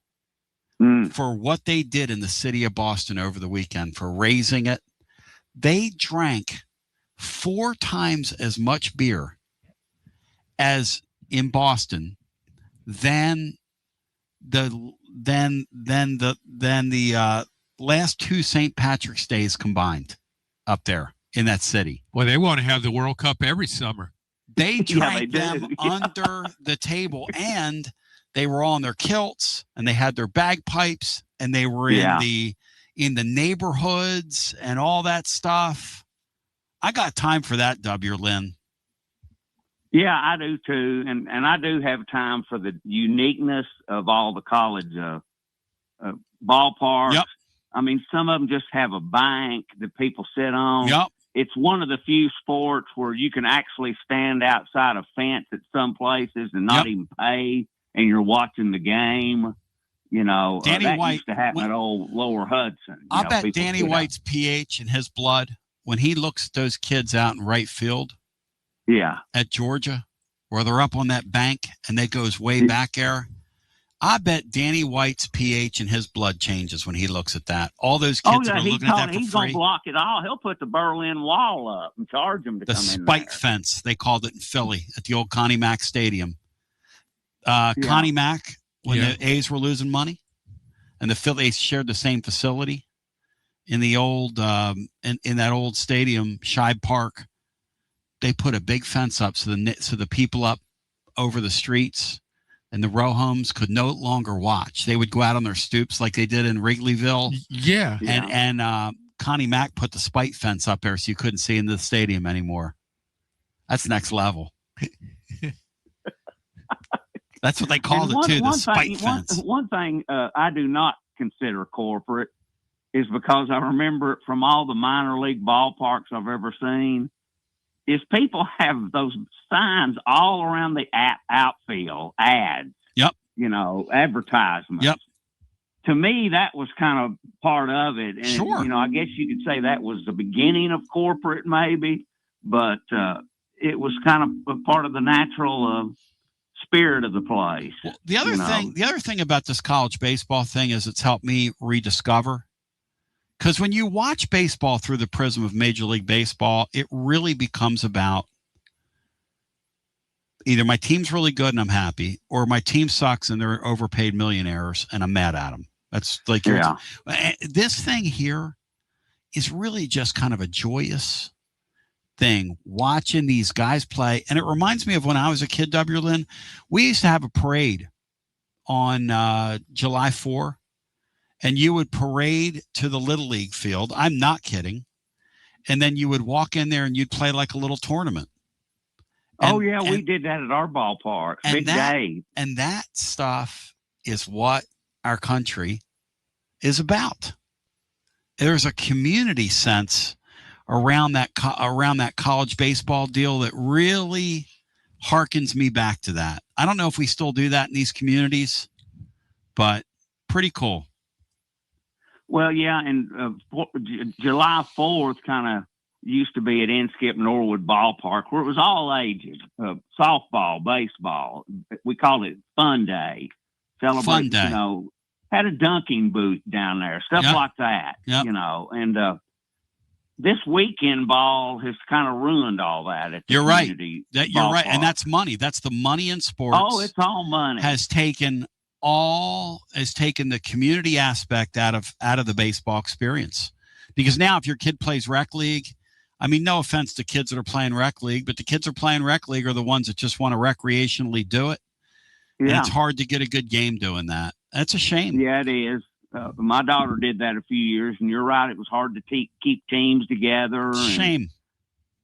for what they did in the city of Boston over the weekend, for raising it. They drank 4 times as much beer as in Boston than the last 2 St. Patrick's Days combined up there in that city. Well, they want to have the World Cup every summer. They drank them under the table, and they were all in their kilts, and they had their bagpipes, and they were in the neighborhoods and all that stuff. I got time for that, W. Lynn. Yeah, I do too, and I do have time for the uniqueness of all the college ballparks. Yep. I mean, some of them just have a bank that people sit on. Yep. It's one of the few sports where you can actually stand outside a fence at some places and not even pay, and you're watching the game. You know, Danny White used to happen at old Lower Hudson. I bet Danny White's pH in his blood, when he looks at those kids out in right field at Georgia, where they're up on that bank and they goes way back there, I bet Danny White's pH in his blood changes when he looks at that. All those kids that are looking at that for free. He's going to block it all. He'll put the Berlin Wall up and charge them to come in there. The spike fence, they called it in Philly at the old Connie Mack Stadium. Connie Mack, when the A's were losing money, and the Phillies shared the same facility in the old in that old stadium, Shibe Park, they put a big fence up so the people up over the streets and the row homes could no longer watch. They would go out on their stoops like they did in Wrigleyville. Yeah. And Connie Mack put the spike fence up there so you couldn't see into the stadium anymore. That's next level. That's what they called it too, the spike fence. One thing I do not consider corporate is because I remember it from all the minor league ballparks I've ever seen, is people have those signs all around the outfield, ads. Yep. Advertisements. Yep. To me, that was kind of part of it. And, sure. I guess you could say that was the beginning of corporate maybe, but it was kind of a part of the natural spirit of the place. Well, the other thing about this college baseball thing is it's helped me rediscover. Because when you watch baseball through the prism of Major League Baseball, it really becomes about either my team's really good and I'm happy, or my team sucks and they're overpaid millionaires and I'm mad at them. That's like this thing here is really just kind of a joyous thing, watching these guys play. And it reminds me of when I was a kid, W. Lynn, we used to have a parade on July 4. And you would parade to the Little League field. I'm not kidding. And then you would walk in there and you'd play like a little tournament. We did that at our ballpark. Big day. And that stuff is what our country is about. There's a community sense around that college baseball deal that really harkens me back to that. I don't know if we still do that in these communities, but pretty cool. Well, yeah, and July 4th kind of used to be at Inskip Norwood Ballpark, where it was all ages, softball, baseball. We called it Fun Day. Fun Day. Had a dunking booth down there, stuff like that, And this weekend ball has kind of ruined all that. At the You're right. You're right, and that's money. That's the money in sports. Oh, it's all money. Has taken the community aspect out of the baseball experience. Because now if your kid plays rec league, I mean, no offense to kids that are playing rec league, but the kids that are playing rec league are the ones that just want to recreationally do it. Yeah. And it's hard to get a good game doing that. That's a shame. Yeah, it is. My daughter did that a few years, and you're right. It was hard to keep teams together. Shame.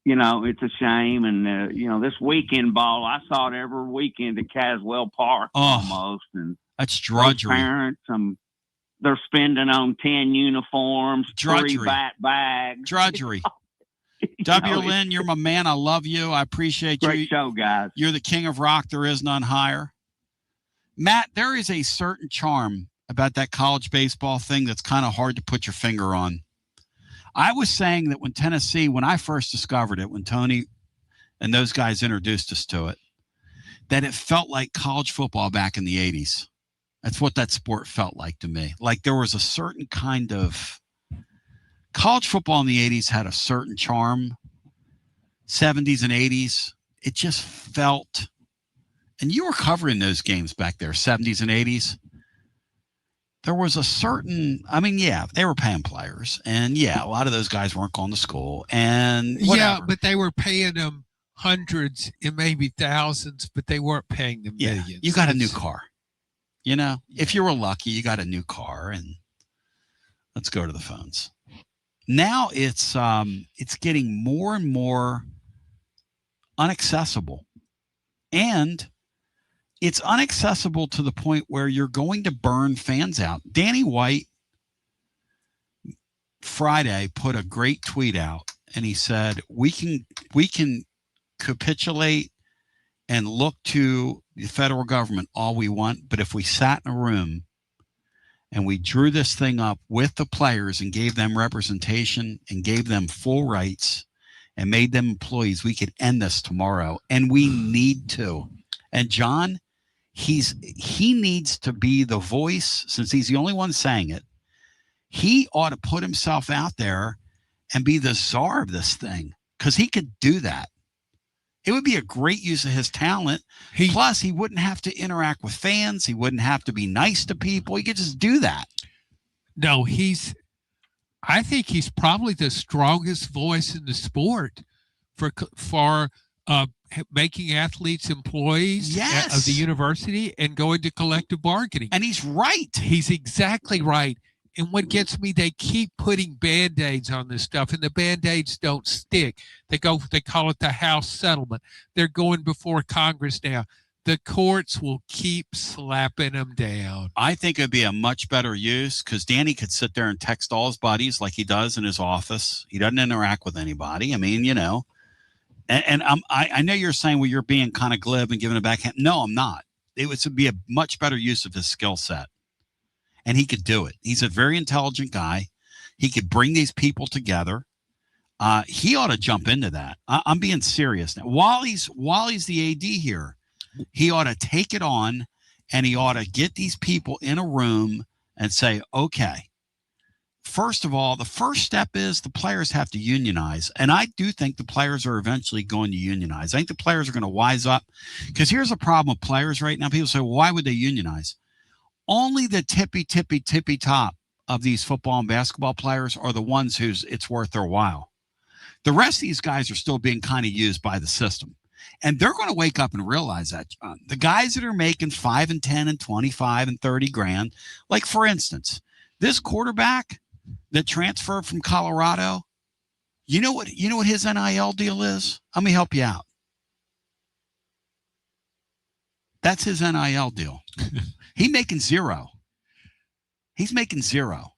It's a shame. And, this weekend ball, I saw it every weekend at Caswell Park almost. And that's drudgery. Parents, they're spending on 10 uniforms, drudgery. 3 bat bags. Drudgery. W. Lynn, you're my man. I love you. I appreciate you. Great show, guys. You're the king of rock. There is none higher. Matt, there is a certain charm about that college baseball thing that's kind of hard to put your finger on. I was saying that when I first discovered it, when Tony and those guys introduced us to it, that it felt like college football back in the 80s. That's what that sport felt like to me. Like there was a certain kind of college football in the 80s had a certain charm. 70s and 80s, it just felt, and you were covering those games back there, 70s and 80s. There was a certain, they were paying players. And a lot of those guys weren't going to school. And whatever. Yeah, but they were paying them hundreds and maybe thousands, but they weren't paying them millions. You got a new car. If you were lucky, you got a new car. And let's go to the phones. Now it's getting more and more inaccessible. And it's inaccessible to the point where you're going to burn fans out. Danny White Friday put a great tweet out, and he said, we can capitulate and look to the federal government all we want, but if we sat in a room and we drew this thing up with the players and gave them representation and gave them full rights and made them employees, we could end this tomorrow. And we need to. And John, he needs to be the voice, since he's the only one saying it. He ought to put himself out there and be the czar of this thing, because he could do that. It would be a great use of his talent. Plus, he wouldn't have to interact with fans. He wouldn't have to be nice to people. He could just do that. No, I think he's probably the strongest voice in the sport for making athletes employees of the university and going to collective bargaining. And he's right. He's exactly right. And what gets me, they keep putting Band-Aids on this stuff, and the Band-Aids don't stick. They call it the House settlement. They're going before Congress now. the courts will keep slapping them down. I think it'd be a much better use because Danny could sit there and text all his buddies like he does in his office. He doesn't interact with anybody. I mean, and I know you're saying, well, you're being kind of glib and giving a backhand. No, I'm not. It would be a much better use of his skill set. And he could do it. He's a very intelligent guy. He could bring these people together. He ought to jump into that. I'm being serious now. While he's the AD here, he ought to take it on, and he ought to get these people in a room and say, okay, first of all, the first step is the players have to unionize. And I do think the players are eventually going to unionize. I think the players are going to wise up, because here's the problem with players right now. People say, well, why would they unionize? Only the tippy top of these football and basketball players are the ones who's it's worth their while. The rest of these guys are still being kind of used by the system. And they're going to wake up and realize that, John. The guys that are making 5 and 10 and 25 and 30 grand, like for instance, this quarterback that transferred from Colorado, you know what his NIL deal is? Let me help you out. That's his NIL deal. He's making zero. He's making zero.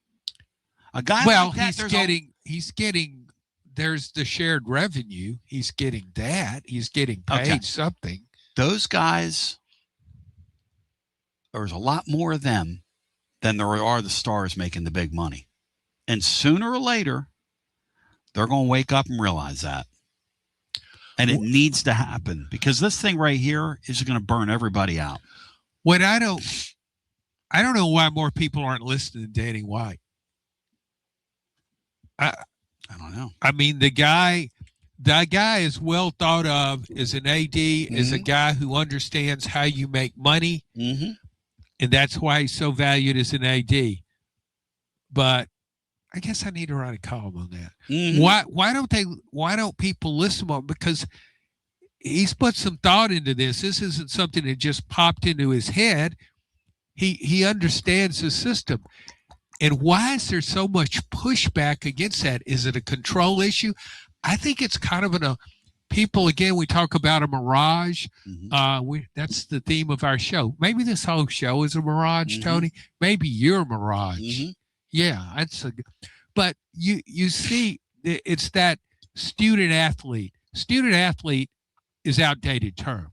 A guy well, like that, he's getting. There's the shared revenue. He's getting that. He's getting paid something. Those guys, there's a lot more of them than there are the stars making the big money. And sooner or later, they're going to wake up and realize that. And it needs to happen, because this thing right here is going to burn everybody out. What I don't know why more people aren't listening to Danny White. I don't know. I mean, the guy is well thought of as an AD, as a guy who understands how you make money, and that's why he's so valued as an AD. But I guess I need to write a column on that. Why don't people listen to him? Because he's put some thought into this. This isn't something that just popped into his head. He understands the system. And why is there so much pushback against that? Is it a control issue? I think it's kind of people, again, we talk about a mirage. That's the theme of our show. Maybe this whole show is a mirage, Tony. Maybe you're a mirage. Yeah, but you see, it's that student athlete. Student athlete is outdated term.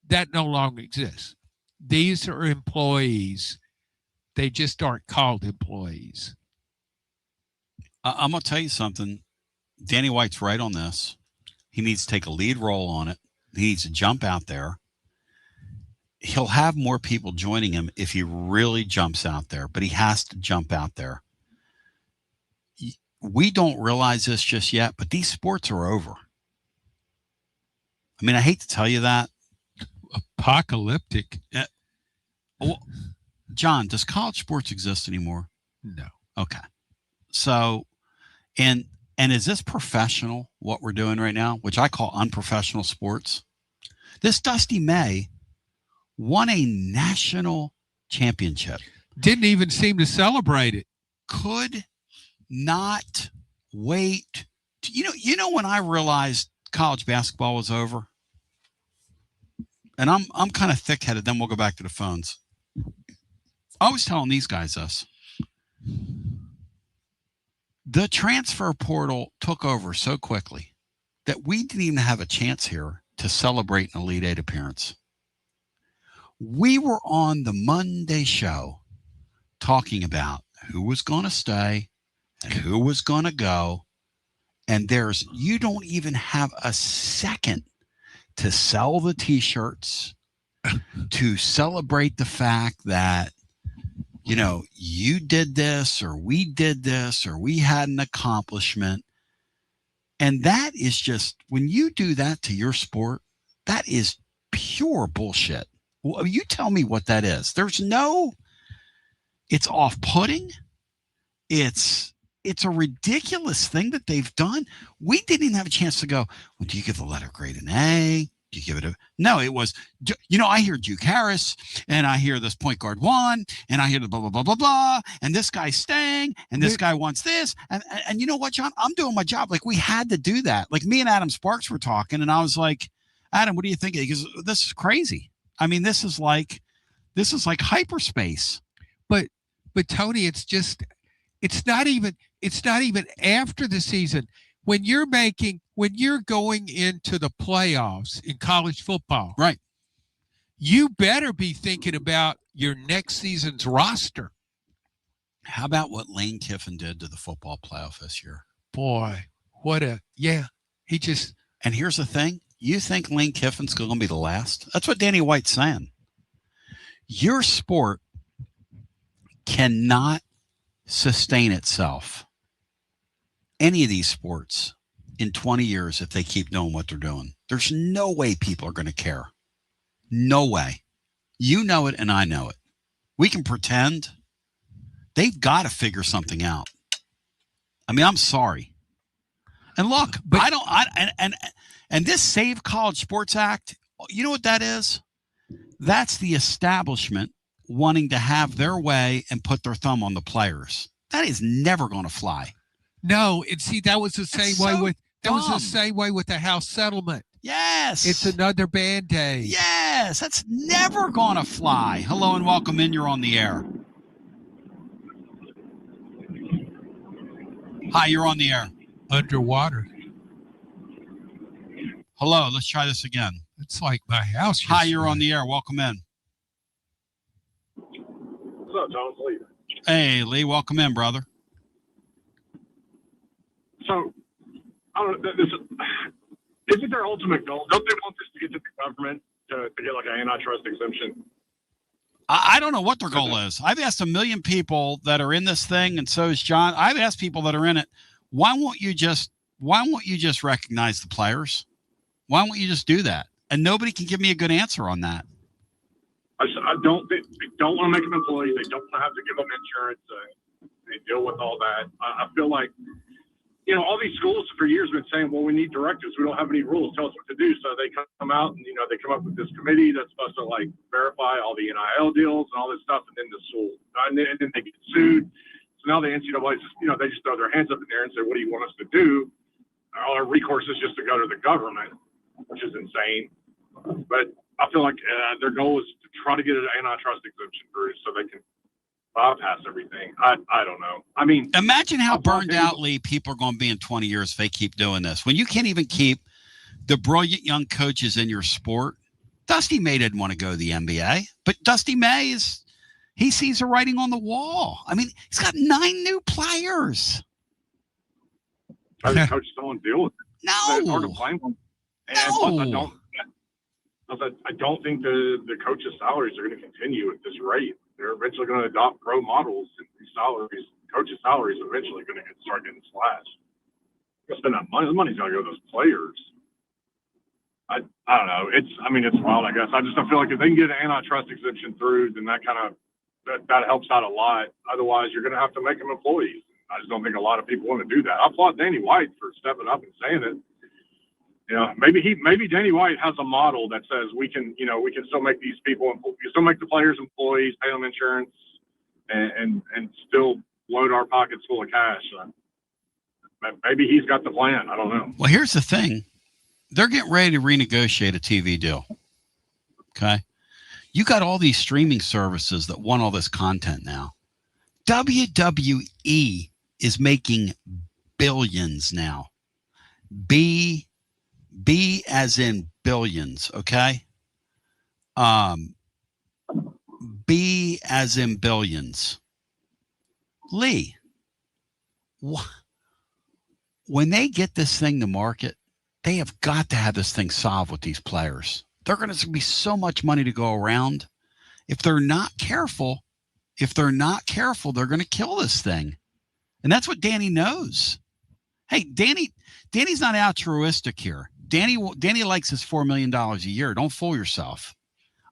That no longer exists. These are employees. They just aren't called employees. I'm going to tell you something. Danny White's right on this. He needs to take a lead role on it. He needs to jump out there. He'll have more people joining him if he really jumps out there, but he has to jump out there. We don't realize this just yet, but these sports are over. I mean, I hate to tell you that. Apocalyptic. Well, John, does college sports exist anymore? No. Okay. So, and is this professional, what we're doing right now, which I call unprofessional sports? This Dusty May won a national championship. Didn't even seem to celebrate it. Could not wait. You know when I realized college basketball was over? And I'm kind of thick-headed, then we'll go back to the phones. I was telling these guys this. The transfer portal took over so quickly that we didn't even have a chance here to celebrate an Elite Eight appearance. We were on the Monday show talking about who was going to stay and who was going to go. And you don't even have a second to sell the T-shirts, to celebrate the fact that, you did this, or we did this, or we had an accomplishment. And that is just, when you do that to your sport, that is pure bullshit. Well, you tell me what that is. It's off-putting. It's a ridiculous thing that they've done. We didn't even have a chance to go, well, do you give the letter grade an A? Do you give it no, it was, I hear Duke Harris, and I hear this point guard one, and I hear the blah, blah, blah, blah, blah, and this guy's staying, and this guy wants this. And you know what, John? I'm doing my job. Like, we had to do that. Like, me and Adam Sparks were talking, and I was like, Adam, what do you think? Because this is crazy. I mean, this is like hyperspace. But Tony, it's not even after the season. When you're going into the playoffs in college football, right? You better be thinking about your next season's roster. How about what Lane Kiffin did to the football playoff this year? Boy, he just. And here's the thing. You think Lane Kiffin's going to be the last? That's what Danny White's saying. Your sport cannot sustain itself, any of these sports, in 20 years if they keep doing what they're doing. There's no way people are going to care. No way. You know it and I know it. We can pretend. They've got to figure something out. I mean, I'm sorry. And look, but and this Save College Sports Act, you know what that is? That's the establishment wanting to have their way and put their thumb on the players. That is never going to fly. No, and see, that was the same way with the House settlement. Yes. It's another Band-Aid. Yes, that's never going to fly. Hello and welcome in. You're on the air. Hi, you're on the air. Underwater. Hello, let's try this again. It's like my house. Hi, you're on the air. Welcome in. What's up, John? It's Lee. Hey, Lee. Welcome in, brother. So, I don't know. Isn't their ultimate goal? Don't they want this to get to the government to get like an antitrust exemption? I don't know what their goal is. I've asked 1 million people that are in this thing, and so is John. I've asked people that are in it, why won't you just recognize the players? Why won't you just do that? And nobody can give me a good answer on that. They don't want to make them employees. They don't want to have to give them insurance. They deal with all that. I feel like, all these schools for years have been saying, well, we need directives. We don't have any rules. Tell us what to do. So they come out and, they come up with this committee that's supposed to verify all the NIL deals and all this stuff. And then the school, and then they get sued. So now the NCAA just, they just throw their hands up in there and say, what do you want us to do? Our recourse is just to go to the government, which is insane. But I feel like their goal is to try to get an antitrust exemption through so they can bypass everything. I don't know. I mean, imagine how burned out, Lee, people are going to be in 20 years if they keep doing this. When you can't even keep the brilliant young coaches in your sport. Dusty May didn't want to go to the NBA, but Dusty May he sees the writing on the wall. I mean, he's got 9 new players. I think coaches don't want to deal with it. No. It's hard to blame them. And plus, I don't think the coaches' salaries are going to continue at this rate. They're eventually going to adopt pro models, and these salaries, coaches' salaries, eventually going to start getting slashed. You're going to spend that money. The money's going to go to those players. I don't know. It's wild, I guess. I feel like if they can get an antitrust exemption through, then that helps out a lot. Otherwise, you're going to have to make them employees. I just don't think a lot of people want to do that. I applaud Danny White for stepping up and saying it. Maybe Danny White has a model that says we can still make these people, we can still make the players employees, pay them insurance, and still load our pockets full of cash. Maybe he's got the plan. I don't know. Well, here's the thing. They're getting ready to renegotiate a TV deal. Okay. You got all these streaming services that want all this content now. WWE is making billions now. B as in billions, okay? B as in billions. Lee, when they get this thing to market, they have got to have this thing solved with these players. They're going to be so much money to go around. If they're not careful, they're going to kill this thing. And that's what Danny knows. Hey, Danny's not altruistic here. Danny likes his $4 million a year. Don't fool yourself.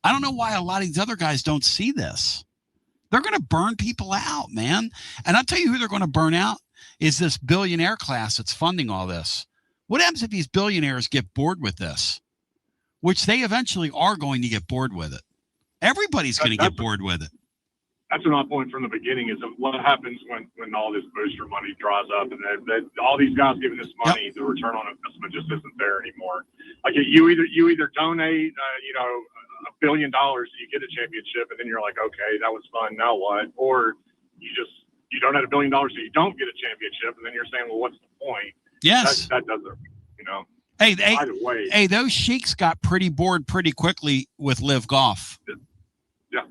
I don't know why a lot of these other guys don't see this. They're going to burn people out, man. And I'll tell you who they're going to burn out is this billionaire class that's funding all this. What happens if these billionaires get bored with this? Which they eventually are going to get bored with it. Everybody's going to get bored with it. that's my point from the beginning is what happens when all this booster money dries up and that all these guys giving this money, the return on investment just isn't there anymore. Like you either donate, $1 billion and you get a championship and then you're like, okay, that was fun. Now what? Or you donate $1 billion so you don't get a championship and then you're saying, well, what's the point? Yes. That doesn't, Hey, either way. Hey, those sheiks got pretty bored pretty quickly with Live Golf. Yeah.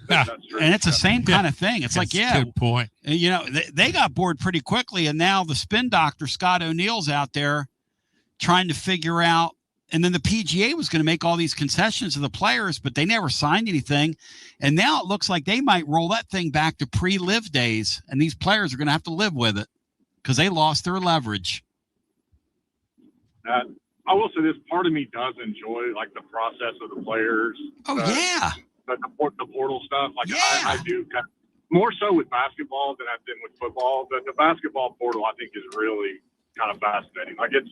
That's true. And it's the same kind of thing. It's like, good point. They got bored pretty quickly, and now the spin doctor, Scott O'Neill's out there trying to figure out, and then the PGA was going to make all these concessions to the players, but they never signed anything. And now it looks like they might roll that thing back to pre-live days, and these players are going to have to live with it because they lost their leverage. I will say this, part of me does enjoy, like, the process of the players. Oh, yeah. The portal stuff. Like, I do kind of, more so with basketball than I've been with football. But the basketball portal, I think, is really kind of fascinating. Like, it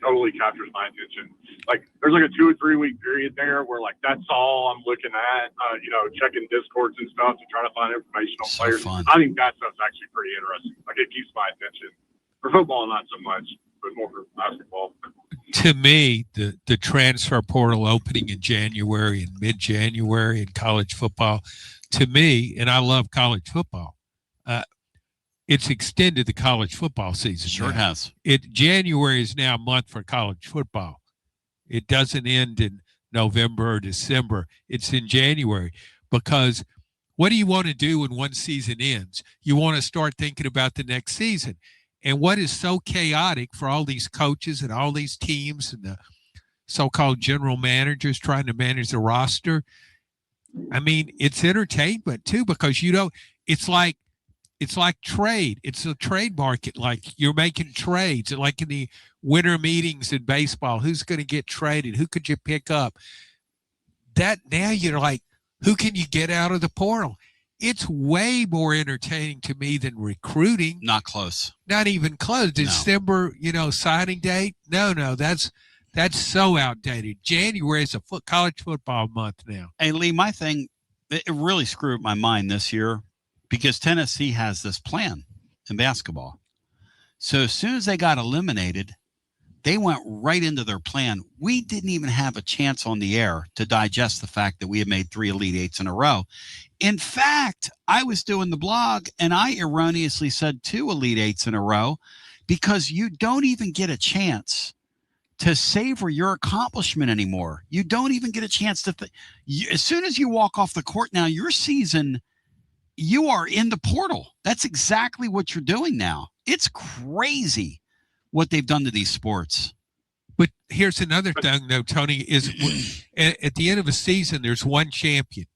totally captures my attention. Like, there's like a 2 or 3 week period there where, like, that's all I'm looking at, checking Discords and stuff to try to find information on players. Fun. I think that stuff's actually pretty interesting. Like, it keeps my attention. For football, not so much, but more for basketball. To me, the transfer portal opening in January and mid-January in college football, to me, and I love college football, it's extended the college football season. Sure it has. January is now a month for college football. It doesn't end in November or December. It's in January because what do you want to do when one season ends? You want to start thinking about the next season. And what is so chaotic for all these coaches and all these teams and the so-called general managers trying to manage the roster? I mean, it's entertainment too, because it's like trade. It's a trade market. Like you're making trades, like in the winter meetings in baseball. Who's going to get traded? Who could you pick up? That now you're like, who can you get out of the portal? It's way more entertaining to me than recruiting. Not close. Not even close. December, signing date. No, that's so outdated. January is a college football month now. Hey, Lee, my thing, it really screwed my mind this year because Tennessee has this plan in basketball. So as soon as they got eliminated, they went right into their plan. We didn't even have a chance on the air to digest the fact that we had made 3 Elite Eights in a row. In fact, I was doing the blog and I erroneously said 2 Elite Eights in a row because you don't even get a chance to savor your accomplishment anymore. You don't even get a chance to as soon as you walk off the court now, your season, you are in the portal. That's exactly what you're doing now. It's crazy what they've done to these sports. But here's another thing, though, Tony, is at the end of a season, there's one champion.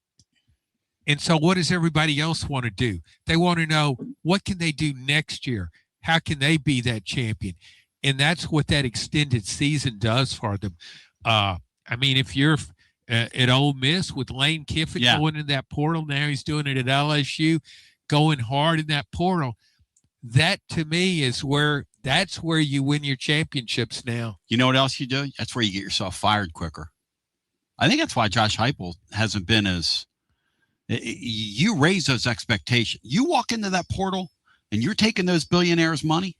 And so what does everybody else want to do? They want to know, what can they do next year? How can they be that champion? And that's what that extended season does for them. I mean, if you're at Ole Miss with Lane Kiffin going in that portal, now he's doing it at LSU, going hard in that portal. That, to me, that's where you win your championships now. You know what else you do? That's where you get yourself fired quicker. I think that's why Josh Heupel hasn't been as – you raise those expectations. You walk into that portal and you're taking those billionaires' money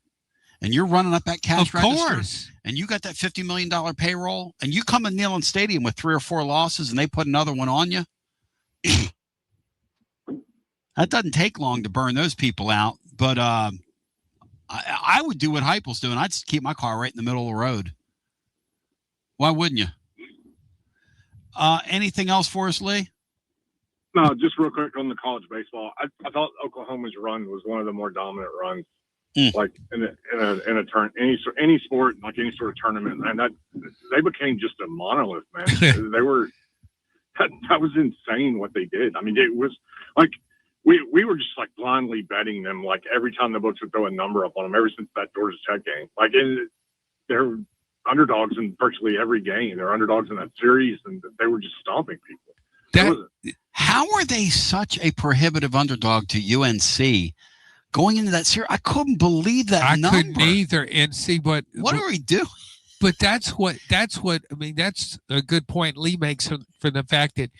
and you're running up that cash register and you got that $50 million payroll and you come in Neyland Stadium with 3 or 4 losses and they put another one on you. That doesn't take long to burn those people out. But I would do what Heupel's doing. I'd just keep my car right in the middle of the road. Why wouldn't you? Anything else for us, Lee? No, just real quick on the college baseball. I thought Oklahoma's run was one of the more dominant runs, like in a turn, any sport, like any sort of tournament, and that they became just a monolith, man. They were that was insane what they did. I mean, it was like we were just like blindly betting them, like every time the books would throw a number up on them, ever since that Georgia Tech game. Like they're underdogs in virtually every game. They're underdogs in that series, and they were just stomping people. How are they such a prohibitive underdog to UNC going into that series? I couldn't believe that number. I couldn't either. And see what are we doing? But that's what I mean. That's a good point Lee makes for the fact that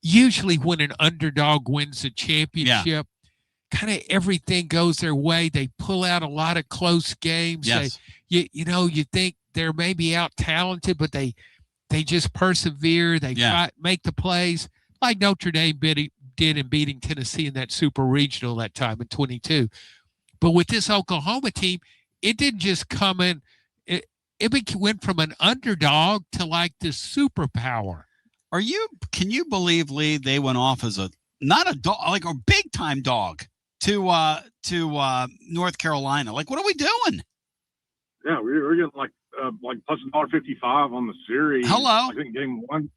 usually when an underdog wins a championship, kind of everything goes their way. They pull out a lot of close games. Yes. You think they're maybe out talented, but they just persevere. They try make the plays like Notre Dame did in beating Tennessee in that super regional that time in 22. But with this Oklahoma team, it didn't just come in. It went from an underdog to like this superpower. Can you believe, Lee, they went off as not a dog, like a big time dog to North Carolina? Like, what are we doing? Yeah, we're getting like plus $1.55 on the series. Hello. I think game one,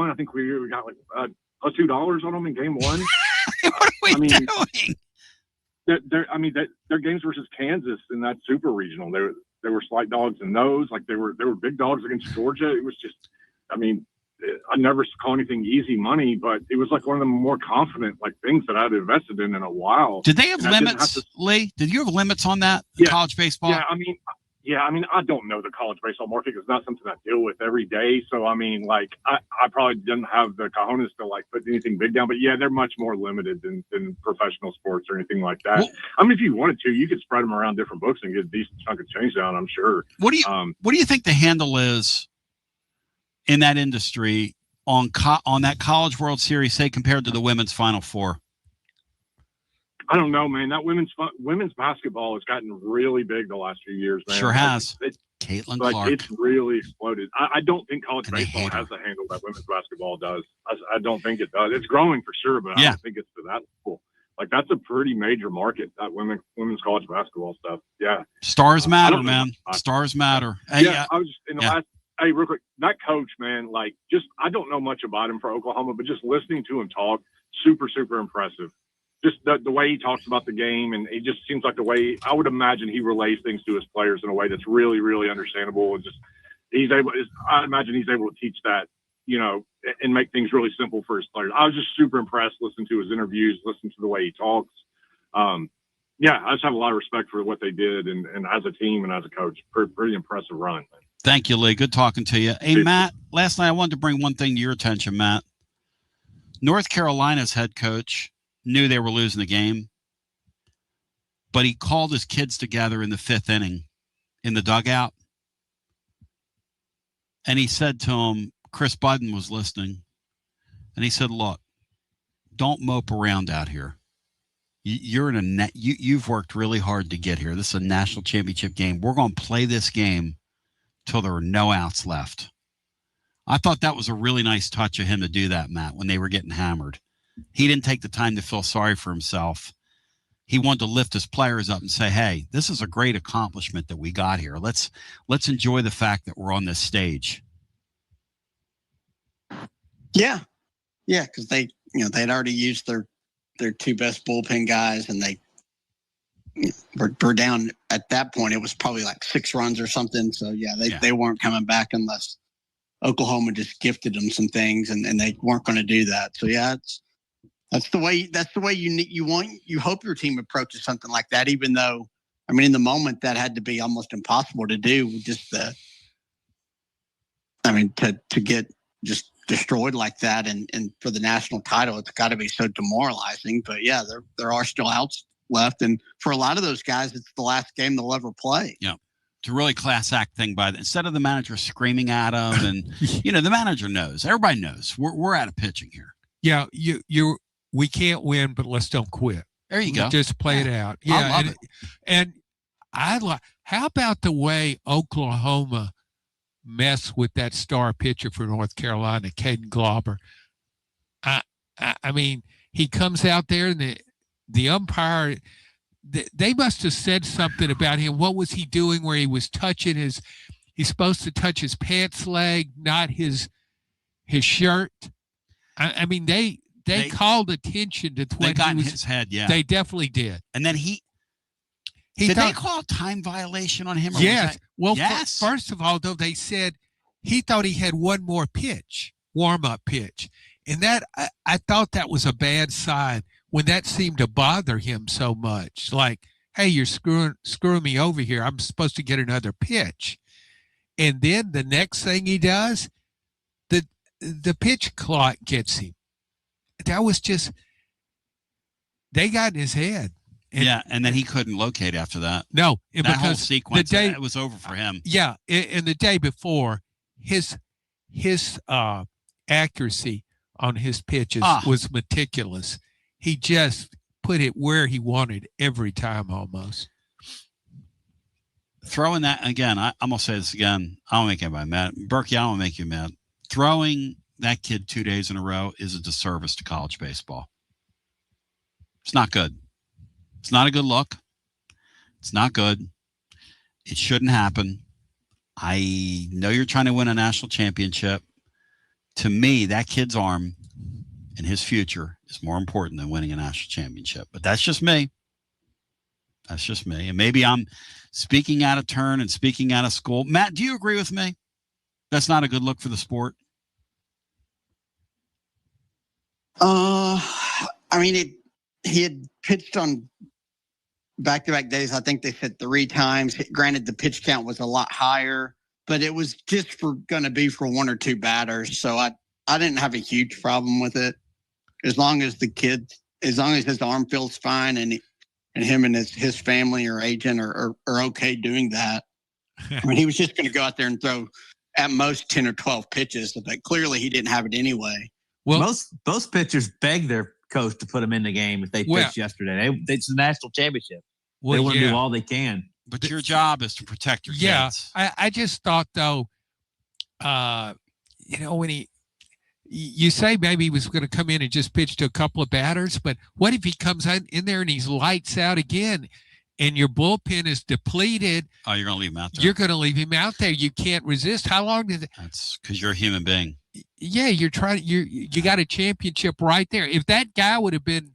I think we got like plus $2 on them in game one. What are we doing? Their games versus Kansas in that super regional, they were slight dogs in those. Like they were big dogs against Georgia. It was just, I never call anything easy money, but it was like one of the more confident things that I'd invested in a while. Did they have limits, Lee? Did you have limits on that? College baseball? I don't know the college baseball market because it's not something I deal with every day. So, I probably didn't have the cojones to put anything big down. But yeah, they're much more limited than professional sports or anything like that. Well, if you wanted to, you could spread them around different books and get a decent chunk of change down, I'm sure. What do you think the handle is in that industry on that College World Series, say, compared to the women's Final Four? I don't know, man. That women's basketball has gotten really big the last few years, man. Sure has. Caitlin Clark. It's really exploded. I don't think college baseball has the handle that women's basketball does. I don't think it does. It's growing for sure, but I don't think it's to that level. That's a pretty major market, that women's college basketball stuff. Yeah. Stars matter, man. Stars matter. I was just in the last. Hey, real quick, that coach, man, I don't know much about him for Oklahoma, but just listening to him talk, super, super impressive. Just the way he talks about the game, and it just seems like the way I would imagine he relays things to his players in a way that's really, really understandable. And just I imagine he's able to teach that, and make things really simple for his players. I was just super impressed listening to his interviews, listening to the way he talks. I just have a lot of respect for what they did, and as a team and as a coach, pretty impressive run. Man. Thank you, Lee. Good talking to you. Hey, Matt, last night I wanted to bring one thing to your attention, Matt. North Carolina's head coach knew they were losing the game, but he called his kids together in the 5th inning in the dugout. And he said to them, Chris Budden was listening, and he said, look, don't mope around out here. You're in a net. You've worked really hard to get here. This is a national championship game. We're going to play this game till there are no outs left. I thought that was a really nice touch of him to do that, Matt, when they were getting hammered. He didn't take the time to feel sorry for himself. He wanted to lift his players up and say, hey, this is a great accomplishment that we got here. Let's enjoy the fact that we're on this stage. Yeah. Yeah, because they'd already used their 2 best bullpen guys, and they were down at that point. It was probably 6 runs or something. So, they weren't coming back unless Oklahoma just gifted them some things, and they weren't going to do that. So, that's the way you hope your team approaches something like that, even though, in the moment that had to be almost impossible to do. Just to get just destroyed like that and for the national title, it's got to be so demoralizing. But yeah, there are still outs left, and for a lot of those guys, it's the last game they'll ever play. Yeah. It's a really class act thing instead of the manager screaming at them, and the manager knows. Everybody knows we're out of pitching here. Yeah, we can't win, but let's don't quit. There you go. Just play it out. Yeah, I love it. And I like. How about the way Oklahoma messed with that star pitcher for North Carolina, Caden Glauber? He comes out there, and the umpire. They must have said something about him. What was he doing where he was touching he's supposed to touch his pants leg, not his shirt. They called attention to what they got in his head. Yeah, they definitely did. And then did they call a time violation on him? Or yes. Yes. First of all, though, they said he thought he had one more pitch, warm-up pitch. And that I thought that was a bad sign when that seemed to bother him so much. Like, hey, you're screwing me over here. I'm supposed to get another pitch. And then the next thing he does, the pitch clock gets him. that was just, they got in his head. And then he couldn't locate after that. No, that whole sequence, it was over for him. Yeah, and the day before, his accuracy on his pitches was meticulous. He just put it where he wanted every time almost. Throwing that again, I'm gonna say this again. I don't make anybody mad. Berkey, I don't make you mad. Throwing that kid 2 days in a row is a disservice to college baseball. It's not good. It's not a good look. It's not good. It shouldn't happen. I know you're trying to win a national championship. To me, that kid's arm and his future is more important than winning a national championship. But that's just me. That's just me. And maybe I'm speaking out of turn and speaking out of school. Matt, do you agree with me? That's not a good look for the sport. I mean, he had pitched on back-to-back days. I think they said 3 times. Granted, the pitch count was a lot higher, but it was just going to be for 1 or 2 batters. So I didn't have a huge problem with it. As long as his arm feels fine and him and his family or agent are okay doing that. I mean, he was just going to go out there and throw at most 10 or 12 pitches, but clearly he didn't have it anyway. Well, most pitchers beg their coach to put them in the game if they pitched yesterday. It's the national championship. They want to do all they can. But your job is to protect your kids. I just thought, though, when you say maybe he was going to come in and just pitch to a couple of batters, but what if he comes in there and he's lights out again and your bullpen is depleted? Oh, you're going to leave him out there. You're going to leave him out there. You can't resist. How long did That's because you're a human being. Yeah, you got a championship right there. If that guy would have been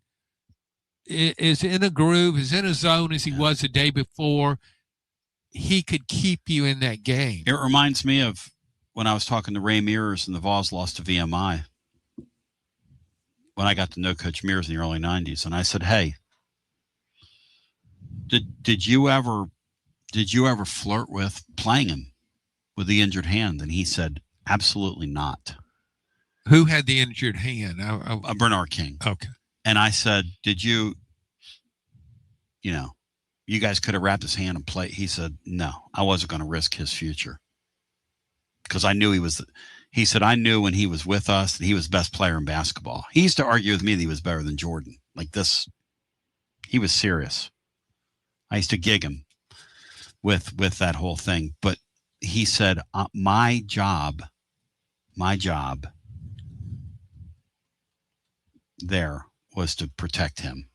is in a groove, is in a zone as he was the day before, he could keep you in that game. It reminds me of when I was talking to Ray Mears and the Vols lost to VMI. When I got to know Coach Mears in the early 90s, and I said, "Hey, did you ever flirt with playing him with the injured hand?" And he said, "Absolutely not." Who had the injured hand? Bernard King. Okay. And I said, "Did you guys could have wrapped his hand and played?" He said, "No, I wasn't going to risk his future because I knew he said, I knew when he was with us that he was the best player in basketball. He used to argue with me that he was better than Jordan. Like this, he was serious. I used to gig him with that whole thing. But he said, my job there was to protect him."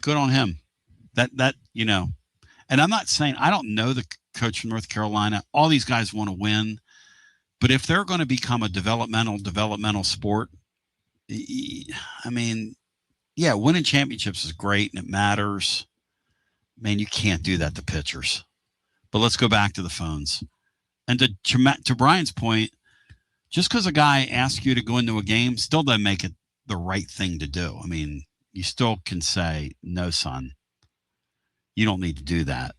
Good on him. That and I'm not saying, I don't know the coach from North Carolina. All these guys want to win, but if they're going to become a developmental sport, I mean, yeah, winning championships is great and it matters. Man, you can't do that to pitchers. But let's go back to the phones. And to Brian's point, just because a guy asks you to go into a game still doesn't make it the right thing to do. I mean, you still can say, "No, son, you don't need to do that."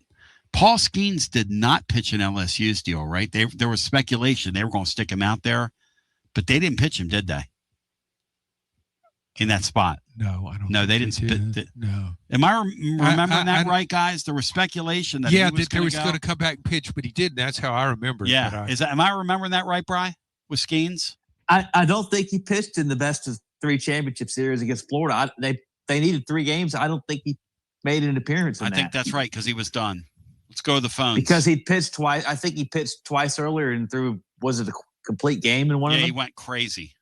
Paul Skeens did not pitch in LSU's deal, right? There was speculation they were going to stick him out there, but they didn't pitch him, did they? In that spot? No, I don't. No, they didn't. No. Am I remembering that right, guys? There was speculation that he was going to come back and pitch, but he didn't. That's how I remember it. Yeah. Am I remembering that right, Bri? With Skeens? I don't think he pitched in the best of 3 championship series against Florida. They needed 3 games. I don't think he made an appearance in that. I think that's right, because he was done. Let's go to the phones. Because he pitched twice. I think he pitched twice earlier and threw, was it a complete game in one of them? Yeah, he went crazy.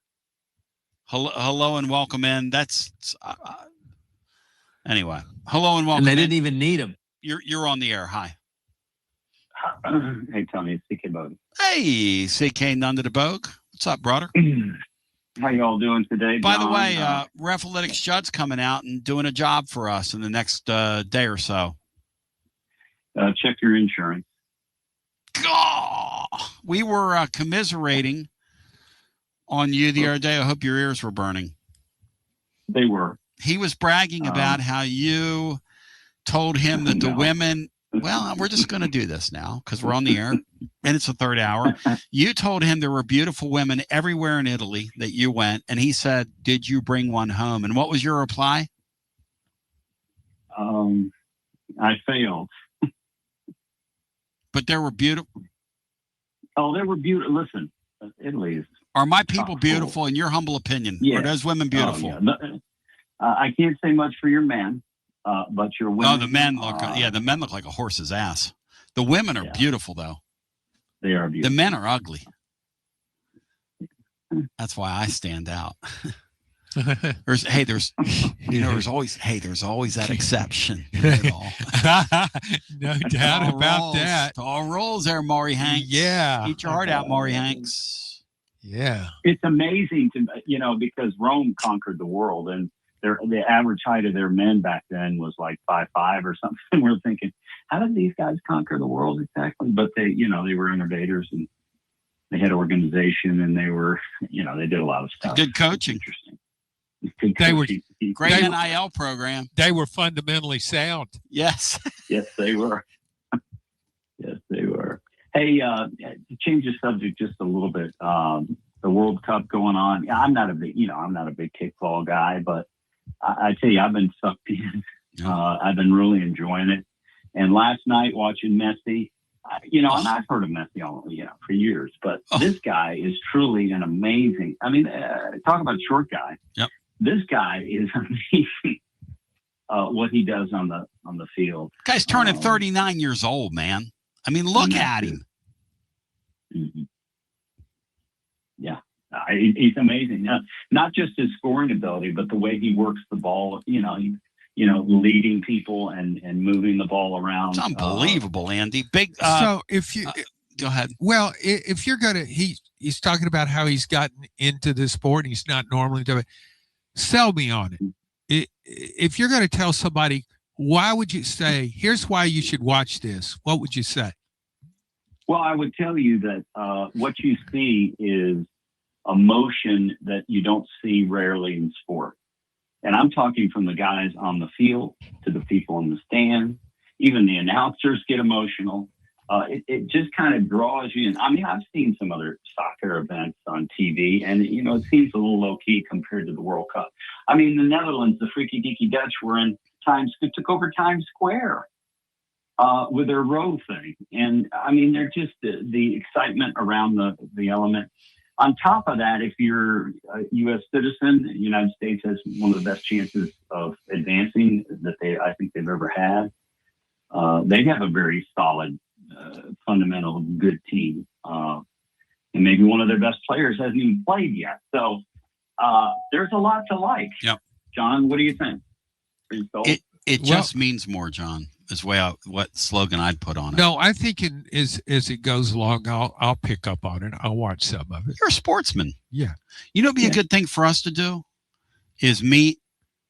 Hello and welcome in. That's anyway. Hello and welcome. And they didn't even need him. You're on the air. Hi. Hey Tony, it's CK Bogue. Hey, CK None to the Bogue. What's up, brother? How y'all doing today? By the way, Refletics Judd's coming out and doing a job for us in the next day or so. Check your insurance. Oh, we were commiserating on you the other day. I hope your ears were burning. They were. He was bragging about how you told him that the women Well, we're just going to do this now because we're on the air and it's the third hour. You told him there were beautiful women everywhere in Italy that you went, and he said, "Did you bring one home?" And what was your reply? I failed. But there were beautiful. Oh, they were beautiful. Listen, Italy is. Are my people beautiful in your humble opinion? Yeah. Are those women beautiful? Oh, yeah. I can't say much for your men, but your women. Oh, the men look. The men look like a horse's ass. The women are beautiful, though. They are beautiful. The men are ugly. That's why I stand out. There's always that exception. No doubt about that. All rules there, Maury Hanks. Yeah. Eat your heart out, Maury Hanks. Yeah. It's amazing because Rome conquered the world, and the average height of their men back then was like 5'5" or something. We're thinking, how did these guys conquer the world exactly? But they were innovators, and they had organization, and they were, they did a lot of stuff. Good coaching. Interesting. They were great NIL program. They were fundamentally sound. Yes. Yes, they were. Yes, they were. Hey, to change the subject just a little bit, the World Cup going on. I'm not a big kickball guy, but I tell you, I've been sucked in. I've been really enjoying it. And last night watching Messi, and I've heard of Messi for years, but this guy is truly an amazing. I mean, talk about a short guy. Yep. This guy is amazing. What he does on the field. Guy's turning 39 years old, man. I mean, look at him. Mm-hmm. Yeah, he's amazing. Not just his scoring ability, but the way he works the ball. Leading people and moving the ball around. It's unbelievable, Andy. Big. So if you go ahead. Well, if you're gonna, he's talking about how he's gotten into this sport and he's not normally doing it. Sell me on it. If you're going to tell somebody, why would you say, here's why you should watch this? What would you say? Well, I would tell you that what you see is emotion that you don't see rarely in sport. And I'm talking from the guys on the field to the people in the stand. Even the announcers get emotional. It just kind of draws you in. I mean, I've seen some other soccer events on TV, and, it seems a little low-key compared to the World Cup. I mean, the Netherlands, the freaky deaky Dutch took over Times Square with their row thing. And, I mean, they're just the excitement around the element. On top of that, if you're a U.S. citizen, the United States has one of the best chances of advancing that I think they've ever had. They have a very solid, fundamental, good team. And maybe one of their best players hasn't even played yet. So there's a lot to like. Yep. John, what do you think? It just means more, John, is what slogan I'd put on it. No, I think as it goes along, I'll pick up on it. I'll watch some of it. You're a sportsman. Yeah. It'd be a good thing for us to do is meet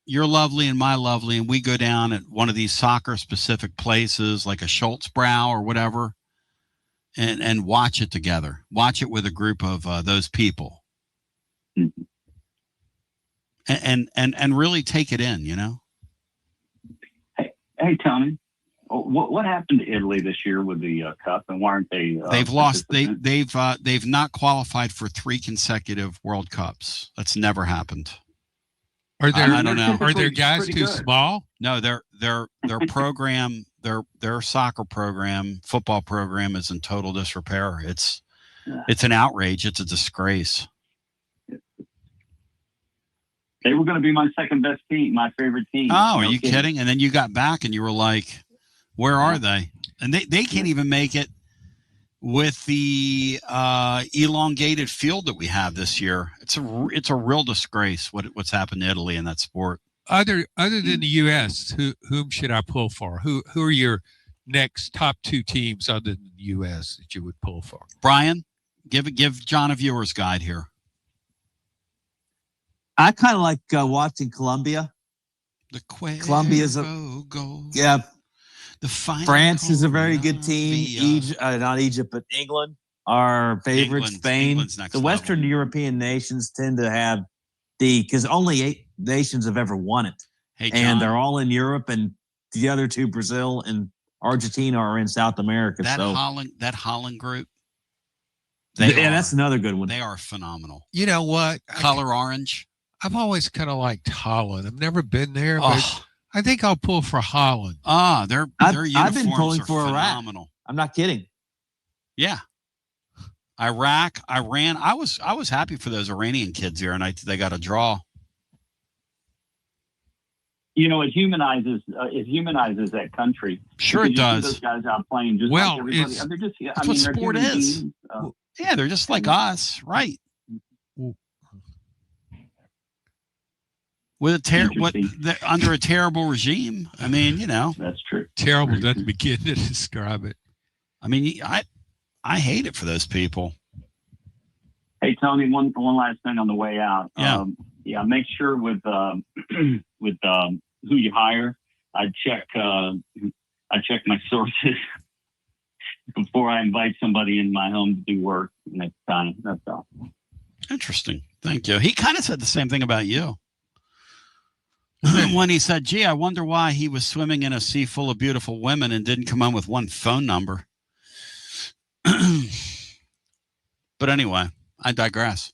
your lovely and my lovely, and we go down at one of these soccer-specific places like a Schultzbrow or whatever, and watch it together. Watch it with a group of those people. Mm-hmm. And really take it in, Hey, Tony, what happened to Italy this year with the Cup, and why aren't they? They've lost. They've not qualified for 3 consecutive World Cups. That's never happened. I don't know. Are their guys too small? No, their program, their soccer program, football program is in total disrepair. It's an outrage. It's a disgrace. They were going to be my second best team, my favorite team. Oh, are you kidding? And then you got back and you were like, where are they? And they can't even make it with the elongated field that we have this year. It's a real disgrace what's happened to Italy in that sport. Other than the U.S., whom should I pull for? Who are your next top 2 teams other than the U.S. that you would pull for? Brian, give John a viewer's guide here. I kind of like watching Colombia. Colombia's yeah. France is a very good team. Not Egypt, but England are favorites. Spain. The Western European nations tend to have because only 8 nations have ever won it. Hey, John, and they're all in Europe, and the other 2, Brazil and Argentina or in South America. That so Holland group. That's another good one. They are phenomenal. You know what? Color orange. I've always kind of liked Holland. I've never been there, but I think I'll pull for Holland. Their uniforms I've been pulling for phenomenal. Iraq. I'm not kidding. Yeah. Iraq, Iran. I was happy for those Iranian kids here, and they got a draw. You know, it humanizes that country. Sure, it does. Those guys out playing just like everybody. They're just, that's what sport is. Yeah, they're just like us, right? With under a terrible regime. I mean, you know, that's true. Terrible doesn't begin to describe it. I mean, I hate it for those people. Hey, Tony, one last thing on the way out. Yeah. Make sure with who you hire, I check my sources before I invite somebody in my home to do work next time. That's all. Interesting. Thank you. He kind of said the same thing about you. When he said, gee, I wonder why he was swimming in a sea full of beautiful women and didn't come on with one phone number. But anyway, I digress.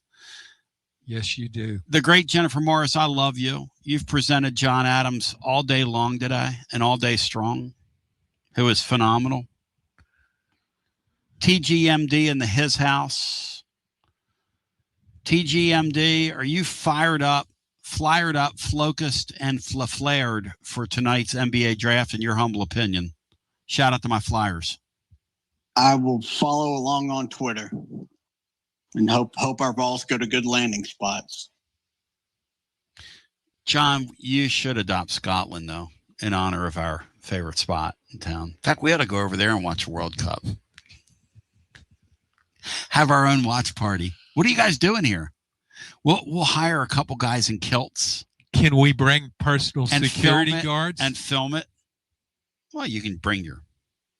Yes, you do. The great Jennifer Morris, I love you. You've presented John Adams all day long today and all day strong, who is phenomenal. TGMD in his house. TGMD, are you fired up, flocused, and flared for tonight's NBA draft, in your humble opinion? Shout out to my Flyers. I will follow along on Twitter and hope our balls go to good landing spots. John, you should adopt Scotland, though, in honor of our favorite spot in town. In fact, we ought to go over there and watch a World Cup. Have our own watch party. What are you guys doing here? We'll hire a couple guys in kilts. Can we bring personal security guards? And film it? Well, you can bring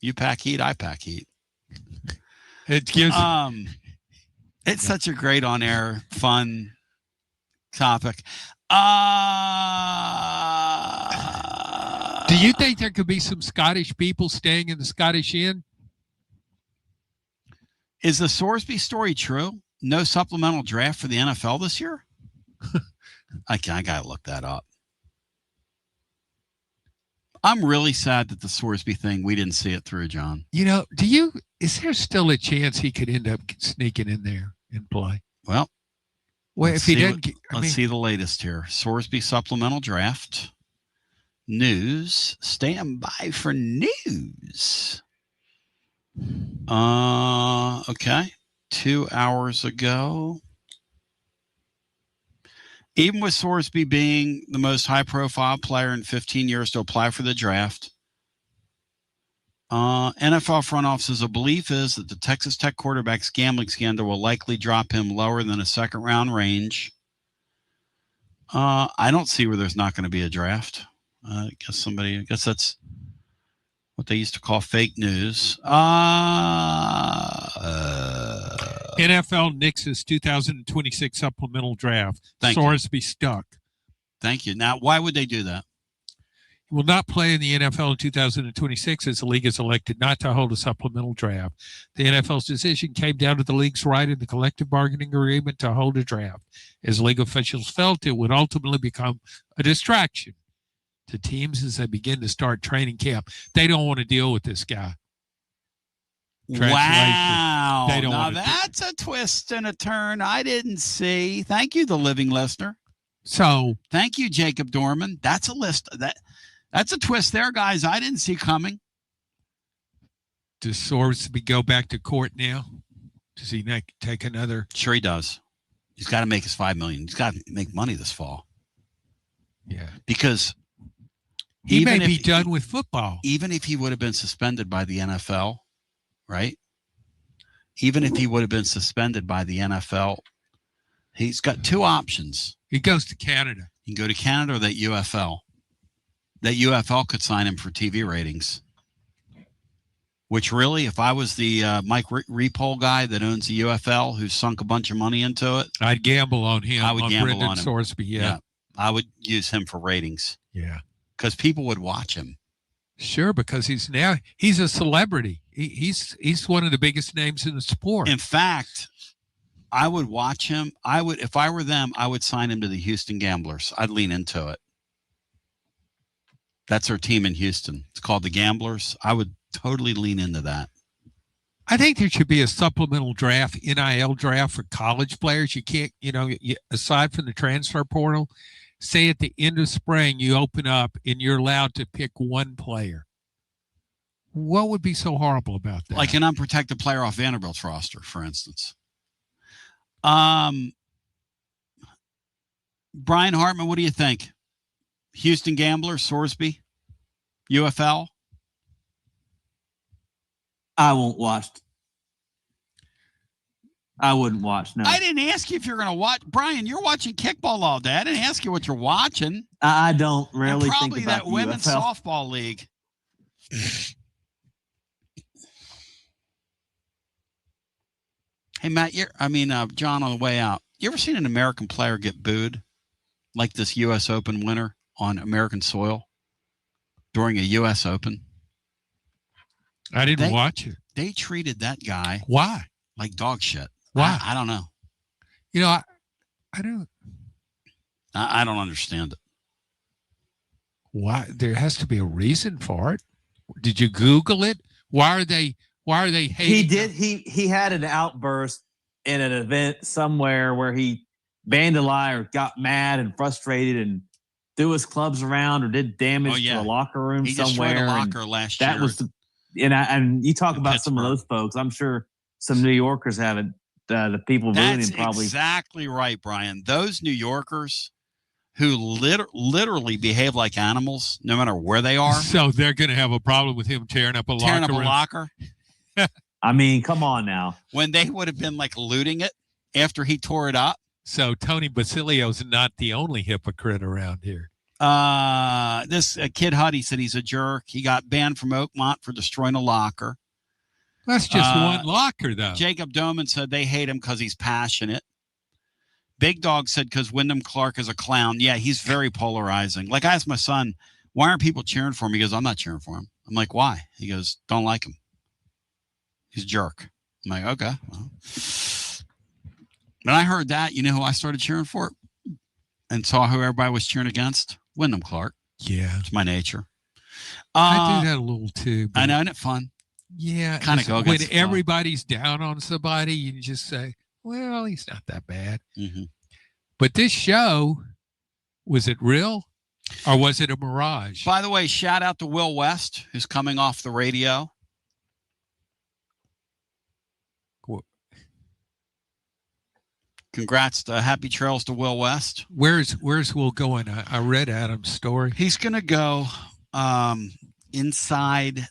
you pack heat, I pack heat. It gives it's such a great on-air, fun topic. Do you think there could be some Scottish people staying in the Scottish Inn? Is the Sorsby story true? No supplemental draft for the NFL this year? I got to look that up. I'm really sad that the Sorsby thing, we didn't see it through, John. You know, is there still a chance he could end up sneaking in there and play? Well, if he didn't, let's see the latest here. Sorsby supplemental draft news. Stand by for news. Okay. 2 hours ago. Even with Sorsby being the most high-profile player in 15 years to apply for the draft, NFL front office's belief is that the Texas Tech quarterback's gambling scandal will likely drop him lower than a second-round range. I don't see where there's not going to be a draft. I guess that's what they used to call fake news. NFL nixes 2026 supplemental draft. Thank Sorsby stuck. Thank you. Now, why would they do that? He will not play in the NFL in 2026 as the league has elected not to hold a supplemental draft. The NFL's decision came down to the league's right in the collective bargaining agreement to hold a draft, as league officials felt it would ultimately become a distraction to teams as they begin to start training camp. They don't want to deal with this guy. Wow. Now that's a twist and a turn I didn't see. Thank you, the living listener. So thank you, Jacob Dorman. That's a list. That's a twist there, guys. I didn't see coming. Does Sorsby go back to court now? Does he take another? Sure he does. He's got to make his $5 million. He's got to make money this fall. Yeah. Because he may be done with football. Even if he would have been suspended by the NFL, right? Even if he would have been suspended by the NFL, he's got two options. He goes to Canada. He can go to Canada or that UFL. That UFL could sign him for TV ratings. Which really, if I was the Mike Repole guy that owns the UFL, who sunk a bunch of money into it, I'd gamble on him. I would gamble Brendan on him. Sorsby, yeah. I would use him for ratings. Yeah. Because people would watch him. Sure, because he's a celebrity. He's one of the biggest names in the sport. In fact, I would watch him. If I were them, I would sign him to the Houston Gamblers. I'd lean into it. That's our team in Houston. It's called the Gamblers. I would totally lean into that. I think there should be a supplemental draft, NIL draft for college players. You can't, aside from the transfer portal, say at the end of spring, you open up and you're allowed to pick one player. What would be so horrible about that? Like an unprotected player off Vanderbilt's roster, for instance. Brian Hartman, what do you think? Houston Gamblers, Sorsby, UFL? I won't watch. I wouldn't watch, no. I didn't ask you if you're going to watch. Brian, you're watching kickball all day. I didn't ask you what you're watching. I don't really think about probably that women's UFL. softball league. Hey, Matt, John, on the way out, you ever seen an American player get booed like this U.S. Open winner on American soil during a U.S. Open? I didn't watch it. They treated that guy. Why? Like dog shit. Why? I don't know. I don't. I don't understand it. Why? There has to be a reason for it. Did you Google it? Why are they hating? He did. He had an outburst in an event somewhere where he vandalized or got mad and frustrated and threw his clubs around or did damage to a locker room he somewhere. He destroyed a locker last year. That was and you talk about some of those folks. I'm sure some New Yorkers haven't. The people booing him probably. That's exactly right, Brian. Those New Yorkers who literally behave like animals, no matter where they are. So they're going to have a problem with him tearing up a locker. I mean, come on now. When they would have been like looting it after he tore it up. So Tony Basilio's not the only hypocrite around here. This Kid Huddy said he's a jerk. He got banned from Oakmont for destroying a locker. That's just one locker, though. Jacob Doman said they hate him because he's passionate. Big Dog said because Wyndham Clark is a clown. Yeah, he's very polarizing. Like I asked my son, why aren't people cheering for him? He goes, I'm not cheering for him. I'm like, why? He goes, don't like him. He's a jerk. I'm like, okay. Well. When I heard that, you know who I started cheering for? And saw who everybody was cheering against? Wyndham Clark. Yeah. It's my nature. I do that a little too. I know, isn't it fun? Yeah. Kind of go against when everybody's down on somebody, you just say, well, he's not that bad. Mm-hmm. But this show, was it real or was it a mirage? By the way, shout out to Will West, who's coming off the radio. Congrats to happy trails to Will West. Where's Will going? I read Adam's story. He's going to go inside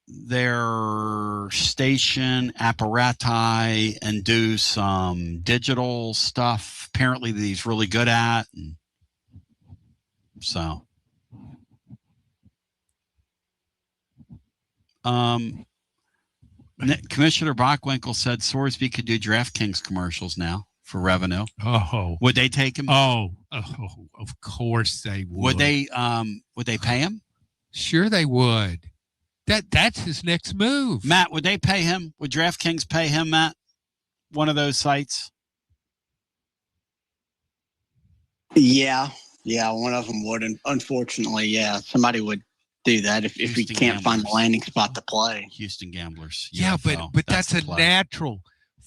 their station apparati and do some digital stuff. Apparently, that he's really good at. And so, Commissioner Bockwinkel said Sorsby could do DraftKings commercials now for revenue. Oh, would they take him? Oh, of course they would. Would they pay him? Sure, they would. That's his next move. Matt, would they pay him? Would DraftKings pay him, Matt? One of those sites? Yeah, one of them would. And unfortunately, yeah, somebody would do that if we can't find the landing spot to play. Houston Gamblers. Yeah, but that's a natural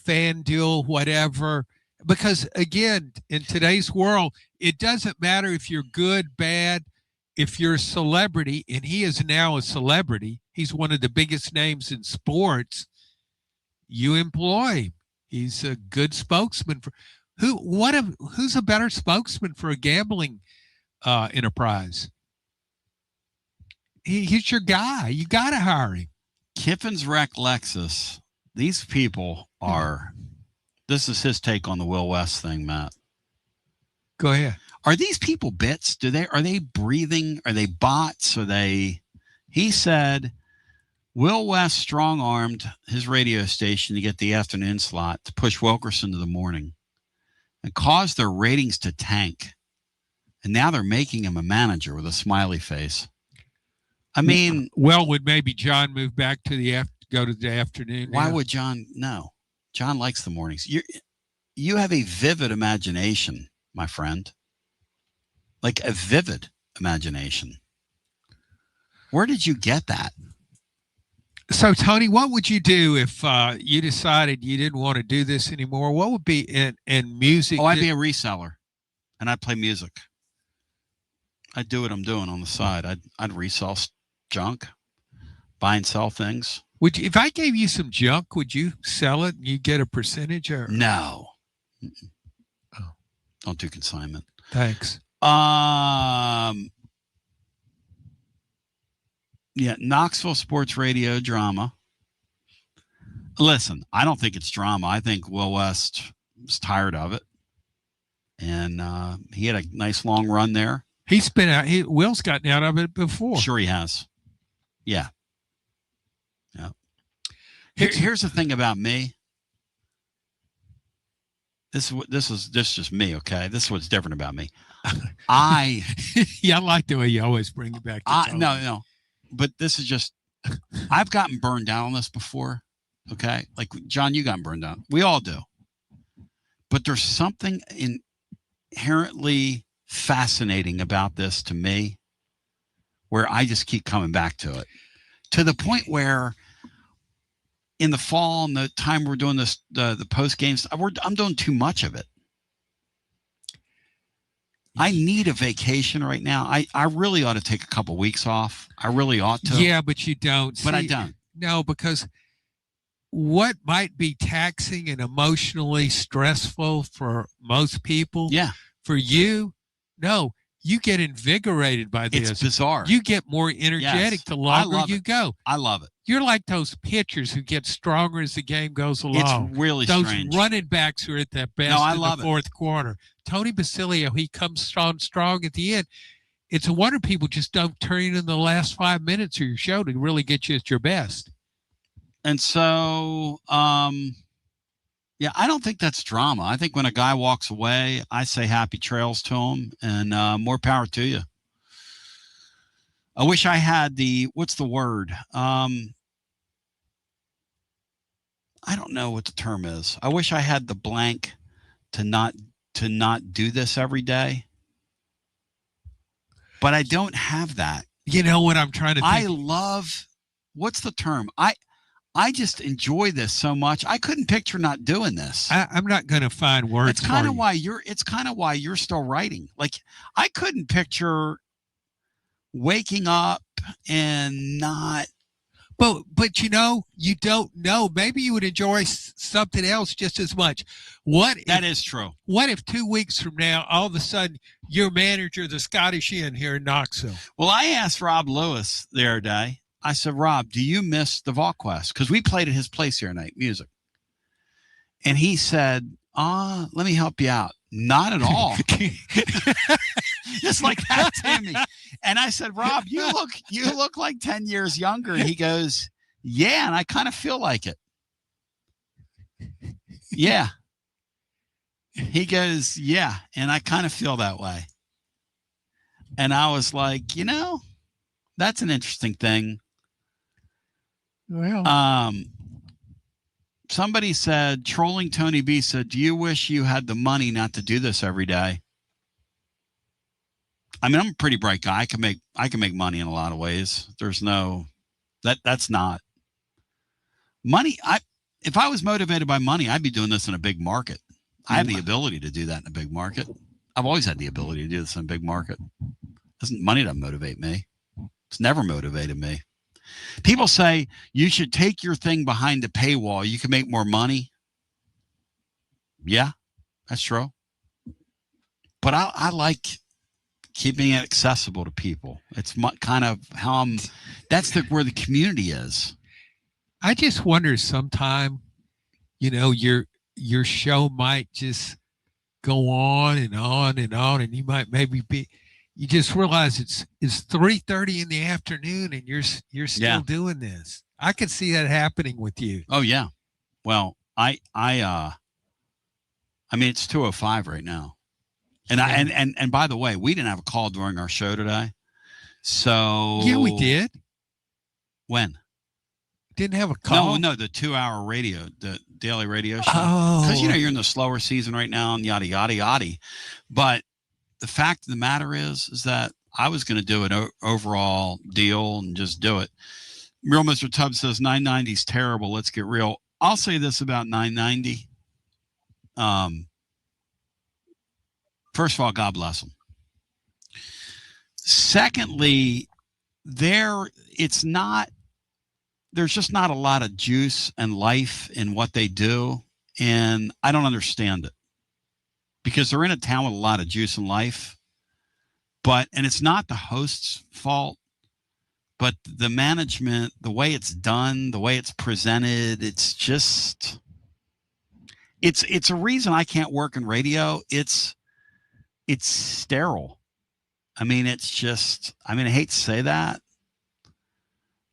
FanDuel, whatever. Because, again, in today's world, it doesn't matter if you're good, bad, if you're a celebrity, and he is now a celebrity. He's one of the biggest names in sports. You employ him. He's a good spokesman for who's a better spokesman for a gambling enterprise? He's your guy. You got to hire him. Kiffin's Rec Lexus. These people are. This is his take on the Will West thing, Matt. Go ahead. Are these people bits? Are they breathing? Are they bots? He said Will West strong-armed his radio station to get the afternoon slot to push Wilkerson to the morning and caused their ratings to tank. And now they're making him a manager with a smiley face. I mean, well, would maybe John move back to go to the afternoon? Why would John? No, John likes the mornings. You have a vivid imagination, my friend. Like a vivid imagination. Where did you get that? So, Tony, what would you do if you decided you didn't want to do this anymore? What would be in music? Oh, I'd be a reseller, and I'd play music. I'd do what I'm doing on the side. I'd resell junk, buy and sell things. Would you, if I gave you some junk, would you sell it and you get a percentage? Or no? Oh, don't do consignment. Thanks. Yeah, Knoxville Sports Radio drama. Listen, I don't think it's drama. I think Will West was tired of it, and he had a nice long run there. He's been out. Will's gotten out of it before. Sure, he has. Yeah. Yeah. Here's the thing about me. This is just me, okay? This is what's different about me. I like the way you always bring it back. No. But this is just, I've gotten burned down on this before, okay? Like, John, you got burned down. We all do. But there's something inherently fascinating about this to me where I just keep coming back to it. To the point where in the fall and the time we're doing this, the post games, I'm doing too much of it. I need a vacation right now. I really ought to take a couple weeks off. I really ought to. Yeah, but you don't. But I don't. No, because what might be taxing and emotionally stressful for most people, for you, no, you get invigorated by this. It's bizarre. You get more energetic the longer you go. I love it. You're like those pitchers who get stronger as the game goes along. It's really those strange. Running backs who are at their best in the fourth quarter. Tony Basilio, he comes strong at the end. It's a wonder people just don't turn in the last 5 minutes of your show to really get you at your best. And so, yeah, I don't think that's drama. I think when a guy walks away, I say happy trails to him and more power to you. I wish I had what's the word? I don't know what the term is. I wish I had the blank to not do this every day. But I don't have that. You know what I'm trying to think? I love, what's the term? I just enjoy this so much. I couldn't picture not doing this. I'm not going to find words. It's kind of why you're still writing. Like, I couldn't picture waking up and not. But you know, you don't know. Maybe you would enjoy something else just as much. That is true. What if 2 weeks from now, all of a sudden, you're manager of the Scottish Inn here in Knoxville? Well, I asked Rob Lewis the other day. I said, Rob, do you miss the VaultQuest? Because we played at his place here tonight, music. And he said, let me help you out. Not at all. Just like that, Timmy. And I said, Rob, you look like 10 years younger. And he goes, yeah, and I kind of feel like it. Yeah. He goes, yeah, and I kind of feel that way. And I was like, that's an interesting thing. Well, somebody said, trolling Tony B said, do you wish you had the money not to do this every day? I mean, I'm a pretty bright guy. I can make money in a lot of ways. There's no, that's not money. If I was motivated by money, I'd be doing this in a big market. I have the ability to do that in a big market. I've always had the ability to do this in a big market. Money doesn't motivate me. It's never motivated me. People say you should take your thing behind the paywall. You can make more money. Yeah, that's true. But I like keeping it accessible to people. It's kind of how that's where the community is. I just wonder sometime, your show might just go on and on and on, and you might you just realize it's 3:30 in the afternoon and you're still doing this. I could see that happening with you. Oh yeah. Well, I mean, it's 2:05 right now. And and by the way, we didn't have a call during our show today. So yeah, we did. When? Didn't have a call? No, the 2-hour radio, the daily radio show. Oh. Because, you're in the slower season right now and yada, yada, yada. But the fact of the matter is that I was going to do an overall deal and just do it. Real Mr. Tubbs says 990 is terrible. Let's get real. I'll say this about 990. First of all, God bless them. Secondly, there's just not a lot of juice and life in what they do. And I don't understand it because they're in a town with a lot of juice and life. And it's not the host's fault, but the management, the way it's done, the way it's presented, it's a reason I can't work in radio. It's sterile. I hate to say that.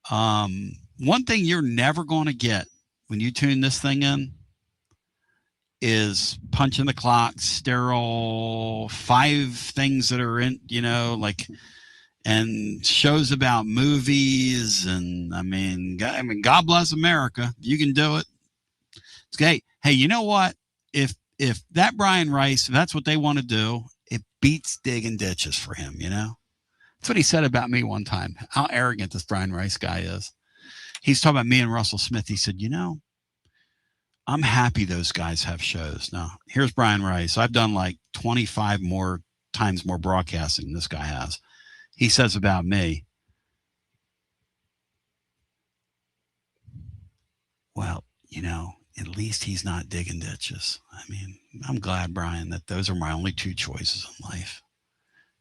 One thing you're never going to get when you tune this thing in is punching the clock, sterile, 5 things that are in, and shows about movies. And God bless America. You can do it. It's great. Hey, you know what? If that Brian Rice, if that's what they want to do, it beats digging ditches for him, That's what he said about me one time, how arrogant this Brian Rice guy is. He's talking about me and Russell Smith. He said, I'm happy those guys have shows. Now, here's Brian Rice. I've done like 25 times more broadcasting than this guy has. He says about me, well, at least he's not digging ditches. I'm glad, Brian, that those are my only 2 choices in life.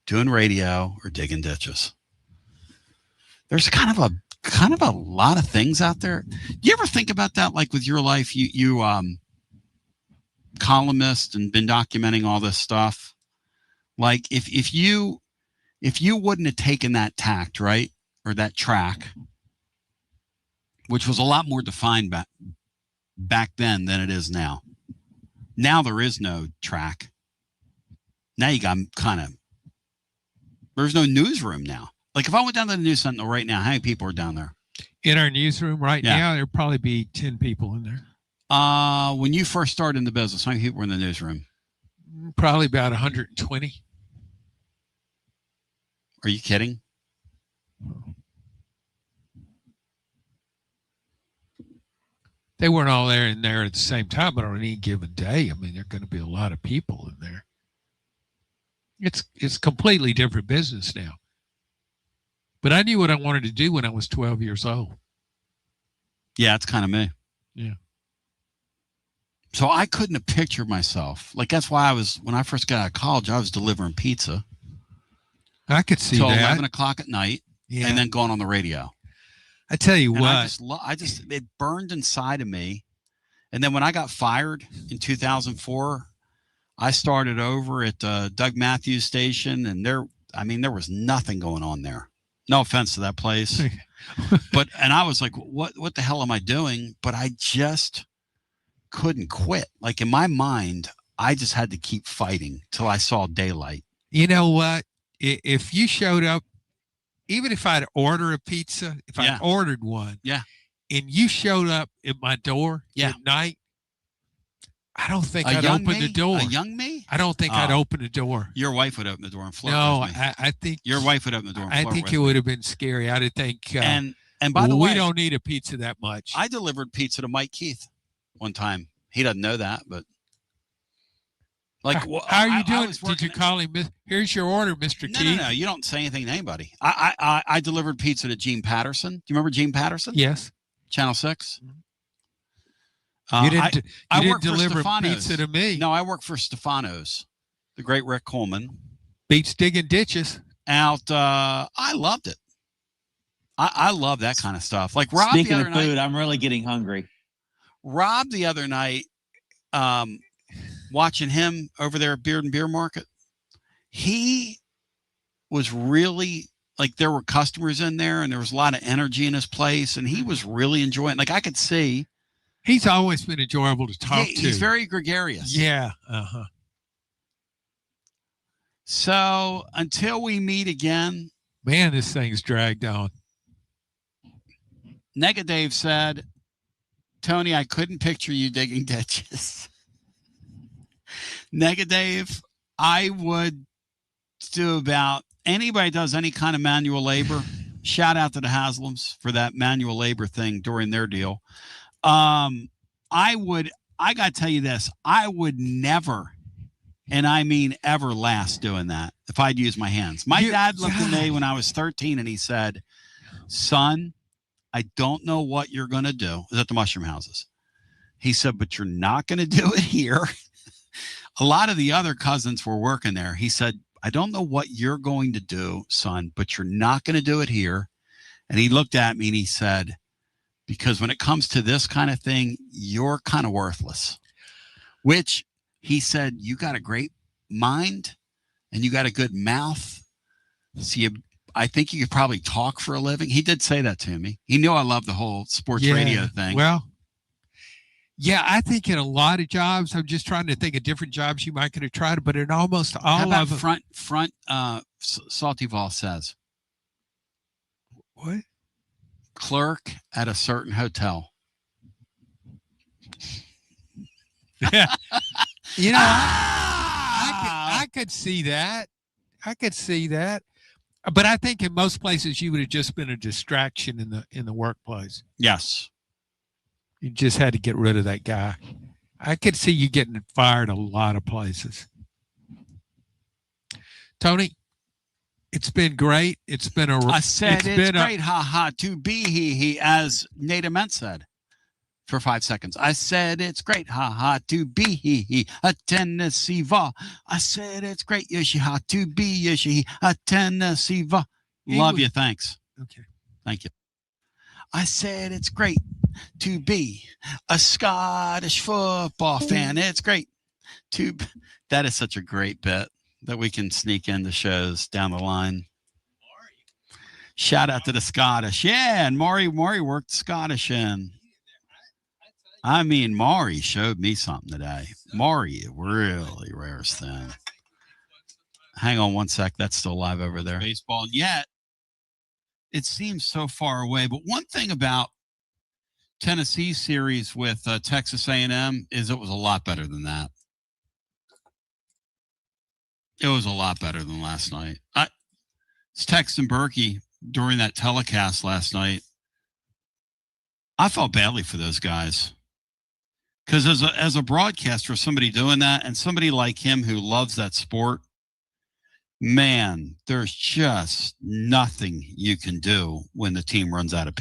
Doing radio or digging ditches. There's kind of a lot of things out there. Do you ever think about that? Like with your life, you columnist and been documenting all this stuff. Like if you wouldn't have taken that tact, right? Or that track, which was a lot more defined back then than it is now. Now there is no track. Now you got there's no newsroom now. Like if I went down to the News Sentinel right now, how many people are down there? In our newsroom right now, there'd probably be 10 people in there. When you first started in the business, how many people were in the newsroom? Probably about 120. Are you kidding? They weren't all in there at the same time, but on any given day, there are going to be a lot of people in there. It's completely different business now. But I knew what I wanted to do when I was 12 years old. Yeah, it's kind of me. Yeah. So I couldn't have pictured myself. Like that's why when I first got out of college, I was delivering pizza. I could see till that. 11 o'clock at night, and then going on the radio. I tell you and what. It burned inside of me. And then when I got fired in 2004, I started over at Doug Matthews Station, and there was nothing going on there. No offense to that place, and I was like, what the hell am I doing? But I just couldn't quit. Like in my mind, I just had to keep fighting till I saw daylight. You know what? If you showed up, even if I'd order a pizza, if I ordered one, and you showed up at my door at night, I don't think I'd open the door. A young me? I don't think I'd open the door. Your wife would open the door and flirt with me. I think your wife would open the door and flirt I think with it me. would have been scary. I'd think, and by the way, we don't need a pizza that much. I delivered pizza to Mike Keith one time. He doesn't know that, but how are you doing? Did you call him? Here's your order, Mr. Keith. No. You don't say anything to anybody. I delivered pizza to Gene Patterson. Do you remember Gene Patterson? Yes. Channel 6. You didn't deliver pizza to me. No, I work for Stefano's, the great Rick Coleman. Beats digging ditches. I loved it. I love that kind of stuff. Like Rob. Speaking of food, I'm really getting hungry. Rob the other night, watching him over there at Beard and Beer Market, he was really like there were customers in there and there was a lot of energy in his place, and he was really enjoying. Like I could see. He's always been enjoyable to talk to. He's very gregarious. Yeah. So until we meet again. Man, this thing's dragged on. Nega Dave said, Tony, I couldn't picture you digging ditches. Nega Dave, I would do about anybody does any kind of manual labor. Shout out to the Haslams for that manual labor thing during their deal. I got to tell you this, I would never, and I mean ever, last doing that if I'd use my hands. My dad looked at me when I was 13 and he said, son, I don't know what you're going to do. It was at the mushroom houses. He said, but you're not going to do it here. A lot of the other cousins were working there. He said, I don't know what you're going to do, son, but you're not going to do it here. And he looked at me and he said, because when it comes to this kind of thing, you're kind of worthless. Which he said, you got a great mind and you got a good mouth. So I think you could probably talk for a living. He did say that to me. He knew I love the whole sports radio thing. Well, yeah, I think in a lot of jobs, I'm just trying to think of different jobs you might could have tried, but in almost all of them. Front Salty Vol says. What? Clerk at a certain hotel. Yeah. You know, I could see that. I could see that. But I think in most places you would have just been a distraction in the workplace. Yes. You just had to get rid of that guy. I could see you getting fired a lot of places. Tony, it's been great. It's been I said it's great, ha, to be he, as Nate Ament said for 5 seconds. I said it's great, ha, to be he, a Tennessee va. I said it's great, yoshi, ha, to be yoshi, a Tennessee va. Love you, thanks. Okay. Thank you. I said it's great to be a Scottish football fan. It's great to. That is such a great bit that we can sneak into shows down the line. Shout out to the Scottish. Yeah, and Maury worked Scottish in. I mean, Maury showed me something today. Maury really wears thin. Hang on one sec. That's still live over there. Baseball. And yet, it seems so far away. But one thing about Tennessee series with Texas A&M is it was a lot better than that. It was a lot better than last night. I was texting Berkey during that telecast last night. I felt badly for those guys. Because as a broadcaster, somebody doing that, and somebody like him who loves that sport, man, there's just nothing you can do when the team runs out of pitch.